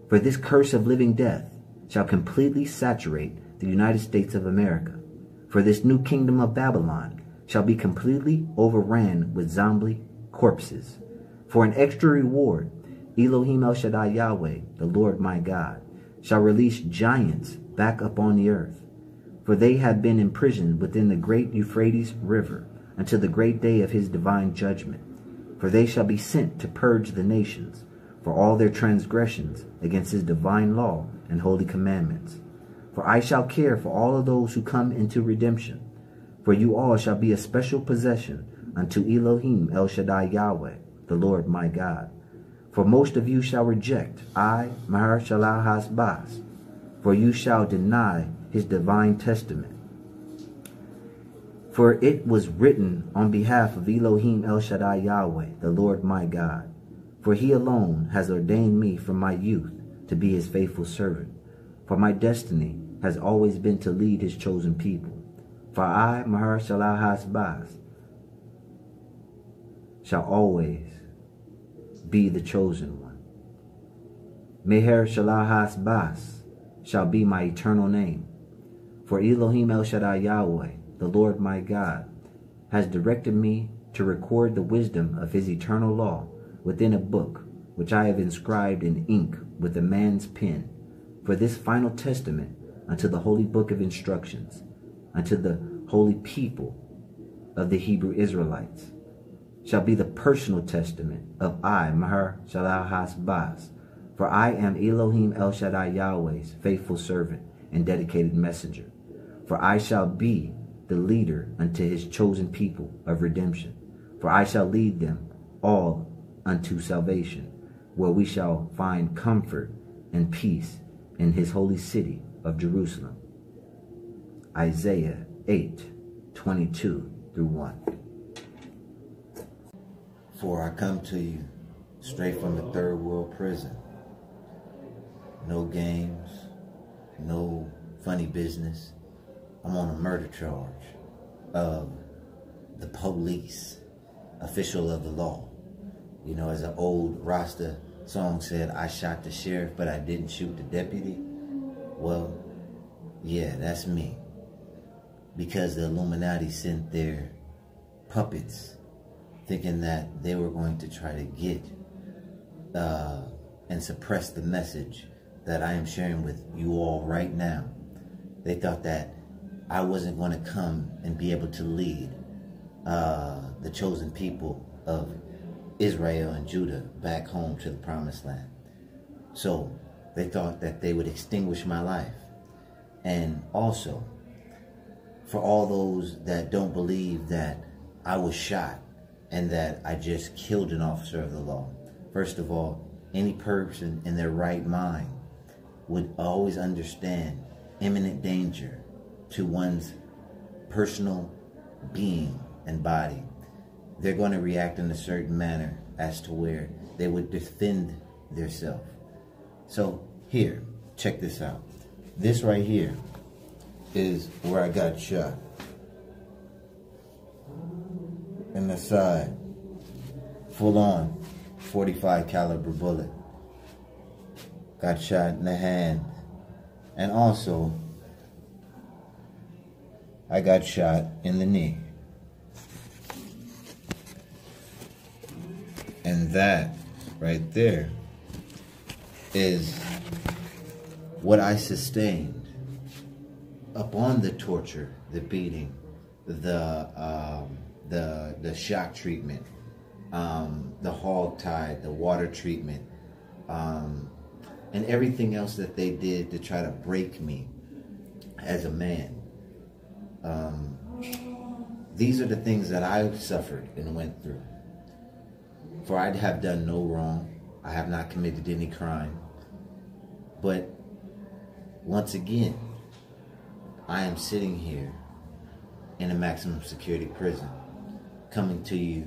For this curse of living death shall completely saturate the United States of America. For this new kingdom of Babylon shall be completely overran with zombie corpses. For an extra reward, Elohim El-Shaddai Yahweh, the Lord my God, shall release giants back upon the earth. For they have been imprisoned within the great Euphrates River until the great day of his divine judgment. For they shall be sent to purge the nations for all their transgressions against his divine law and holy commandments. For I shall care for all of those who come into redemption. For you all shall be a special possession unto Elohim El-Shaddai Yahweh, the Lord my God. For most of you shall reject I, Mahershalalhashbaz, for you shall deny his divine testament. For it was written on behalf of Elohim El-Shaddai Yahweh, the Lord my God. For he alone has ordained me from my youth to be his faithful servant. For my destiny has always been to lead his chosen people. For I, Mahershalalhashbaz, shall always be the chosen one. Mahershalalhashbaz shall be my eternal name. For Elohim El-Shaddai Yahweh, the Lord my God, has directed me to record the wisdom of his eternal law within a book, which I have inscribed in ink with a man's pen, for this final testament unto the holy book of instructions, unto the holy people of the Hebrew Israelites, shall be the personal testament of I, Mahershalalhashbaz, for I am Elohim El-Shaddai Yahweh's faithful servant and dedicated messenger. For I shall be the leader unto his chosen people of redemption. For I shall lead them all unto salvation, where we shall find comfort and peace in his holy city of Jerusalem. Isaiah 8:22-1. For I come to you straight from the third world prison. No games, no funny business. I'm on a murder charge of the police, official of the law. You know, as an old Rasta song said, I shot the sheriff, but I didn't shoot the deputy. Well, yeah, that's me. Because the Illuminati sent their puppets thinking that they were going to try to get and suppress the message that I am sharing with you all right now. They thought that I wasn't going to come and be able to lead the chosen people of Israel and Judah back home to the promised land. So they thought that they would extinguish my life. And also, for all those that don't believe that I was shot and that I just killed an officer of the law, first of all, any person in their right mind would always understand imminent danger to one's personal being and body. They're going to react in a certain manner as to where they would defend themselves. So here, check this out. This right here is where I got shot. In the side. Full on 45 caliber bullet. Got shot in the hand. And also, I got shot in the knee. And that right there is what I sustained upon the torture, the beating, the shock treatment, the hog tie, the water treatment, and everything else that they did to try to break me as a man. These are the things that I suffered and went through. For I have done no wrong. I have not committed any crime. But once again, I am sitting here in a maximum security prison, coming to you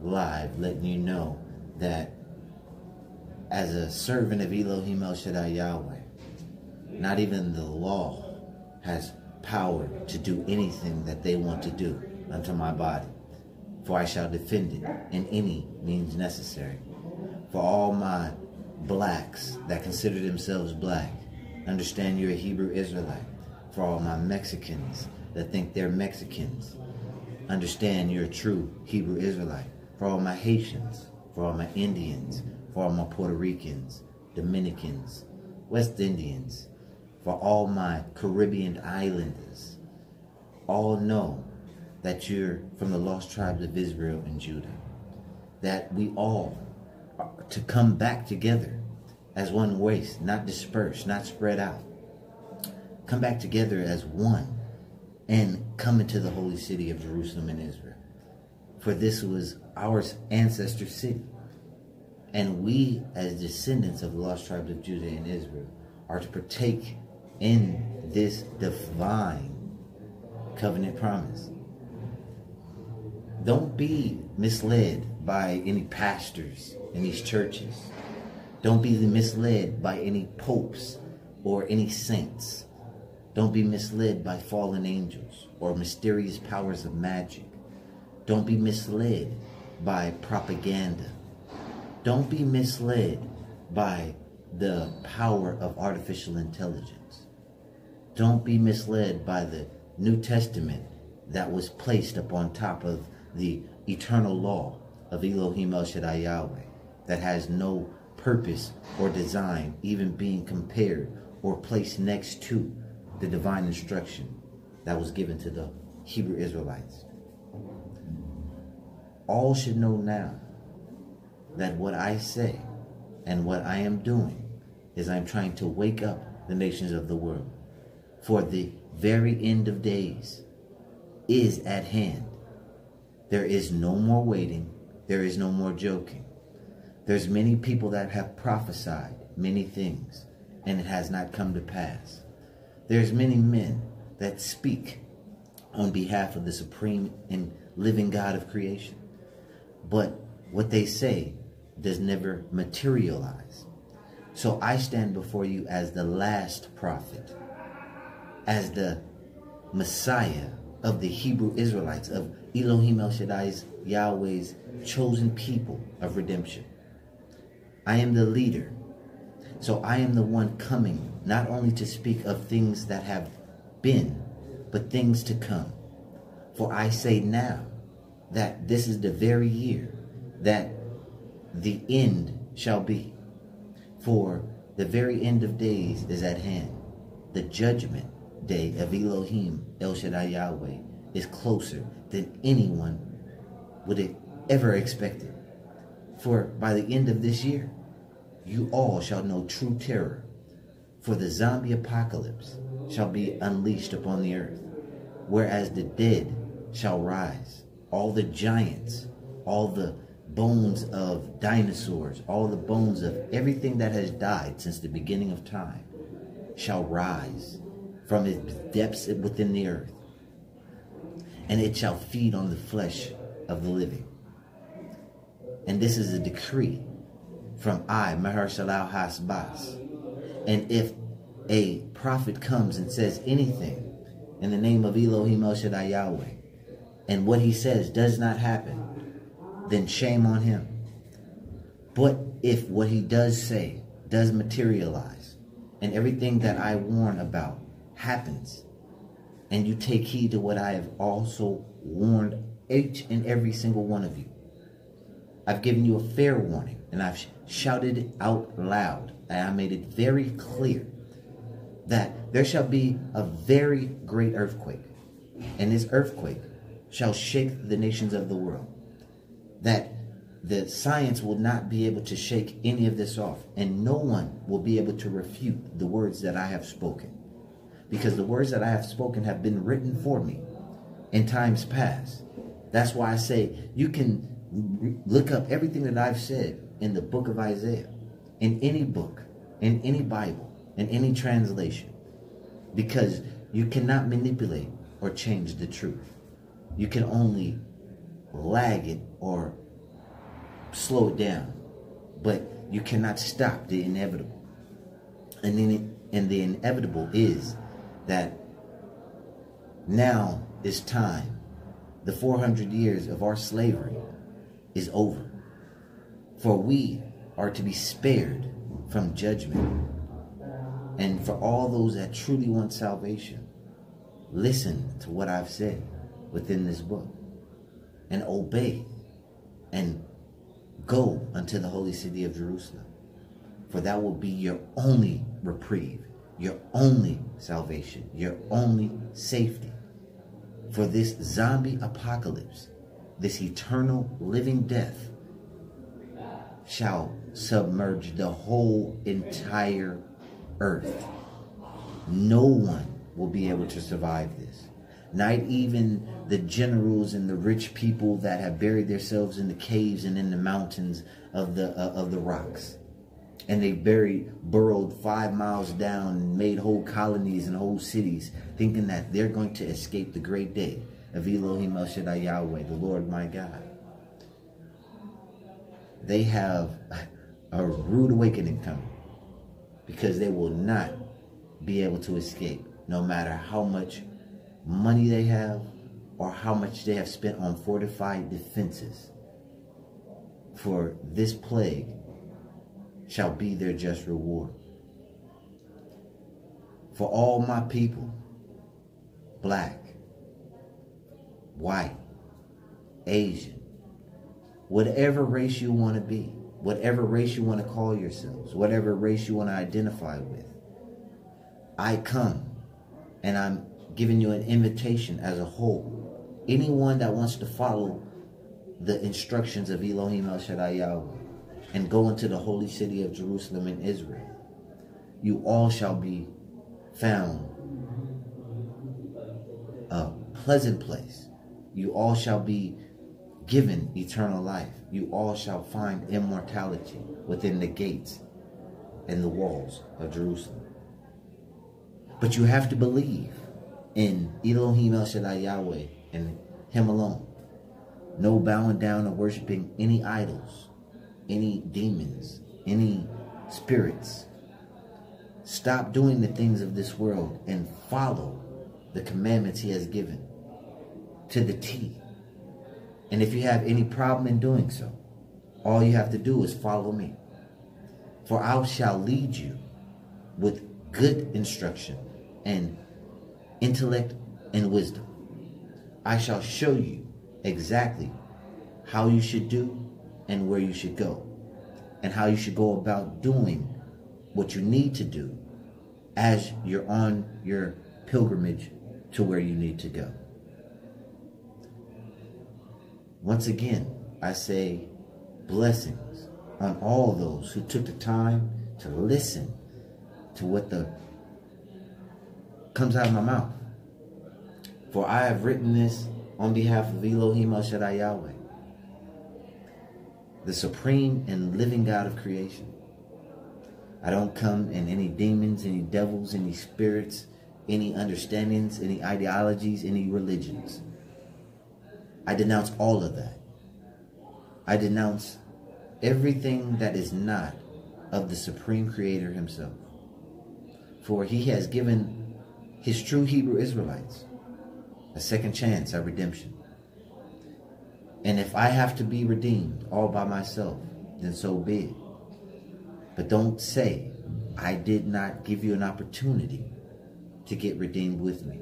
live, letting you know that as a servant of Elohim El-Shaddai Yahweh, not even the law has power to do anything that they want to do unto my body. For I shall defend it in any means necessary. For all my blacks that consider themselves black, understand you're a Hebrew Israelite. For all my Mexicans that think they're Mexicans, understand you're a true Hebrew Israelite. For all my Haitians, for all my Indians, for all my Puerto Ricans, Dominicans, West Indians, for all my Caribbean islanders, all know that you're from the lost tribes of Israel and Judah. That we all are to come back together as one race, not dispersed, not spread out. Come back together as one and come into the holy city of Jerusalem and Israel. For this was our ancestor city. And we, as descendants of the lost tribes of Judah and Israel, are to partake in this divine covenant promise. Don't be misled by any pastors in these churches. Don't be misled by any popes or any saints. Don't be misled by fallen angels or mysterious powers of magic. Don't be misled by propaganda. Don't be misled by the power of artificial intelligence. Don't be misled by the New Testament that was placed up on top of the eternal law of Elohim El-Shaddai Yahweh that has no purpose or design even being compared or placed next to the divine instruction that was given to the Hebrew Israelites. All should know now that what I say and what I am doing is I'm trying to wake up the nations of the world. For the very end of days is at hand. There is no more waiting. There is no more joking. There's many people that have prophesied many things, and it has not come to pass. There's many men that speak on behalf of the supreme and living God of creation. But what they say does never materialize. So I stand before you as the last prophet, as the Messiah of the Hebrew Israelites, of Elohim El-Shaddai's, Yahweh's chosen people of redemption. I am the leader. So I am the one coming not only to speak of things that have been, but things to come. For I say now that this is the very year that the end shall be. For the very end of days is at hand. The judgment day of Elohim El-Shaddai Yahweh is closer than anyone would have ever expected. For by the end of this year, you all shall know true terror. For the zombie apocalypse shall be unleashed upon the earth, whereas the dead shall rise. All the giants, all the bones of dinosaurs, all the bones of everything that has died since the beginning of time shall rise from its depths within the earth, and it shall feed on the flesh of the living. And this is a decree from I, Mahershalalhashbaz. And if a prophet comes and says anything in the name of Elohim El-Shaddai Yahweh, and what he says does not happen, then shame on him. But if what he does say does materialize, and everything that I warn about happens, and you take heed to what I have also warned each and every single one of you, I've given you a fair warning, and I've shouted it out loud, and I made it very clear that there shall be a very great earthquake, and this earthquake shall shake the nations of the world, that the science will not be able to shake any of this off, and no one will be able to refute the words that I have spoken, because the words that I have spoken have been written for me in times past. That's why I say you can look up everything that I've said in the book of Isaiah, in any book, in any Bible, in any translation, because you cannot manipulate or change the truth. You can only lag it or slow it down, but you cannot stop the inevitable. And the inevitable is that now is time. The 400 years of our slavery is over. For we are to be spared from judgment. And for all those that truly want salvation, listen to what I've said within this book and obey and go unto the holy city of Jerusalem. For that will be your only reprieve, your only salvation, your only safety. For this zombie apocalypse, this eternal living death, shall submerge the whole entire earth. No one will be able to survive this. Not even the generals and the rich people that have buried themselves in the caves and in the mountains of the rocks. And they burrowed 5 miles down and made whole colonies and whole cities, thinking that they're going to escape the great day of Elohim El-Shaddai Yahweh, the Lord my God. They have a rude awakening coming, because they will not be able to escape, no matter how much money they have or how much they have spent on fortified defenses. For this plague shall be their just reward. For all my people, black, white, Asian, whatever race you want to be, whatever race you want to call yourselves, whatever race you want to identify with. I come and I'm giving you an invitation as a whole. Anyone that wants to follow the instructions of Elohim El-Shaddai Yahweh and go into the holy city of Jerusalem in Israel, you all shall be found a pleasant place. You all shall be given eternal life. You all shall find immortality within the gates and the walls of Jerusalem. But you have to believe in Elohim El-Shaddai Yahweh and Him alone. No bowing down or worshiping any idols, any demons, any spirits. Stop doing the things of this world and follow the commandments He has given to the T. And if you have any problem in doing so, all you have to do is follow me. For I shall lead you with good instruction and intellect and wisdom. I shall show you exactly how you should do and where you should go, and how you should go about doing what you need to do as you're on your pilgrimage to where you need to go. Once again, I say blessings on all those who took the time to listen to what comes out of my mouth. For I have written this on behalf of Elohim El-Shaddai Yahweh, the supreme and living God of creation. I don't come in any demons, any devils, any spirits, any understandings, any ideologies, any religions. I denounce all of that. I denounce everything that is not of the supreme creator Himself. For He has given His true Hebrew Israelites a second chance at redemption. And if I have to be redeemed all by myself, then so be it. But don't say I did not give you an opportunity to get redeemed with me.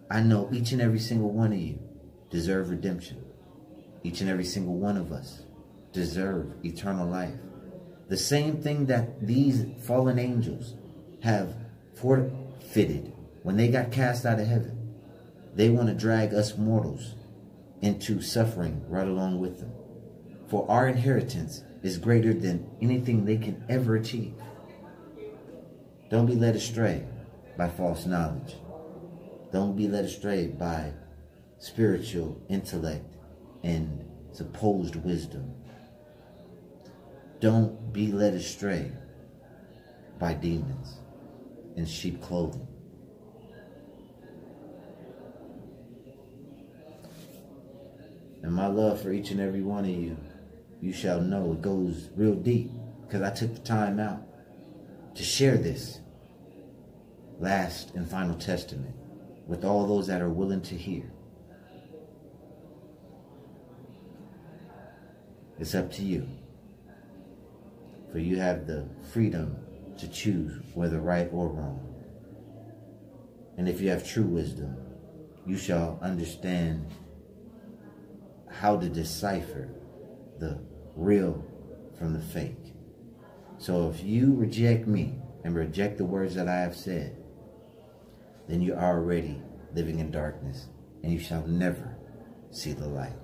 I know each and every single one of you deserve redemption. Each and every single one of us deserve eternal life. The same thing that these fallen angels have forfeited when they got cast out of heaven. They want to drag us mortals into suffering right along with them. For our inheritance is greater than anything they can ever achieve. Don't be led astray by false knowledge. Don't be led astray by spiritual intellect and supposed wisdom. Don't be led astray by demons in sheep clothing. And my love for each and every one of you, you shall know it goes real deep, because I took the time out to share this last and final testament with all those that are willing to hear. It's up to you. For you have the freedom to choose whether right or wrong. And if you have true wisdom, you shall understand how to decipher the real from the fake. So if you reject me and reject the words that I have said, then you are already living in darkness, and you shall never see the light.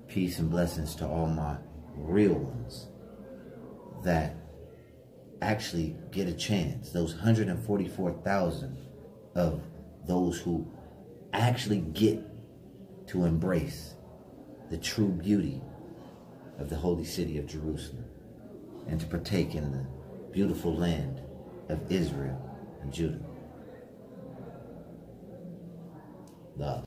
Peace and blessings to all my real ones that actually get a chance. Those 144,000 of those who actually get to embrace the true beauty of the holy city of Jerusalem and to partake in the beautiful land of Israel and Judah. Love.